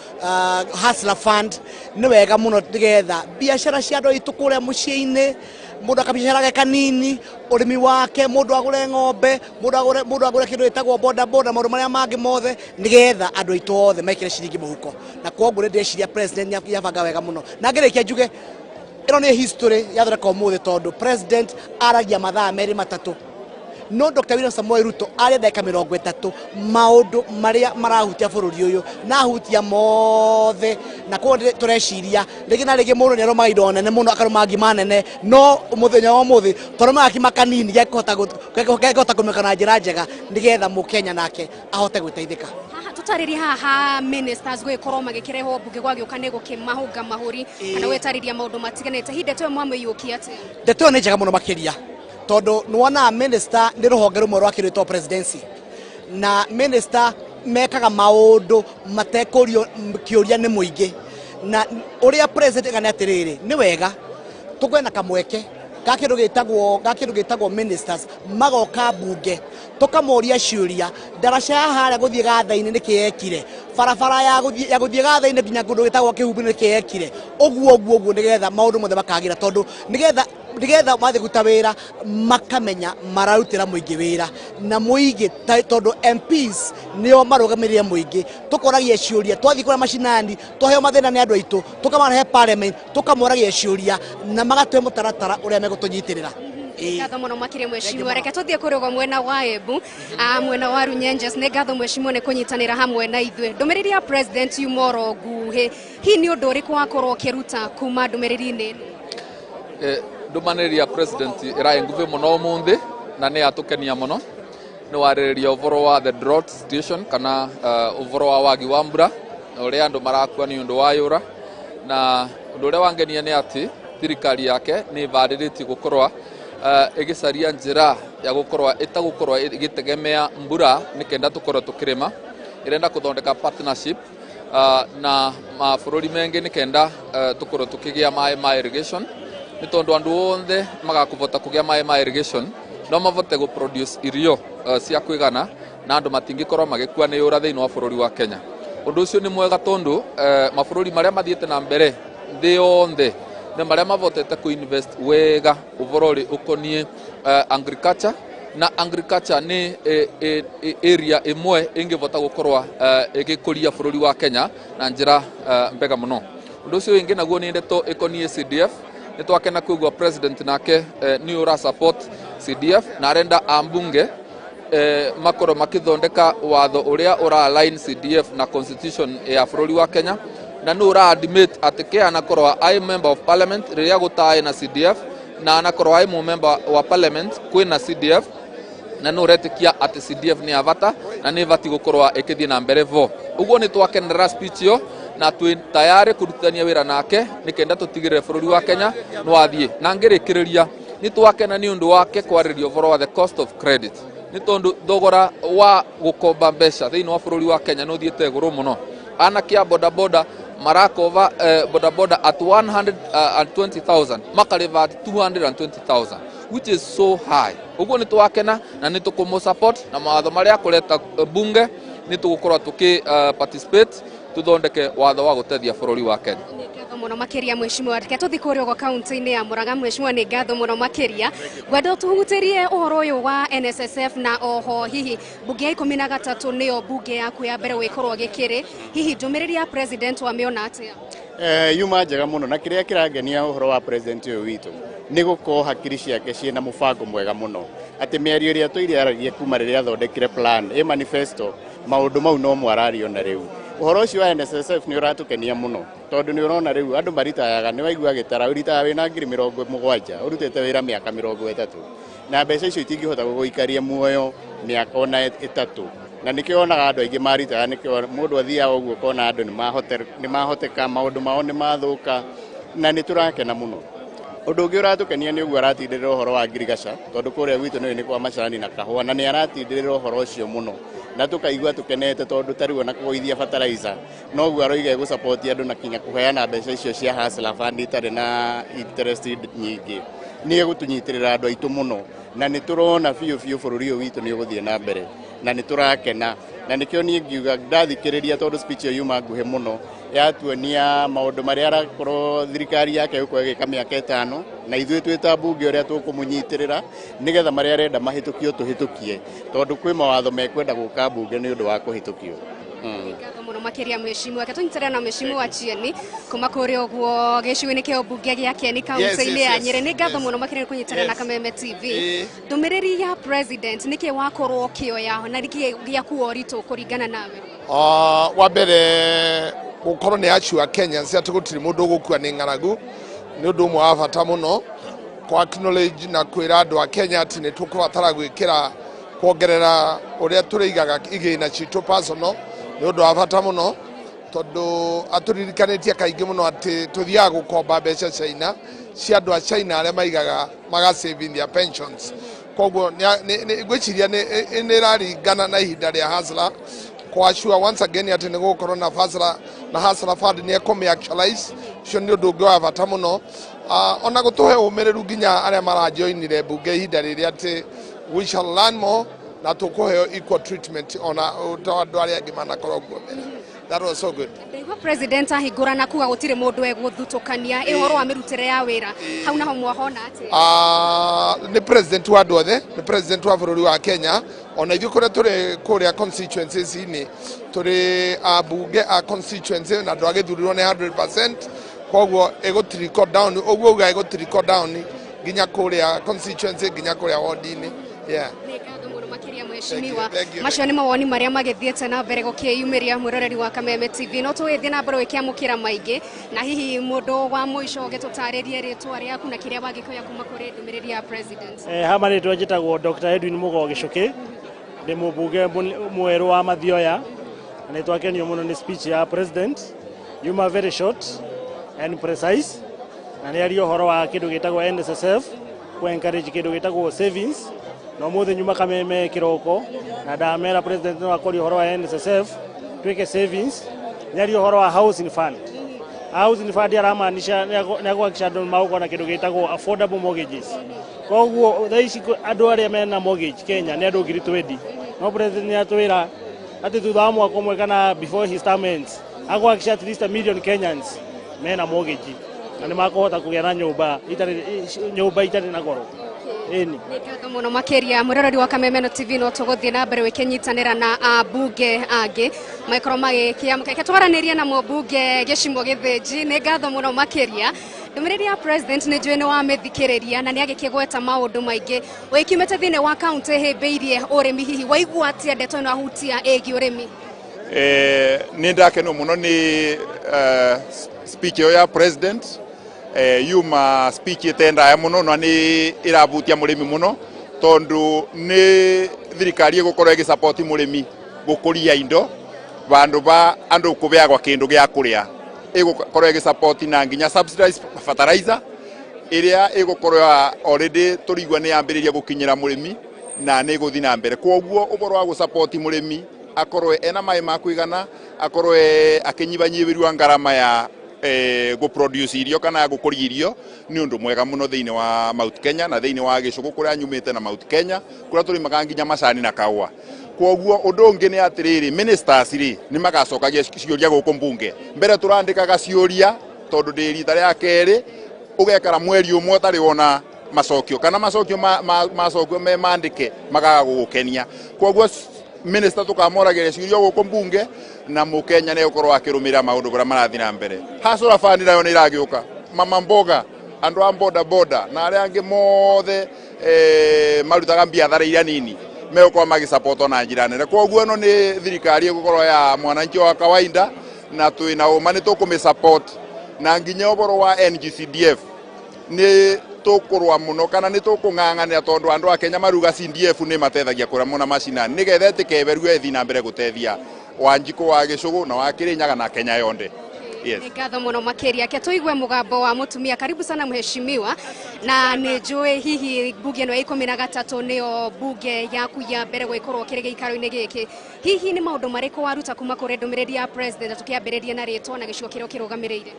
S15: hustler fund ni wega muno nigetha biashara cia andu aitu kuria mucii-ini mundu akabiashara gake kanini urimi wake mundu agure ng'ombe mundu agure kindu gitagwo boda maundu maria mangi mothe nigetha andu aitu othe mekire ciringi muhuko na koguo ni ndeciria president yabanga wega muno na ngirikia njuge ino ni history ya thirikari umuthi tondu president aragia mathaa meri matatu no Dr. William Samoei Ruto ari ndeka 30 maundu maria marahutia bururi uyu na hutia mothe na ko tureciria rigi na rigi mundu ni aroma indo nene muno akaroma ngima nene no muthenya wa muthi toroma ngima kanini gekota kumekana njira njega nigetha mukenya nake ahote gwiteithika
S14: tutariria haha ministers gwikorwo magikireho mbunge gwa giuka ni gukimahunga mahuri kana wetariria maundu matiganite hindetwe mwame yuki ati
S15: ndeto ni njega muno makiria tondu nuona minister ni ruhonge rumwe rwa kirito presidency na minister mekaga maundu matekurio kiuria ni muingi na uria president kana atiriri ni wega tukwena kamweke gakindu gitagwo ministers magoka bunge tukamoria ciuria ndaraca haria guthie gathaini ni kiekire barabara ya guthie gathaini nginya kundu gitagwo kihumbi ni kiekire uguo nigetha maundu mothe makagira tondu nigetha mathi guta wira makamenya mararutira muingi wira na muingi tondu MPs nio marugamirire muingi tukoragia ciuria twathi kura mashinani twaheo mathina ni andu aitu tukamarehe parliament tukamoragia ciuria na magatwe mutaratara uria megutunyitirira
S14: ngatho muno makiria mheshimiwa reke tuthie kurugo mwena wa Embu mwena wa Runyenjes ni ngatho mheshimiwa ni kunyitanira hamwe na ithwe ndumiriri ya president yumoro nguhe hi ni undu uriku wakorwo kiruta kuma ndumiriri-ini
S16: ndumanĩrĩri ya president ĩraĩ nguvi mũno ũmũnthĩ na nĩ atukenia mũno nĩ warĩrĩria ũhoro wa the drought situation kana ũhoro wa wagi wa mbura ũrĩa andũ marakua nĩ ũndũ wa yũra na ũndũ ũrĩa wangenia nĩ atĩ thirikari yake nĩ ĩbarĩrĩtie gũkorwa ĩgĩcaria njĩra ya gũkorwa ĩtagũkorwa ĩgĩtegemea mbura nĩkenda tũkorwo tũkĩrĩma ĩrenda gũthondeka partnership na mabũrũri mengĩ nĩkenda tũkorwo tũkĩgĩa maĩ ma irrigation ni tondu andu othe magakuvota kugia mai ma irrigation no mavote go produce irio cia kwigana na andu matingikorwo magikua ni ura thiini wa bururi wa Kenya. Undu ucio ni mwega tondu mabũrũri maria mathiete na mbere thi yothe ni maria mavotete ku invest wega uvoro ri ukonie agriculture na agriculture ni area imwe ingivota gukorwa igikuria bururi wa Kenya na njira mbega muno. Undu ucio ingi naguo ni ndeto ikonie CDF ni twakena kuigua president nake ni ura support CDF na arenda ambunge makoro makithondeka watho uria ura align CDF na constitution ya bururi wa Kenya na no ura admit atike anakorwa I member of parliament riria gutae na CDF na anakorwa I member wa parliament kwina CDF na no retikia ati CDF ni avata na ni vati gukorwa ikithie na mbere vo. Uguo ni twakenera speech yo na twi tayari kurutania wira nake nikenda tutigirire bururi wa Kenya no athie na ngirikiriria ni twakena ni undu wake kwariria uvoro wa the cost of credit ni tondu thogora wa gukomba mbeca thiini wa bururi wa Kenya no thiete iguru muno. Anakia bodaboda marakova bodaboda at 120,000 makariva at 220,000 which is so high. Uguo ni twakena na ni tukumu support na mawatho maria kuleta bunge ni tugukorwa tuki participate tuthondeke watho wa gutethia bururi wa Kenya.
S14: Ngatho muno makiria mheshimiwa reke tuthi kuria go county-ini ya Murang'a mheshimiwa ni ngatho muno makiria gwenda tuhutirie uhoro uyu wa NSSF na oho hihi bunge ya 13 niyo bunge yaku ya mbere wikorwo gikiri hihi ndumiriri ya president wa miona atia
S17: yuma njega muno na kiria kirangenia uhoro wa president uyu witu ni guko hakiri ciake ciina mubango mwega muno ati miario iria tuiriaragia kuma riria thondekire plan manifesto maundu mau no mwarario na riu uhoro ucio wa NSSF ni uratukenia muno tondu ni urona riu andu maritayaga ni waigua gitara uritaga wina 70,000 urutete wira miaka 30 na mbeca icio itingihota guguikaria muoyo miaka ona 3 na nikionaga andu aingi maritaga nikio mundu athiaga uguo kona andu ni mahoteka maundu mao ni mathuka na ni turakena muno. Undu ungi uratukenia ni uguo aratindirira uhoro wa ngirigaca tondu kuria gwitu ni kwa macani na kahua na ni aratindirira uhoro ucio muno na tukaigua tukenete tondu tariu na kugoithia fertilizer no guo aroiga gu support andu na kinya kuheana mbeca icio cia hustler fund itare na interest nyingi ni gutunyitirira andu aitu muno na ni turona biu bururi uyu witu ni uguthie na mbere na ni turakena na nikio ni ngiuga ndathikiriria tondu speech yo yuma nguhe muno yatuonia maundu maria arakorwo thirikari yake uko igika miaka 5 na ithuĩ twita bunge uria tukumunyitirira nigetha maria arenda mahitukio tuhitukie tondu kwi mawatho mekwenda guka bunge ni undu wa kuhitukio.
S14: Ngatho muno makiria mheshimiwa katunyitirana na mheshimiwa Chieni kuma kuri uguo gicigo-ini kia bunge gia Kieni kaunti-ini ya Nyeri ni ngatho muno makiria kunyitirana na Kameme TV ndumiriri ya president niki wakorwo kioya na niki gia kuoritu kuringana nawe
S18: wa mbere gukorwo ni achua Kenya cia tugutiri mundu gukua ni ng'aragu ni undu umwe wa bata muno kwa acknowledge na kwira andu a Kenya ati ni tukubatara gwikira kuongerera uria turiigaga igina citu personal ni undu wa bata muno tondu aturirikanitie kaingi muno ati tuthiaga gukomba mbeca China cia andu a China aria maigaga maga save their pensions koguo ni gwiciria ni raringana na ihinda ria hustler kwa sure once again ati ni gukorwo na hustler fund ni ekome actualize cio ni undu ungi wa bata muno ona gutuhe umiriru nginya aria marajoinire bunge ihinda riria ati we shall learn more na tukuheo equal treatment ona andu aria angi manakorwo guo mbere. That was so good.
S14: Ndaiwa president ahingura na kuga gutire mundu eguthutukania ihoro wa mirutire ya wira hau naho mwahona ati
S18: ni president wa andu othe ni president wa bururi wa Kenya ona ithu kuria constituencies ini turi bunge a constituency na andu agithurirwo ni 100% koguo egutiriko down oguo uga egutiriko down ginya kuria constituency ginya kuria ward-ini. Yeah.
S14: Makiria mheshimiwa macio ni mawoni maria magithiete na mbere gukiyumiria mwiroreri wa Kameme TV no twithie na mbere wikiamukira maingi na hihi mundu wa muico gitutaririe ritwa riaku na kiria wagikoya kuma kuri ndumiriri ya president.
S19: Hama ritwa njitagwo Dr. Edwin Mugo Gicuki ndi mubunge mweru wa Mathioya na nitwakenio muno ni speech ya president yuma very short and precise na ni ario horo wa kindu gitagwo NSSF ku encourage kindu gitagwo savings no muthe nyuma Kameme kiroko na ndamera president no akori horo wa NSSF twike savings nyari horo wa housing fund aramaanisha ni agwakisha ndo mauko na kindu gitagwo affordable mortgages koguo thaici andu aria mena mortgage Kenya ni andu 20 no president ni atwira ati thutha wa mwaka umwe kana before his term ends agwakisha at least 1 million Kenyans mena mortgage na ni makuhota kugia na nyumba itari na goro. eni
S14: Ngatho muno makiria murorori wa Kamemeno TV no tuguthie na mbere wikinyitanira na ambunge angi maikoro magikia ketwaranirie na mbunge Gicimo Githinji ni ngatho muno makiria ndumiriri ya president ni njui ni wa mithikiriria na ni agikigweta maundu maingi wikimete thine wa county himbiirie urimi hihi waigua atia ndeto ino ahutia egi urimi
S20: ni ndakeno muno ni speech ya president yuma speech etenda ya muno no ni irabutia murimi muno tondu ni thirikari gukorwo igi support murimi gukuria indo bandu ba andu kubeagwa kindu gya kuria igukorwo igi support na nginya subsidized fertilizer iria igukorwo already turigwa ni yambiriria gukinyira murimi na ni guthi na mbere koguo uboro wa gu support murimi akorwe ena mai makuigana akorwe akinyibanyibiru ngarama ya go produce irio kana go kuri irio ni undu mwega muno thiine wa Mount Kenya na thiine wa Gicugu kuria nyumite na Mount Kenya kuria turi makanginya macani na kawa koguo undu ungi ni atiriri ministers ri ni magacokagia cioria guku mbunge mbere turandikaga cioria tondu ndi rita ria keri ugekara mweri umwe utari wona macokio kana macokio macokio me mandike magaga gugukenia koguo minister tukamoragire ciurio guku mbunge na mukenya ne ukorwo akirumira maundu bura marathi na mbere hasura fani nayo ni iragiuka mama mboga andu a boda boda na aria angi mothe marutaga biathara iria nini meko magi support na njira nene koguo no ni thirikari gukorwo ya mwananchi wa kawaida na tuina uma ni tukumi support na nginya uboro wa NGCDF ni tukurwa muno kana ni tukung'ang'ania tondu andu a Kenya maruga CDF ni matethagia kuramona macina ni gethe tikeberu ethi na mbere gutethia Wanjiko wa Gicugu na wa Kirinyaga na Kenya yonde. Yes. Ngatho muno makiria ke tuigue mugambo wa mutumia karibu sana mheshimiwa na ni njui hihi bunge no 13 nio bunge yaku ya mbere gwikorwo kirege ikaro-ini giki hihi ni maundu mariku waruta kuma kuri ndumiriri ya president tukiambiriria na ritwa na gicigo kirio kirugamirire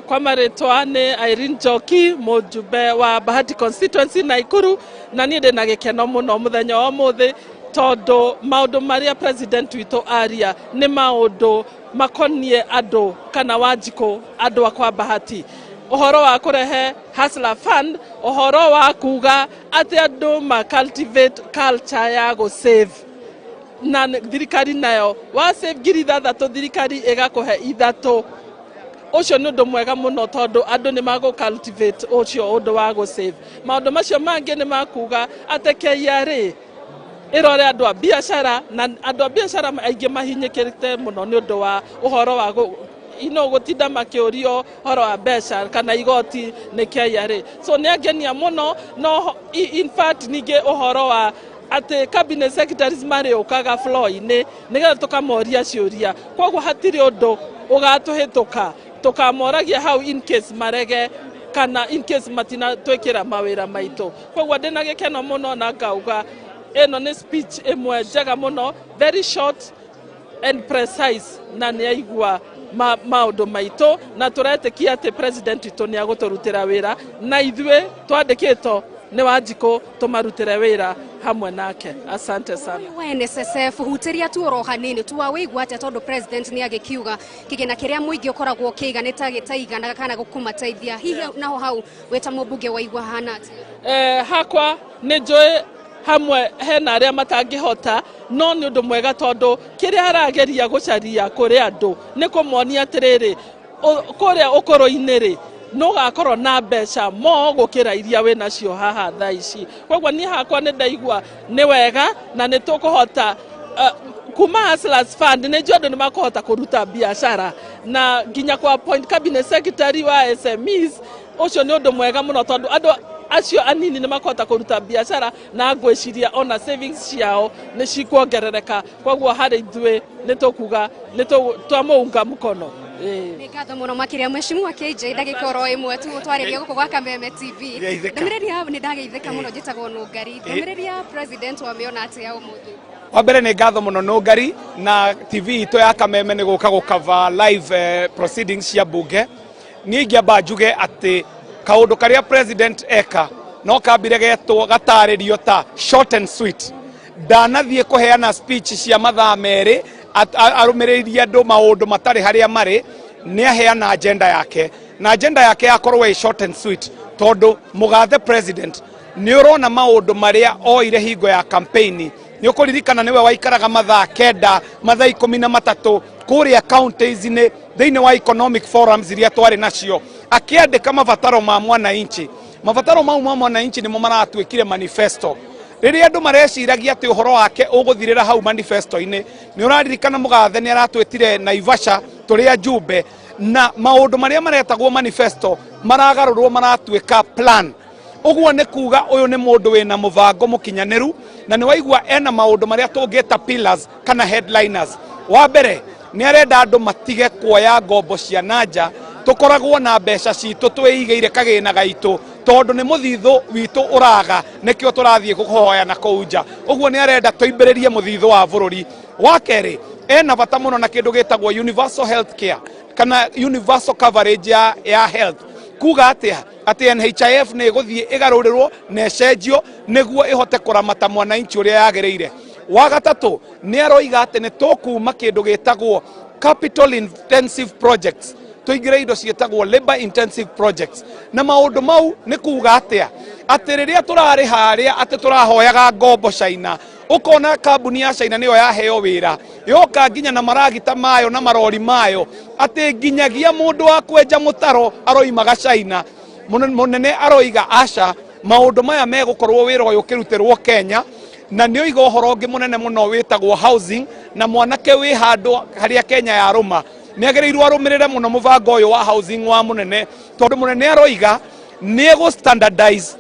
S10: kwa maritwa ni Irene Njoki mujumbe wa Bahati constituency Naikuru na ni ndina gikeno muno muthenya wa muthi tondu maundu maria president wito aria ni maundu makonie andu kana Wanjiko andu akwa Bahati uhoro wa kurehe hustler fund uhoro wa kuga ati andu ma cultivate culture ya go save na thirikari nayo wa save ngiri 3 thirikari igakuhe 3 ucio ni undu mwega muno tondu andu ni mago cultivate ucio undu wa go save maundu macio mangi ni makuga ati KRA irore andu a biashara na andu a biashara aingi mahinyikirite muno ni undu wa uhoro wa gutinda makiurio horo wa beca kana igoti ni KRA so ni agenia muno no in fact nige uhoro wa ati cabinet secretaries mari ukaga floor ni nigetha tukamoria ciuria koguo hatiri undu ugatuhituka tukamoragia how in case marege kana in case matina twikira mawira maitu koguo ndina gikeno muno na ngauga eno ni speech imwe njega muno very short and precise na ni aigua maundu maitu na turetikia ati president witũ ni aguturutira wira na ithwe twandikitwo ni Wanjiko tumarutire wira hamwe nake asante sana NSSF hutiria tu oro hanini tu awigwa ati tondu president ni agikiuga kigena kiria muingi ukoragwo kiiganita gitaigana kana gukumateithia hihi naho hau weta mbunge waigwa hana ati hakwa ni njui hamwe hena aria matangihota no ni undu mwega tondu kiria arageria gucaria kuri andu ni kumuonia atiriri kuria ukoro-ini ri no gakorwo na mbeca mo gukira iria we nacio haha thaa ici koguo ni hakwa ni ndaigua ni wega na ni tukuhota kuma hustlers fund ni jondo ni makuhota kuruta biashara na nginya kwa point cabinet secretary wa SMEs ucio ni undu mwega muno tondu andu acio anini ni makuhota kuruta biashara na ngwiciria ona savings ciao ni cikuongerereka koguo hari ithwe ni tukuga ni twamuunga mukono ngatho muno makiria mheshimiwa KJ ndagika oro imwe tu twariria guku gwa Kameme TV ndumiriri ya ni ndageithika muno njitagwo Nungari ndumiriri ya president wa miona ati ya umuthi
S21: wa mbere ni ngatho muno Nungari na TV ito ya Kameme ni guka cover live proceedings ya bunge ni ngiamba njuge ati kaundu karia president eka no kambire getwo gataririo ta short and sweet ndanathie kuheana speech cia mathaa meri arumiririe andu maundu matari haria mari ni aheana agenda yake na agenda yake akorwo short and sweet tondu mugathe president nĩ ũrona maũndũ marĩa oire hingo ya campaign. Nĩ ũkũririkana nĩwe waikaraga mathaa 9 mathaa 13 kũrĩa counties-inĩ thĩinĩ wa economic forums iria twarĩ nacio akĩandĩka mabataro ma mwananchi. Mabataro mau ma mwananchi nĩmo maratuĩkire manifesto. Rĩrĩa andũ mareciragia atĩ ũhoro wake ũgũthirĩra hau manifesto-inĩ, nĩ ũraririkana mũgathe nĩ aratwĩtire Naivasha tũrĩ ajumbe, na maũndũ marĩa maretagwo manifesto maragarũrwo maratuĩka plan. Ũguo nĩ kuga ũyũ nĩ mũndũ wĩna mũbango mũkinyanĩru, na nĩ waigua ena maũndũ marĩa tũngĩta pillars kana headliners. Wa mbere nĩ arenda andũ matige kuoya ngombo cia nanja, tukoragwo na mbeca citũ twĩigĩire kagĩna gaitũ tondu nĩ mũthithũ witũ ũraga nĩkĩo tũrathiĩ kũhoya na kũnja. Ũguo nĩ arenda tũimbĩrĩrie mũthithũ wa bũrũri. Wa kerĩ ena bata mũno na kĩndũ gĩtagwo universal health care kana universal coverage ya health. Kuga atĩ NHIF nĩ ĩgũthiĩ ĩgarũrĩrwo na ĩcenjio nĩguo ĩhote kũramata mwananchi ũrĩa yagĩrĩire. Wa gatatũ nĩ aroiga atĩ nĩ tũkuma kĩndũ gĩtagwo capital intensive projects, tuigire indo cietagwo labor intensive projects. Na maũndũ mau nĩ kuga atĩ rĩrĩa tũrarĩ harĩa atĩ tũrahoyaga ngombo China, ukona kambuni ya China nĩyo yaheo wĩra, yoka nginya na maragita mayo na marori mayo atĩ nginyagia mũndũ wa kwenja mũtaro aroimaga China. Mũnene aroiga aca maũndũ maya megũkorwo wĩra ũyũ ũkĩrutĩrwo Kenya, na nĩ oiga ũhoro ũngĩ mũnene mũno wĩtagwo housing, na mwanake wĩ handũ harĩa Kenya yarũma nĩ agĩrĩirwo arũmĩrĩre mũno mũbango ũyũ wa housing wa mũnene, tondũ mũnene aroiga nĩ egũ standardize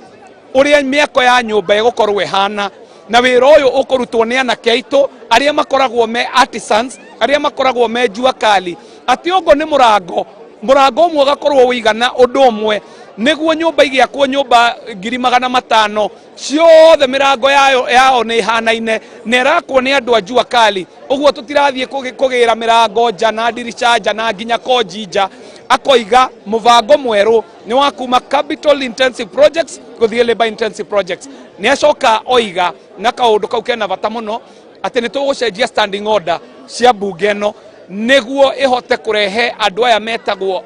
S21: ũrĩa mĩako ya nyũmba ĩgũkorwo ĩhana, na wĩra ũyũ ũkũrutwo nĩ anake aitũ arĩa makoragwo me artisans, arĩa makoragwo me jua kali. Atĩ ũguo nĩ mũrango ũmwe ũgakorwo wĩigana ũndũ ũmwe, nĩguo nyũmba igĩakwo nyũmba 500,000 ciothe mĩrango yao nĩ ihanaine na ĩrakwo nĩ andũ a jua kali. Ũguo tũtirathiĩ kũgĩra mĩrango nja na ndirica nja na nginya koji nja. Akoiga mũbango mwerũ nĩ wa kuma capital intensive projects gũthiĩ labor intensive projects. Nĩ acoka oiga na kaũndũ kau kena bata mũno atĩ nĩ tũgũcenjia standing order cia mbunge ĩno nĩguo ĩhote kũrehe andũ aya metagwo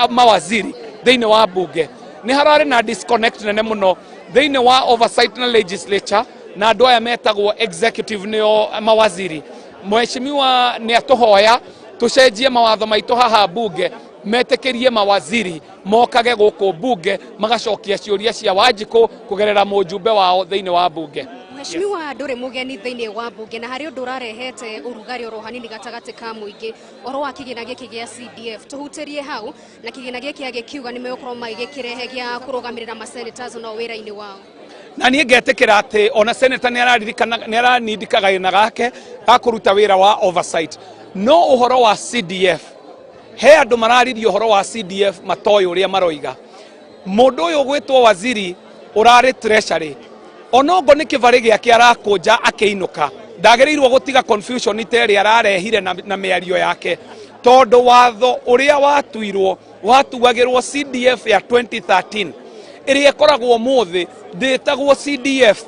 S21: mawaziri thĩinĩ wa mbunge. Nĩ hararĩ na disconnect nene mũno thĩinĩ wa oversight na legislature na andũ aya metagwo executive nĩo mawaziri. Mheshimiwa nĩ atũhoya tũcenjie mawatho maitũ haha mbunge, metĩkĩrie mawaziri mokage gũkũ mbunge magacokia ciũria cia Wanjikũ kũgerera mũjumbe wao thĩinĩ wa mbunge.
S14: Mheshimiwa ndũrĩ mũgeni thĩinĩ wa mbunge, na harĩ ũndũ ũrarehete ũrugarĩ oro hanini gatagatĩ ka mũingĩ oro wa kĩgĩna gĩkĩ gĩa CDF. Tũhutĩrie hau na kĩgĩna gĩkĩ agĩkiuga nĩ megũkorwo magĩkĩrehe gĩa kũrũgamĩrĩra masenators no wĩra-inĩ wao.
S21: Na niĩ ngetĩkĩra atĩ ona senator nĩ aranindika gagĩna gake ga kũruta wĩra wa oversight. No ũhoro wa CDF, he andũ mararirie ũhoro wa CDF matoĩ ũrĩa maroiga. Mũndũ ũyũ gwĩtwo waziri ũrarĩ treasury, onongo nĩ kĩbarĩ gĩake arakũnja akĩinũka, ndagĩrĩirwo gũtiga confusion ĩrĩa ararehire na mĩario yake, tondũ watho ũrĩa watuagĩrwo CDF ya 2013 ĩrĩa ĩkoragwo mũthĩ ndĩtagwo CDF,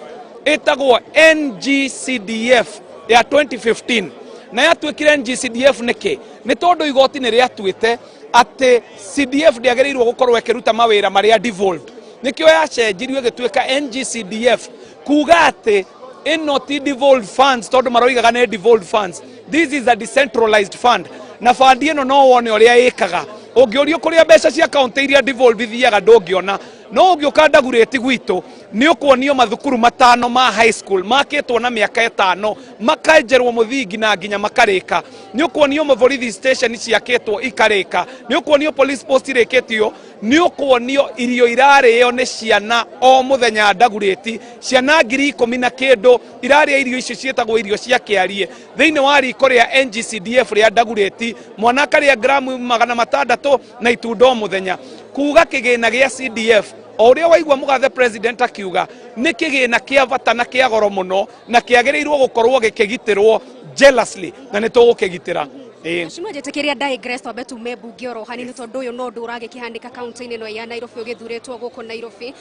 S21: ĩtagwo NGCDF ya 2015. Na yatuĩkire NGCDF nĩkĩ? Nĩ tondũ igoti nĩ rĩatuĩte atĩ CDF ndĩagĩrĩirwo gũkorwo ĩkĩruta mawĩra marĩa devolved. Nĩkĩo yacenjirio ĩgĩtuĩka NGCDF, kuga atĩ ĩno ti devolved funds tondũ maroigaga nĩ devolved funds. This is a decentralized fund. Na fandi ĩno no wone ũrĩa ĩkaga. Ũngĩũrio kũrĩa mbeca cia kaunti iria devolved ithiaga ndũngĩona. No ũngĩũka Ndagurĩti gwitũ nĩ ũkuonio mathukuru 5 ma high school makĩtwo na mĩaka 5 makanjerwo mũthingi na nginya makarĩka. Nĩ ũkuonio maborithi station ciakĩtwo ikarĩka. Nĩ ũkuonio police post irĩkĩtio. Nĩ ũkuonio irio irarĩo nĩ ciana o mũthenya Ndagurĩti, ciana 10,000 na kĩndũ irarĩa irio icio ciĩtagwo irio cia kĩarie thĩinĩ wa riko rĩa NGCDF rĩa Ndagurĩti, mwana akarĩa gramu 600 na itunda o mũthenya. Kuga kĩgĩna gĩa CDF o ũrĩa waigua mũgathe president akiuga nĩ kĩgĩna kĩa bata na kĩa goro mũno na kĩagĩrĩirwo gũkorwo gĩkĩgitĩrwo jealously, na nĩ tũgũkĩgitĩra.
S14: Mheshimiwa njetekeria digress twambe tume mbunge oro hanini tondũ ũyũ no ũndũ ũragĩkĩhanĩka kaunti-inĩ ĩno ya Nairobi ũgĩthurĩtwo gũkũ Nairobi.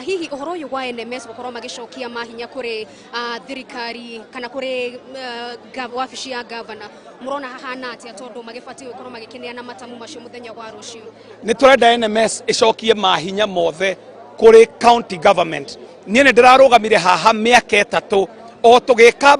S14: Hihi ũhoro ũyũ wa NMS gũkorwo magĩcokia mahinya kũrĩ thirikari kana kũrĩ wabici ya gavana, mũrona hahana atĩa tondũ magĩbatiĩ gũkorwo magĩkĩneana matamu macio mũthenya wa rũciũ?
S21: Nĩ tũrenda NMS ĩcokie mahinya mothe kuri county government. Niĩ nĩ ndĩrarũgamire haha mĩaka 3 o tũgĩka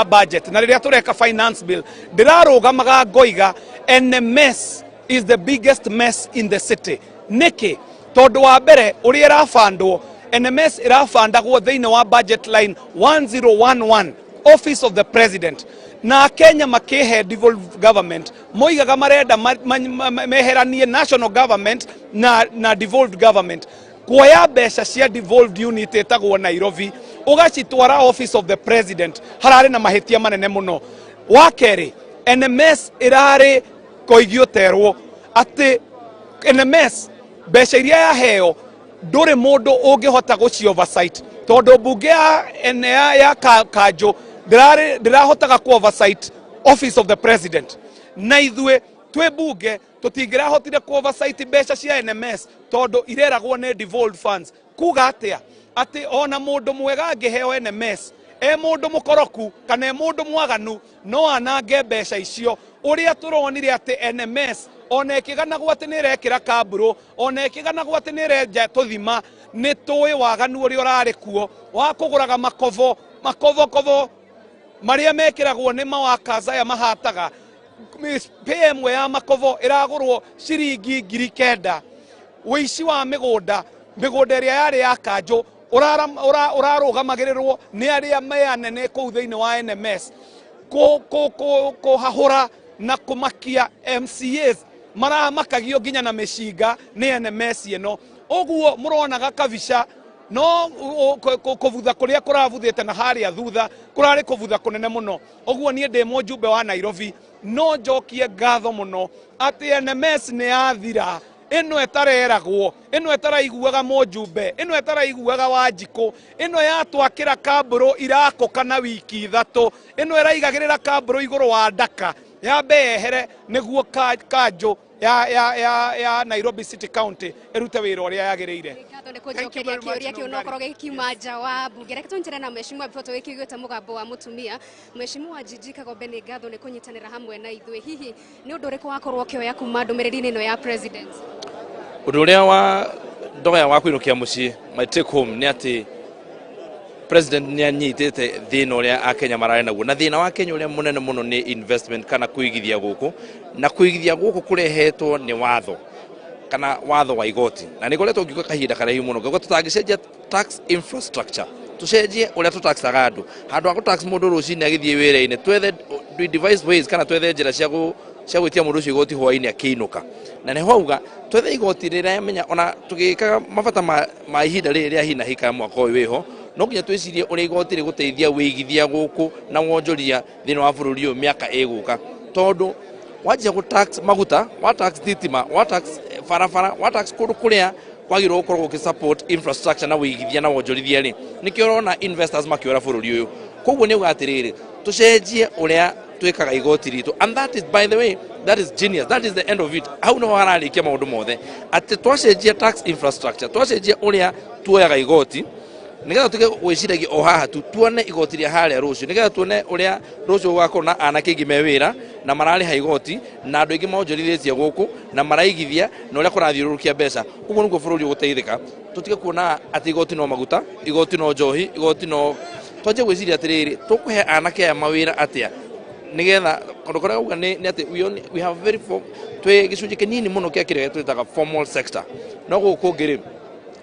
S21: budget na rĩrĩa tũreka finance bill ndĩrarũgamaga ngoiga NMS is the biggest mess in the city. Niki tondu wa mbere ũrĩa ĩrabandwo NMS ĩrabandagwo thĩinĩ wa budget line 1011 office of the president na Kenya makihe devolved government moigaga marenda meheranie national government na devolved government. Kuoya mbeca cia devolved unit etagwo Nairobi ugacitwara office of the president harare na mahitia manene muno. Wa keri NMS irari koigio terwo ati NMS mbeca iria yaheo nduri mundu ungihota guci oversight tondu mbunge ya Kanjo ndirahotaga ku oversight office of the president na ithue twe mbunge tutingirahotire ku oversight mbeca cia NMS tondu ireragwo ni devolved funds. Kuga atia ati ona mundu mwega angiheo NMS mundu mukoroku kana mundu mwaganu no anange mbeca icio. Uria turonire ati NMS ona ikiganagwo ati nirekira kamburo ona ikiganagwo ati nirenja tuthima ni tuwi waganu uria urari kuo wa kuguraga makovo maria mekiragwo ni mawakaza ya mahataga. PM ya makovo iragurwo ciringi 9,000. Wici wa migunda iria yari ya Kanjo urarugamagirirwo ni aria meanene kuu thiini wa NMS kuhahura na kumakia MCAs maramakagio nginya na mishinga ni NMS ino. Uguo muronaga kabica no kuvutha kuria kuravuthite na haria thutha kurari kuvutha kunene muno. Uguo nie ndi mujumbe wa Nairobi no njokie ngatho muno ati NMS ni yathira. Ino etareragwo ino etaraiguaga mujumbe ino etaraiguaga Wanjiku ino yatwakira kamburo irako kana wiki 3 ino iraigagirira kamburo iguru wa ndaka yambe ehere niguo Kanjo ya Nairobi City County erute wira uria yagiriire.
S14: Nikujokeria kiuria kiu no koroge kiuma nja wa bunge reke tunjire na mheshimiwa bifoto wikiguite mugambo wa mutumia. Mheshimiwa Jiji Kagombe ni ngatho ni kunyitanira hamwe na ithue hihi ni undu uriku wakorwo kioya kuma ndumiriri ino ya president.
S2: Undu uria wa ndoya wa kwinukia mucii my take home ni ati president ni anyitite thina uria akenya marare naguo na thina wa Kenya uria munene muno ni investment kana kuigithia guku na kuigithia guku kurehetwo ni watho kana watho wa igoti na nikoletwo ngiko kahinda karaihu muno ngoko tutangicenjia tax infrastructure tucenjie uria tutaxaga andu handu ha tax mundu rucini agithie wira-ini twethe device ways kana twethe njira cia gwitia mundu ucio igoti hwaini akiinuka na ne hauga twethe igoti riria menya ona tugikaga mabata ma ihinda riria hina hika mwaka uyu wiho no nginya twicirie uria igoti riguteithia wigithia guku na wonjoria thini wa bururi uyu miaka iguka tondu wajia ku tax maguta wa tax thitima wa tax farafara wa tax kundu kuria kwagirwo gukorwo ki support infrastructure na wigithia na wonjorithia ri nikio rona investors makiora bururi uyu koguo ni ugatiriri tucenjie uria twikaga igoti ritu and that is by the way that is genius that is the end of it how no hararikia maundu mothe ati twacenjia tax infrastructure twacenjia uria tuoyaga igoti nigetha tuge gwiciragia o haha tuone igoti ria haria rucio nigetha tuone uria rucio gwakorwo na anake ingi me wira na marari ha igoti na andu ingi maonjorithitie guku na maraigithia na uria kurathiurukia mbeca uguo niguo bururi guteithika tutige kuona ati igoti no maguta igoti no njohi igoti no twaje gwiciria atiriri tukuhe anake aya mawira atia nigetha kondu koria uga ni ati we have very twe gicunji kinini muno kia kire twitaga formal sector no guku ngiri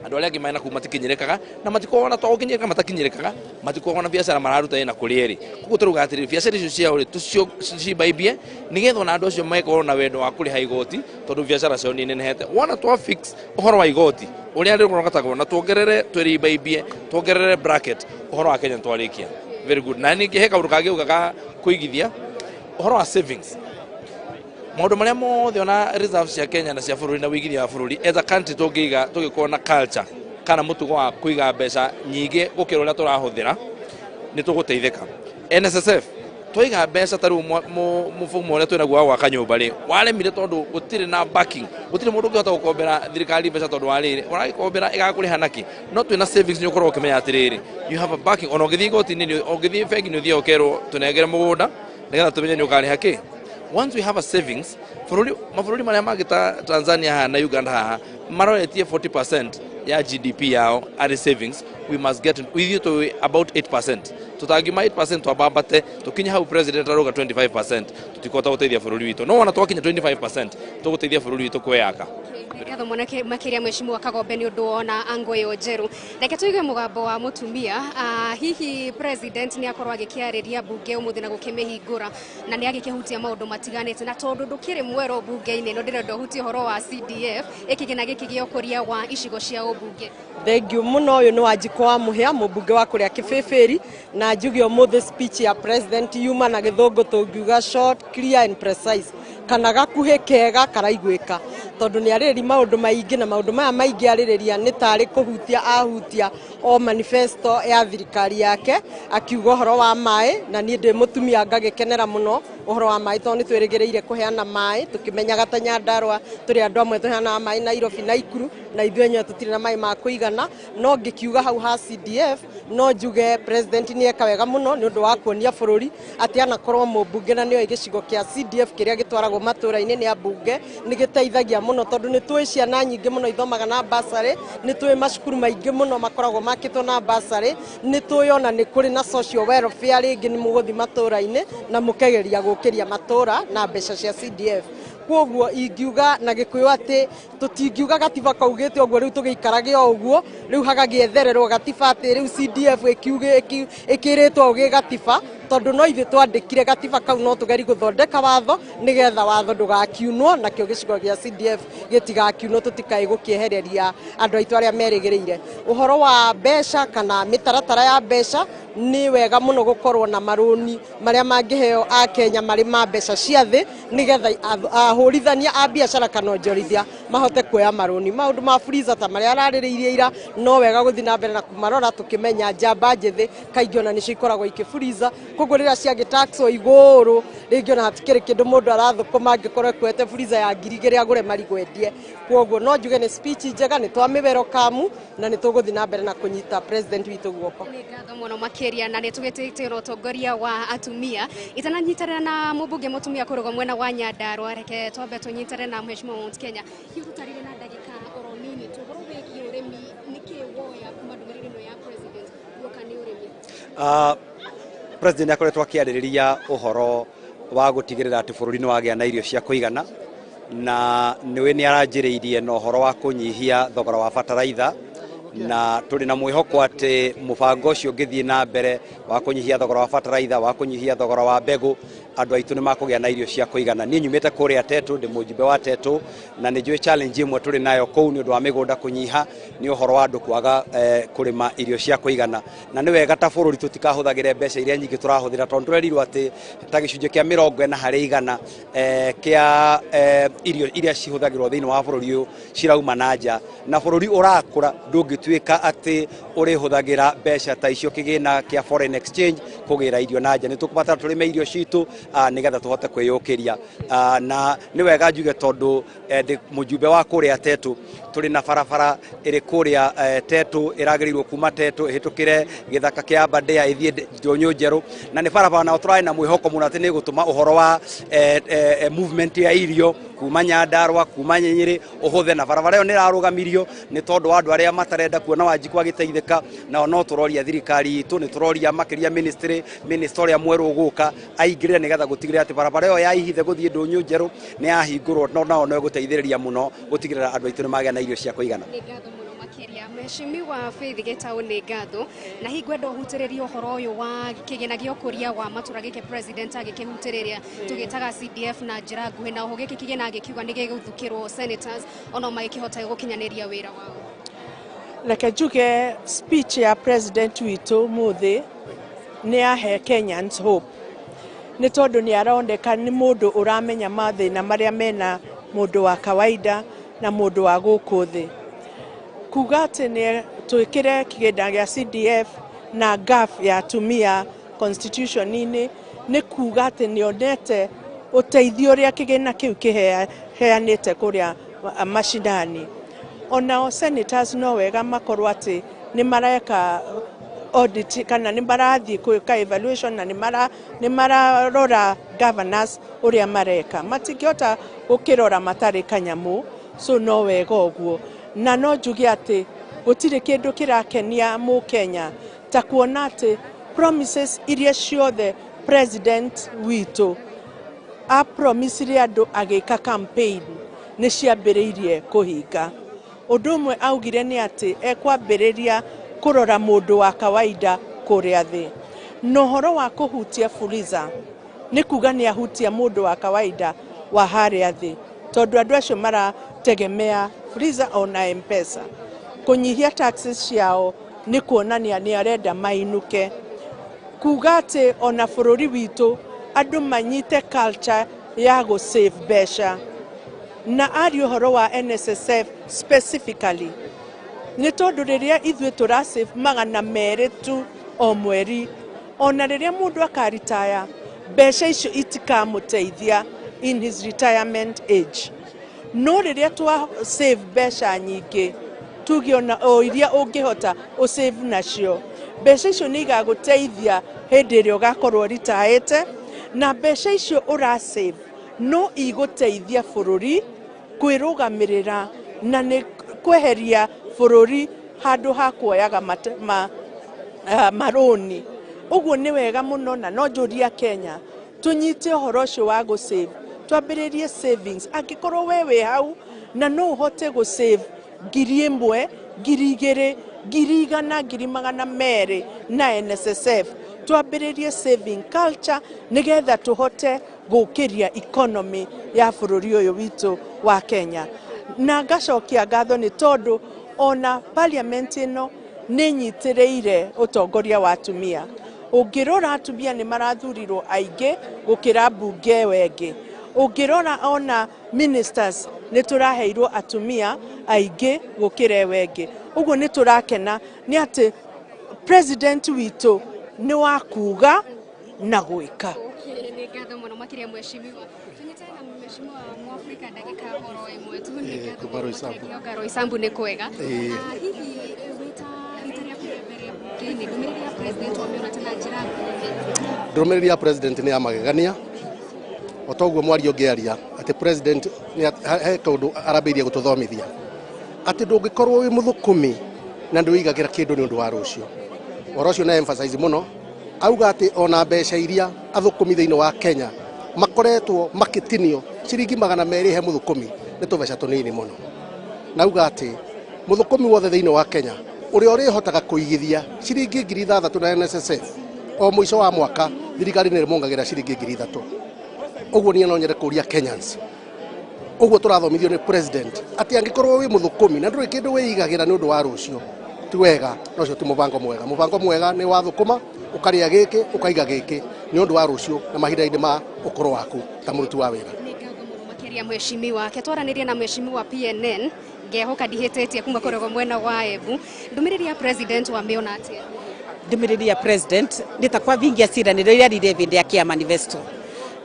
S2: andu aria ngimana ku matikinyirikaga na matikona to kinyirika matakinyirikaga matikona biashara mararuta ina kurieri kuko turuga atiri biashara icio cia uri tucio cibaibie nigetha na andu acio maikoro na wendo wa kuriha igoti tondu biashara cio ni nenehete wona twa fix uhoro wa igoti uria ri kurogatago na tuongerere twiribaibie tuongerere bracket uhoro wa Kenya twarikia very good na ni kihe kaundu kagiugaga kuigithia uhoro wa savings maundu maria mothe ona reserves cia Kenya na cia bururi na wigithia wa bururi as a country tugikora na culture kana mutugo wa kuiga mbeca nyingi gukira uria turahuthira ni tuguteithika NSSF twiga mbeca taru mufumo uria twinaguo wa kanyumba ri waremire tondu gutire na backing gutire mundu ungihota gukombera thirikari mbeca tondu warire uragikombera igakuriha naki no twina savings ni ukorwo ukimenya atiriri you have a backing ona ugithii goti ni ugithii bengi ni uthie ukero tunengere mugunda nigetha tumenye ni ukariha ki once we have a savings, mabũrũri marĩa mangĩ ta Tanzania haha na Uganda haha maroretie 40% ya GDP yao are savings. We must get with you to about 8%. Tutagima 8% twabambate tukinya hau president aroga 25%. Tutikota guteithia bũrũri witũ. No wana twakinya 25% tuguteithia bũrũri witũ kweyaka.
S14: Ngatho mwanake makiria mheshimiwa Kagombe ni undu ona ango yo njeru. Reke tuigue mugambo wa mutumia. Hihi president ni akorwo agikiariria bunge umuthi na gukimihingura na ni agikihutia maundu matiganite na tondu ndukiri mwero bunge-ini no ndirenda hutie horo wa CDF ikigina giki giokuria wa icigo cia ubunge.
S4: Thengiũ mũno ũyũ nĩ Wanjikũ wa Mũhĩa mũmbunge wa kũrĩa Kĩbĩbĩri na njuge ũmũthĩ speech ya president yuma na gĩthũngũ tũngiuga short, clear and precise kana gakuhĩ kega karaiguĩka tondũ nĩ arĩrĩria maũndũ maingĩ na maũndũ maya maingĩ arĩrĩria nĩ tarĩ kũhutia ahutia o manifesto ya thirikari yake akiuga ũhoro wa maĩ na niĩ ndĩ mũtumia ngagĩkenera mũno ũhoro wa maĩ tondũ nĩ twĩrĩgĩrĩire kũheana maĩ tũkĩmenyaga ta Nyandarua tũrĩ andũ amwe tũheanaga maĩ Nairobi na Ikuru na ithuĩ enyewe tũtirĩ na maĩ ma kũigana no ngĩkiuga hau ha CDF no njuge president nĩ eka wega mũno nĩ ũndũ wa kuonia bũrũri atĩ anakorwo mũmbunge na nĩoĩ gĩcigo kĩa CDF kĩrĩa gĩtwaragwo matũũra-inĩ nĩ ambunge nĩ gĩteithagia mũno tondũ nĩ tũĩ ciana nyingĩ mũno ithomaga na basarĩ nĩ tũĩ macukuru maingĩ mũno makoragwo makĩtwo na basarĩ nĩ tũĩ ona nĩ kũrĩ na social welfare rĩngĩ nĩ mũgũthi matũũra-inĩ na mũkegeria gũkĩria matũũra na mbeca cia CDF kwoguo ingiuga na gĩkũyũ atĩ tũtingiuga gatiba kaugĩte ũguo rĩu tũgĩikarage o ũguo rĩu hagagĩethererwo gatiba atĩ rĩu CDF ĩkĩrĩtwo ũgĩ gatiba tondũ no ithuĩ twandĩkire gatiba kau no tũgeri gũthondeka watho nĩgetha watho ndũgakiunwo na kĩo gĩcigo gĩa CDF gĩtigakiunwo tũtikaĩ gũkĩehereria andũ aitũ arĩa merĩgĩrĩire ũhoro wa mbeca kana mĩtaratara ya mbeca nĩ wega mũno gũkorwo na marũni marĩa mangĩheo a Kenya marĩ ma mbeca cia thĩ nĩgetha ahũrithania a biacara kana onjorithia mahote kuoya marũni maũndũ ma Fuliza ta marĩa ararĩrĩirie ira no wega gũthiĩ na mbere na kumarora tũkĩmenya njamba njĩthĩ kaingĩ ona nĩcio ikoragwo ikĩfuliza koguo rĩrĩa ciagĩtaxwo igũrũ rĩngĩ ona hatikĩrĩ kĩndũ mũndũ arathũkũma angĩkorwo ekuoete Fuliza ya ngiri igĩrĩ agũre marigũ endie kwoguo no njuge nĩ speech njega nĩ twamĩbero kamu na nĩ tũgũthiĩ na mbere na kũnyita president witũ guoko.
S14: Ngatho mũno makiria na nĩ tũgĩtĩkĩra ũtongoria wa atumia itananyitanĩra na mũmbunge mũtumia kũrũga mwena wa Nyandarua reke twambe tũnyitanĩre na mheshimiwa Mount Kenya hihi tũtarire na ndagĩka oro nini tũhoro wĩgiĩ ũrĩmi nĩkĩ woya kuma ndũmĩrĩri ĩno ya president guoka nĩ ũrĩmi.
S22: President akoretwo akĩarĩrĩria ũhoro wa gũtigĩrĩra atĩ bũrũri nĩ wagĩa na irio cia kũigana na nĩ aranjĩrĩirie na ũhoro wa kũnyihia thogora wa bataraitha na tũrĩ na mwĩhoko atĩ mũbango ũcio ũngĩthiĩ na mbere wa kũnyihia thogora wa bataraitha wa kũnyihia thogora wa mbegũ andũ aitũ nĩ makũgĩa na irio cia kũigana. Niĩ nyumĩte kũrĩa Tetu ndĩ mũjumbe wa Tetu na nĩ njũĩ challenge imwe tũrĩ nayo kũu nĩ ũndũ wa mĩgũnda kũnyiha nĩ ũhoro wa andũ kwaga kũrĩma irio cia kũigana na nĩ wega ta bũrũri tũtikahũthagĩre mbeca iria nyingĩ tũrahũthĩra tondũ tũrerirwo atĩ ta gĩcunjĩ kĩa 40% kĩa irio iria cihũthagĩrwo thĩinĩ wa bũrũri ũyũ cirauma na nja na bũrũri ũrakũra ndũngĩtuĩka atĩ ũrĩhũthagĩra mbeca ta icio kĩgĩna kĩa foreign exchange kũgĩra irio na nja nĩ tũkũbatara tũrĩme irio citũ nĩgetha tũhote kwĩyũkĩria na nĩ wega njuge tondũ mũjumbe wa kũrĩa Tetu tũrĩ na barabara ĩrĩ kũrĩa Tetu ĩragĩrĩirwo kuma Tetu ĩhĩtũkĩre gĩthaka kĩa Aberdare ĩthiĩ Ndũnyũ njerũ na nĩ barabara nayo tũrarĩ na mwĩhoko mũno atĩ nĩ gũtũma ũhoro wa movement ya irio kuma Nyandarua kuma Nyĩrĩ ũhũthe na barabara ĩyo nĩ ĩrarũgamirio nĩ tondũ wa andũ arĩa matarenda kuona Wanjikũ agĩteithĩka nao no tũroria thirikari itũ nĩ tũroria makĩria minister ũrĩa mwerũ ũgũka aingĩrĩre nĩgetha gũtigĩrĩra atĩ barabara ĩyo ya ihithe gũthiĩ Ndũnyũ njerũ nĩ yahingũrwo nao no gũteithĩrĩria mũno gũtigĩrĩra andũ aitũ nĩ magĩa na irio cia kũigana.
S14: Mheshimiwa Faith Gĩtaũ nĩ ngatho na hihi ngwenda ũhutĩrĩrie ũhoro ũyũ wa kĩgĩna gĩa ũkũria wa matũra gĩkĩ president agĩkĩhutĩrĩria tũgĩtaga CDF na njĩra nguhĩ na oho gĩkĩ kĩgĩna agĩkiuga nĩ gĩgũthukĩrwo senators ona magĩkĩhota gũkinyanĩria wĩra wao.
S4: Reke njuge speech ya president witũ mũthĩ nĩ yahe Kenyans hope nĩ tondũ nĩ aroneka nĩ mũndũ ũramenya mathĩna marĩa mena mũndũ wa kawaida na mũndũ wa gũkũ thĩ kuga atĩ nĩ twĩkĩre kĩgĩna gĩa CDF na gaf ya atumia constitution-inĩ nĩ kuga atĩ nĩ onete ũteithio ũrĩa kĩgĩna kĩu kĩheanĩte kũrĩa mashinani. Onao senators no wega makorwo atĩ nĩ mareka audit kana nĩ marathi kwĩka evaluation na nĩ mararora governors ũrĩa mareka matingĩhota gũkĩrora matarĩ kanyamu so no wega ũguo na no njuge atĩ gũtirĩ kĩndũ kĩrakenia mũkenya ta kuona atĩ promises iria ciothe president witũ apromisire andũ agĩka campaign nĩ ciambĩrĩirie kũhinga ũndũ ũmwe augire nĩ atĩ ekwambĩrĩria kũrora mũndũ wa kawaida kũrĩa thĩ no ũhoro wa kũhutia Fuliza nĩ kuga nĩ ahutia mũndũ wa kawaida wa harĩa thĩ tondũ andũ acio marategemea Fuliza ona M-Pesa kũnyihia taxes ciao nĩ kuonania nĩ arenda mainuke kuga atĩ ona bũrũri witũ andũ manyite culture ya gũ save mbeca na ari ũhoro wa NSSF specifically nĩ tondũ rĩrĩa ithuĩ tũra save magana merĩ tu o mweri ona rĩrĩa mũndũ akaritaya mbeca icio itikamũteithia in his retirement age no rĩrĩa twa save mbeca nyingĩ tuge ona o iria ũngĩhota o save nacio mbeca icio nĩ igagũteithia hĩndĩ ĩrĩa ũgakorwo ritaĩte na mbeca icio ũra save no igũteithia bũrũri kwĩrũgamĩrĩra na nĩ kweheria bũrũri handũ ha kuoyaga maroni ũguo nĩ wega mũno na no njũria Kenya tunyite ũhoro ũcio wa gũ save twambĩrĩrie savings angĩkorwo we wĩ hau na no ũhote gũ save 1,000 2,000 1,100 2,200 na NSSF twambĩrĩrie saving culture nĩgetha tũhote gũkĩria economy ya bũrũri ũyũ witũ wa Kenya na ngacokia ngatho nĩ tondũ ona parliament ĩno nĩ nyitĩrĩire ũtongoria wa atumia ũngĩrora atumia nĩ marathurirwo aingĩ gũkĩra mbunge wengĩ ũngĩrora ona ministers nĩ tũraheirwo atumia aingĩ gũkĩra wengĩ ũguo nĩ tũrakena nĩ atĩ president witũ nĩ wa kuga na gwĩka
S14: nĩ ngatho mũno makĩria mheshimiwa tunyitane na mheshimiwa Mwafrika ndagĩka horo ĩmwe tu nĩ ngatho mũno Isambu nĩ kwega hihi wĩta rita rĩaku rĩa mbere mbunge-inĩ ndũmĩrĩri ya president wamĩona tena njĩra nguhĩ
S3: ndũmĩrĩri ya president nĩ ya magegania o toguo mwaria ũngĩaria atĩ president he kaũndũ arambĩirie gũtũthomithia atĩ ndũngĩkorwo wĩ mũthũkũmi na ndũigagĩra kĩndũ nĩ ũndũ wa rũciũ ũhoro ũcio na emphasize mũno auga atĩ ona mbeca iria athũkũmi thĩinĩ wa Kenya makoretwo makĩtinio ciringi 200 he mũthũkũmi nĩ tũbeca tũnini mũno nauga atĩ mũthũkũmi wothe thĩinĩ wa Kenya ũrĩa ũrĩhotaga kũigithia ciringi 3,000 na NSSF o mũico wa mwaka thirikari nĩ ĩmongagĩra ciringi 3,000 ũguo niĩ no nyende kũria Kenyans ũguo tũrathomithio nĩ president atĩ angĩkorwo wĩ mũthũkũmi na ndũrĩ kĩndũ wĩigagĩra nĩ ũndũ wa rũciũ ti wega no cio ti mũbango mwega nĩ wa thũkũma ũkarĩa gĩkĩ ũkaiga gĩkĩ nĩ ũndũ wa rũciũ na mahinda-inĩ ma ũkũrũ waku ta mũruti wa wĩra
S14: makĩria mheshimiwa ketwaranĩrie na mheshimiwa PNN ngehoka ndihĩtĩtie kuma kũrego mwena wa Embu ndũmĩrĩri ya president wamĩona atĩa
S11: ndũmĩrĩri ya president nĩ ta kwavingia ciranĩro iria rĩrĩ hĩndĩ ya kĩa manifesto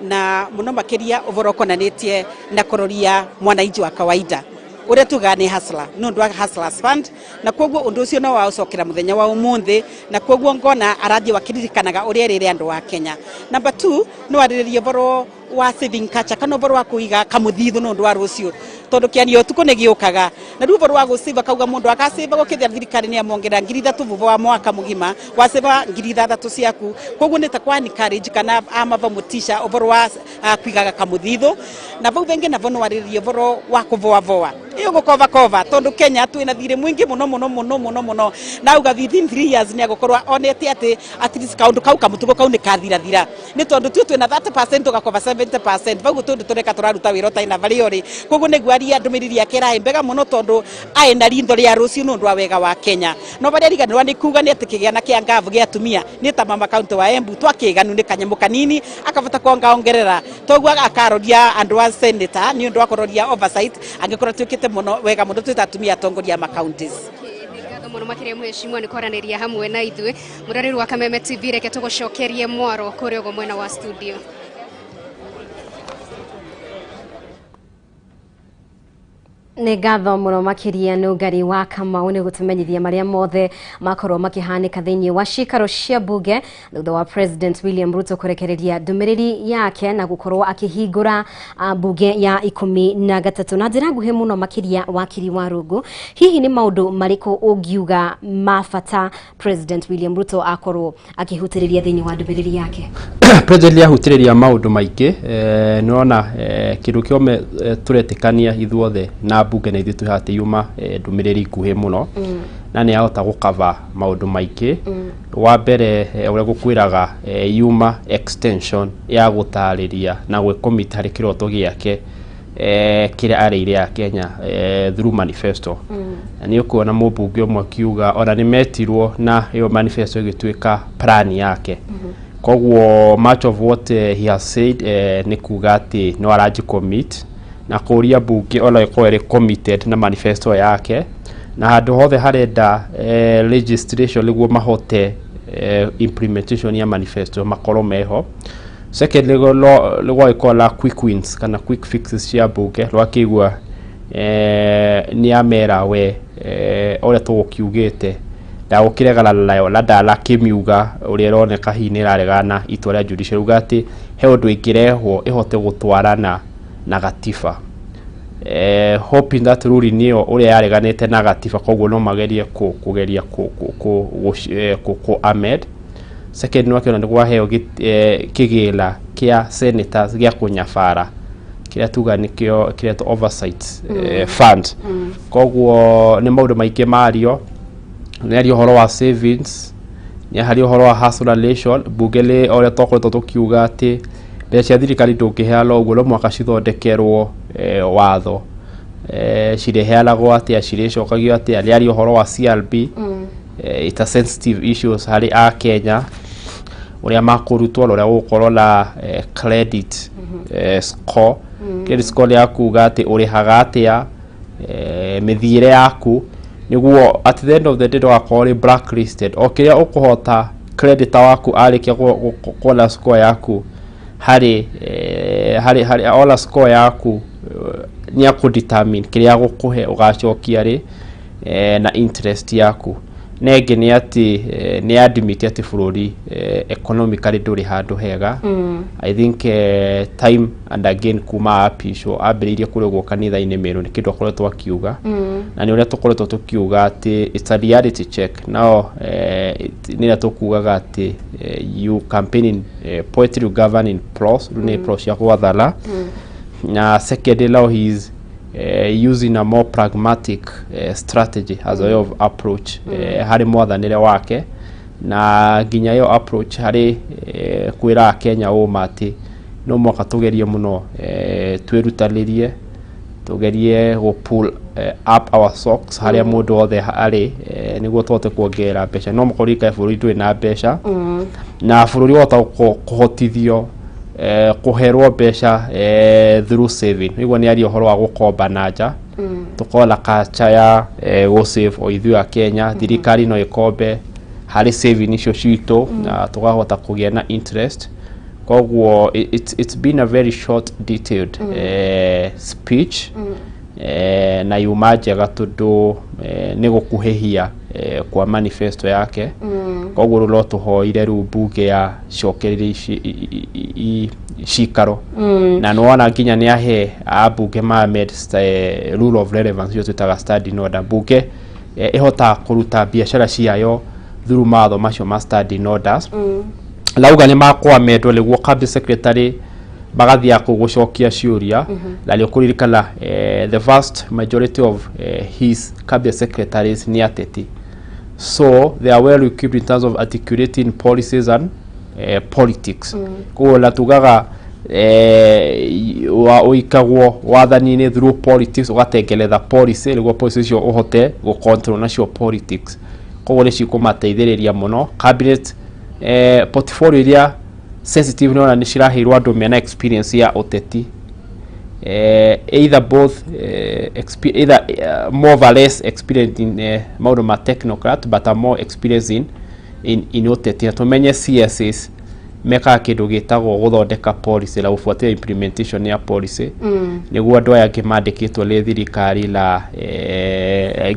S11: na mũno makĩria ũhoro ũkonanĩtie na kũroria mwananchi wa kawaida ũrĩa tuga nĩ hustler no ndwa hustlers fund na koguo ũndũ ũcio no waũcokera mũthenya wa ũmũthĩ na koguo ngona arathiĩ wakiririkanaga ũrĩa rĩrĩ andũ wa Kenya. Number 2 no arĩrĩrie ũhoro wa saving culture kana ũhoro wa kũiga kamũthithũ no ndũ wa rũciũ tondũ kĩanio ũtukũ nĩ gĩũkaga na rĩu ũhoro wa gũciva kauga mũndũ akacĩva gũkĩthia thirikari nĩ amongera 3,000 vuva wa mwaka mũgima wacĩva 3,000 ciaku koguo nĩ ta kwa encourage kana amava mutisha ũhoro wa kũigaga kamũthithũ na vau vengi navo no arĩrĩrie ũhoro wa kũvoavoa iyo gũkova tondũ Kenya twĩna thirĩ mũingĩ mũno na uga within 3 years nĩ agũkorwo onete atĩ at least kaũndũ kau kamũtugo kau nĩ kathirathira nĩ tondũ twĩna 30% tũgakova 70% vau tũndũ tũreka tũraruta wĩra ũtarĩ na varĩ ũrĩ koguo nĩguo aria ndũmĩrĩri yake ĩrahe mbega mũno tondũ aena rĩtho rĩa rũciũ nĩ ũndũ wa wega wa Kenya no varĩa riganĩrwo nĩ kuga nĩ atĩ kĩgĩana kĩa ngavu gĩa atumia nĩ ta mama kaunti wa Embu twakĩganu nĩ kanyamũ kanini akavota kuongerera toguo akaroria andũ a senator nĩ ũndũ wa kũroria oversight angĩkorwo twĩkĩte mũno wega mũno twĩta atumia atongoria ma counties
S14: mũno makĩria mheshimiwa nĩ kwaranĩria hamwe na ithuĩ mũrarĩri wa Kameme TV reke tũgũcokerie mwaro kũrĩa ũguo mwena wa studio.
S1: nä ngatho må no makä nä ngari wa Kamau nä gå tå menyithia marä a mothe makorwo makä hanä ka thä inä wa cikaro cia mbunge thutha wa President William Ruto kå rekereria ndå mä rä ri yake na gå korwo akä hingå ra mbunge ya 13 na njä ra nguhä må no makä wakiri wa Rungu. Hihi nä maå ndå marä kå å ngiuga mabata President William Ruto akorwo akä hutä rä ria thä inä wa ndå mä rä ri yake?
S5: President ahutä rä ria maå ndå maingä nä wona kä ndå kä ome tå retäkania ithuothe na mbunge na ithuĩ twĩhate yuma ndũmĩrĩri nguhĩ mũno na nĩ ahota gũkava maũndũ maingĩ. Wa mbere ũrĩa gũkwĩraga yuma extension ya gũtarĩria na gwĩcommit harĩ kĩroto gĩake kĩrĩa arĩire ya Kenya through manifesto. Nĩ ũkuona mũmbunge ũmwe akiuga ona nĩ metirwo na ĩyo manifesto ĩgĩtuĩka plan yake. Koguo much of what he has said nĩ kuga atĩ no aranji commit na kuria mbunge ona ĩkorwo ĩrĩ committed na manifesto yake na handũ hothe harenda registration nĩguo mahote implementation ya manifesto makorwo meho. Second lego ikola quick wins kana quick fixes cia mbunge rwakĩigua nĩ amera we ũrĩa tũgũkiugĩte ndagũkĩregana nayo na ndalakĩmiuga ũrĩa ĩroneka hihi nĩ ĩraregana itua rĩa judicial uga atĩ he ũndũ ĩngĩrehwo ĩhote gũtwarana na gatiba. Hoping that ruling niyo uri yareganite na gatiba koguo no magerie kugeria ku amend. Second no akiona ndwa heo kigila kia senators gya kunyafara kiria tuga nikio kiria to oversight fund. Koguo ni maundu maingĩ mario nĩ ari horo wa savings ni hari horo wa household relation bugele ore tokoretwo tukiuga ati mbeca thirikari ndũngĩheana ũguo no mwaka cithondekerwo watho cireheanagwo atĩa cirecokagio atĩa nĩ ari ũhoro wa CRB it's a sensitive issues harĩ a Kenya ũrĩa makũrutwo ũrĩa gũkorwo na credit score. Credit score ya kuga atĩ ũrĩhaga atĩa mĩthiĩre yaku nĩguo at the end of the day ndũgakorwo blacklisted. O kĩrĩa ũkũhota creditor waku arĩkia kuona score yaku hari ola score yaku ni akudetermine kiria gukuhe ugacokia ri na interest yaku. Nenge ni ati ni admit ati bururi economically nduri handu hega. I think time and again kuma apisho abiririe kuregwo kanitha-inĩ meru ni kindu akoretwo akiuga na ni uria tukoretwo tukiuga ati it's a reality check now. Ni tukugaga ati you campaigning poetry governing pros rune pros ya gwathana na second law he is using a more pragmatic strategy as a way of approach hari mwathanire wake na nginya yo approach hari kwira Kenya mati no mwaka tugerie muno twirutanirie tugerie go pull up our socks hari mundu othe ari niguo twote kuongerera mbeca no mukorika bururi ndwe na mbeca na bururi wota kuhotithio kuherwo mbeca through saving. Niguo ni ari uhoro wa gukomba nanja tukola kacha ya go save o ithu ya Kenya thirikari no ikombe hari saving icio cito na tukahota kugia na interest. Koguo it's been a very short detailed speech na yuma njega tondu ni gukuhehia kwa manifesto yake. Koguo lo tuhoire ru mbunge ya cokereri cikaro na nona nginya ni ahe ambunge ma med rule of relevance yo tutaga study in order mbunge ihota kuruta biashara ciayo through matho macio ma study in orders. Lauga ni makwa medwo niguo cabinet secretary bagathia kugucokia ciuria na lio kuririkana the vast majority of his cabinet secretaries ni ateti, so they are well equipped in terms of articulating policies and politics. Ko la tugaga wa uikagwo wathani-inĩ through politics ugatengeletha policy niguo policy cio uhote go control nacio politics. Koguo nĩ cikumateithĩrĩria muno cabinet portfolio iria sensitive no ni cirahirwo andu mena experience ya uteti either both either more or less experience in maundu ma technocrat but are more experience in uteti. Tumenye CSs meka kindu gitagwo guthondeka policy la gufuatia implementation ya policy niguo andu aya kimandikitwo le thirikari la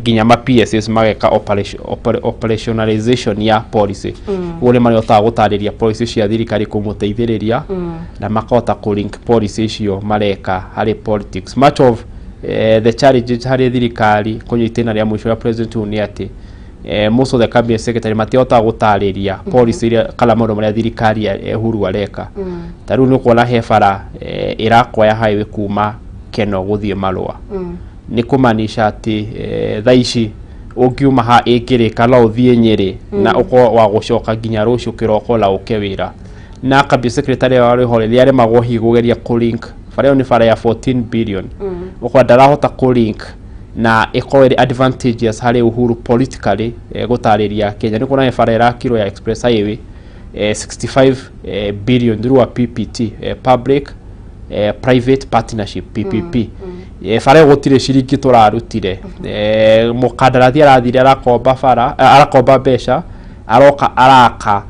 S5: ginya ma PSS mageka operationalization ya policy ule mari ota gutariria policy cia thirikari kumuteithiriria na makota ku link policy cio mareka hari politics. Much of the challenges hari thirikari kunyitena ria mwisho ya president ni ati most of the cabinet secretary matiota gutariria policy ria kala maundu maria thirikari ehuru areka taru ni kuona hebara irakoya highway kuma Keno guthie Marua ni kumanisha ati thaici ungiuma ha ikirika la uthie Nyeri na uko wa gucoka ginya rucio kiroko la ukewira na cabinet secretary wari hore liare magohi gugeria ku link fareo ni fara ya 14 billion uko ndarahota ku link na equally advantages hari uhuru politically gutariria Kenya ni kuna fara ya kilo ya express highway 65 billion through a PPT public private partnership PPP fara gutire ciringi turarutire mukandarathi arathire arakomba fara arakomba besha aroka araka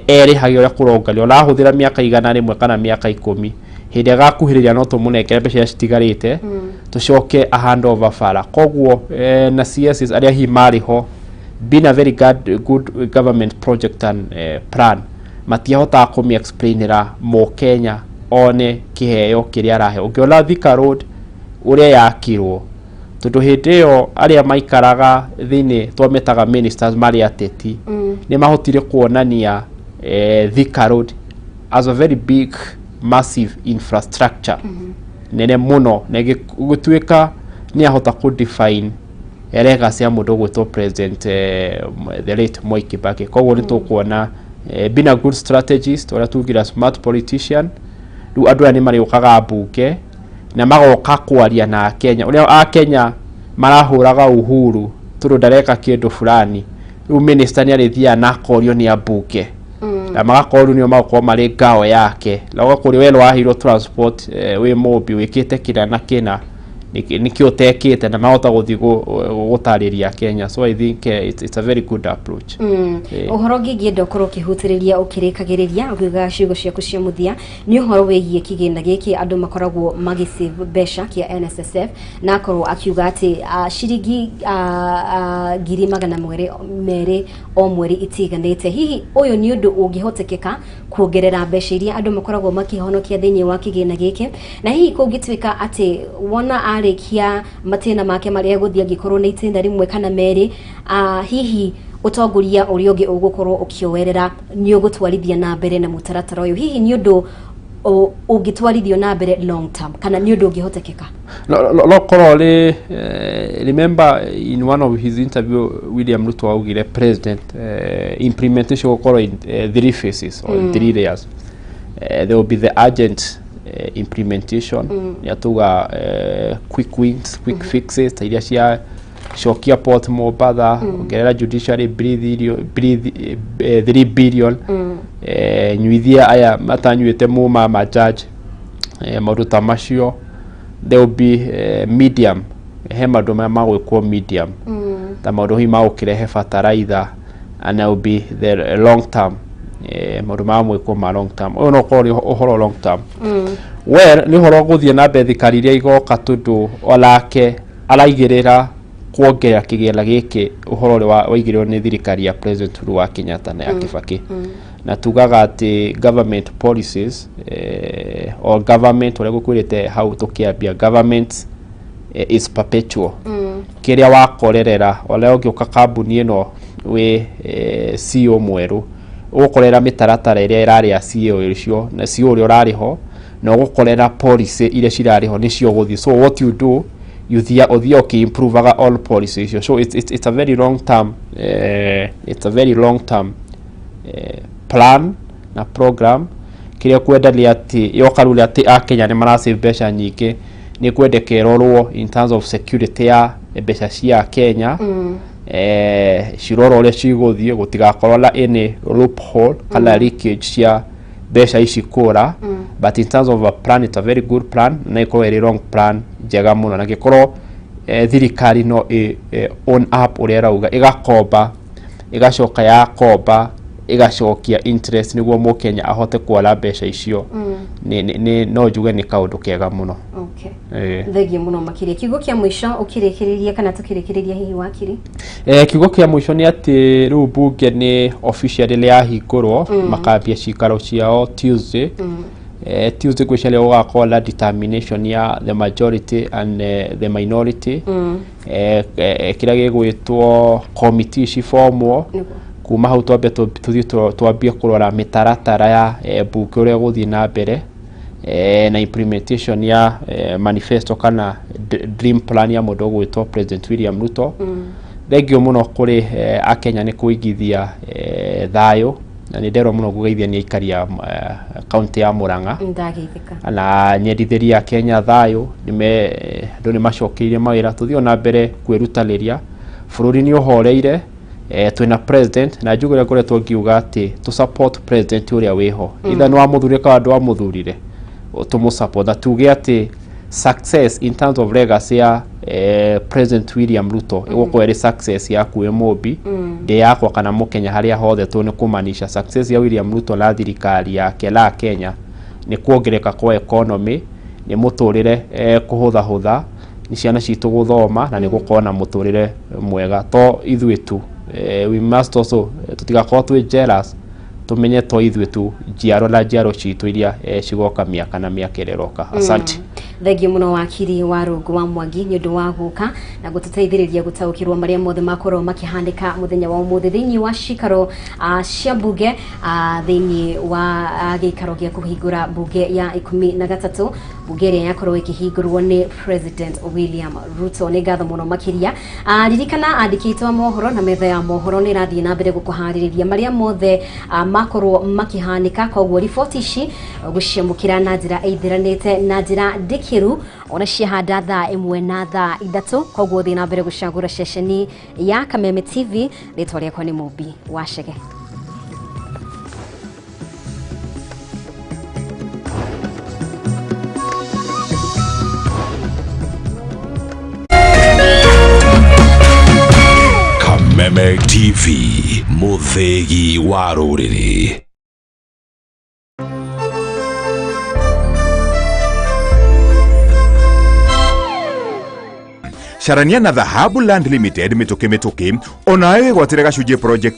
S5: eri hagio ya kurongario arahuthira miaka igana rimwe kana miaka 10 hindi agakuhiriria no tumunekere besha citigarite tucoke a handover fara koguo na CSs aria hi mariho been a very good government project and plan matiahota kumi explainera mo Kenya one kiheo kiria arahe ungiona Thika Road uria yakirwo tundu hindi yo aria maikaraga thini twametaga ministers mari ateti ni mahotire kuonania Thika Road as a very big massive infrastructure nene muno nege gutuika ni ahota ku define legacy ya mundu gwitwo president the late Moi Kibaki koguo ni tukuona been a good strategist ora tugira smart politician du andu ani mari ukaga mbunge na magoka kwaria na Kenya uria a Kenya marahuraga uhuru turu ndareka kindu fulani u minister ni arithia na korio ni mbunge na magakoru ni makwa mari ngao yake lawa kuri welo ahiro transport we mobi wikite kina na kina nikio tekite na mahota guthi gutariria Kenya, so I think it's a very good approach.
S1: Uhoro ngigienda ukorwo kihutiriria ukirikagiriria ugiga ciugo ciaku cia muthia ni uhoro wegie kigina giki andu makoragwo magisave besha kia NSSF na akorwo akiuga ati ciringi ngiri magana mweri o mweri itiganite hihi uyu ni undu ungihotekeka kuongerera besha iria andu makoragwo makihonokia thiini wa kigina giki na hihi kungitwika ati wona arikia matena make maria guthia gikorwo ni itinda rimwe kana meri hihi utongoria uri ungi ugukorwo ukiowerera ni ugutwarithia na mbere na mutaratara uyu hihi ni undu ugitwarithio na mbere long term kana ni undu ungihotekeka
S5: lokorole remember in one of his interview William Ruto augire president implementation occur in 3 phases or 3 layers. There will be the urgent implementation yatuga quick wins, quick fixes tairia cia shokia port mobada ongerera judiciary 3 billion nyuithia aya matanyuite muma ma judge maruta macio. There will be medium hema doma magwikwo medium ta maundu hi magukirehe fertilizer and there will be the long term maundu mamwikwo ma long term uyu no kori uhoro long term well ni horo guthie na mbe thikariria igoka tundu olake araigirira kuongerera kigela giki uhoro wa igiriro ni thirikari ya president Uhuru wa Kenyatta na ya Kibaki na tugaga ati government policies or government ore gukwirite how tukiambia government is perpetual kiria wakorerera ole ugiuka kambuni ino we CEO mweru ugukorera mitaratara iria irari ya CEO icio na CEO uri urariho na ugukorera policy iria cirariho nicio guthii. So what you do you the improve all policies. So it's a very long term plan na program kiria kwendalia ati yokarule ati Kenya ni marasave besha nyingi ni kwendekerorwo in terms of security ya besha cia Kenya ciroro ule ciguthie gutigakorwo la any loophole kana leakage cia besha ici kura but in terms of a plan it's a very good plan na iko very long plan njega muno na gikorwo thirikari no on up uri rauga igakomba igacoka ya komba igacokia interest niguo Mukenya ahote kwara mbeca icio ni no njuge ni kaundu kega muno.
S1: Okay. Thegi muno makiria kiugo kia mwisho ukirikiriria kana tukirikiriria hihi wakiri?
S5: Kiugo kia mwisho ni ati riu mbunge ni officially yahingurwo makambia cikaro ciao Tuesday. Tuesday gwiciaria ugakorwo determination ya the majority and the minority. Kira gigwitwo committee cifomwo kuma hau twambe twambie kurora mitaratara ya mbunge uria guthii na mbere na implementation ya manifesto kana dream plan ya mundu gwitwo President William Ruto. Thengio muno kuri akenya ni kuigithia thayo na ni ndero muno kugeithia ni ikaria county ya Murang'a na nyendithiria Kenya thayo ndu ni macokirie mawira tuthio na mbere kwirutaniria bururi ni uhoreire twina president na njugire ngoretwo ngiuga ati to support president uria wiho itha no amuthurire ka andu amuthurire tumu support tuge ati success in terms of legacy ya President William Ruto igukwo eri success ya kuwe mobi de yakwa kana Mukenya haria hothe tune kumanisha success ya William Ruto na thirikari yake la Kenya ni kuongereka kwa economy ni muturire kuhutha ni ciana citu guthoma na ni gukona muturire mwega to ithuitu we must also tutigakorwo twi jealous tumenye to ithuitu jiaro na jiaro citu iria cigoka miaka na miaka ireroka. Asante.
S1: Thengio muno wakiri wa Rungu wa Mwangi ni undu wa guka na gututeithiriria gutaukirwa maria mothe makorwo makihandika muthenya wa umuthi thiini wa cikaro cia mbunge thiini wa gikaro gia kuhingura mbunge ya 13 mbunge iria yakorwo ikihingurwo ni President William Ruto. Ni ngatho muno makiria ririkana andikitwo mohoro na metha ya mohoro ni rathie na mbere gukuhaririria maria mothe makorwo makihanika koguo riboti ici guciamukira na njira eithiranite na njira kiru ona cihanda thaa 1 na thaa 3 koguo thina mbere gucagura ceceni ya Kameme TV ritwa riakwa ni Mubi wa Shege.
S6: Kameme TV muthegi wa ruriri.
S9: Sharania na Dhahabu Land Limited mituke onawe gwatire gacunjĩ project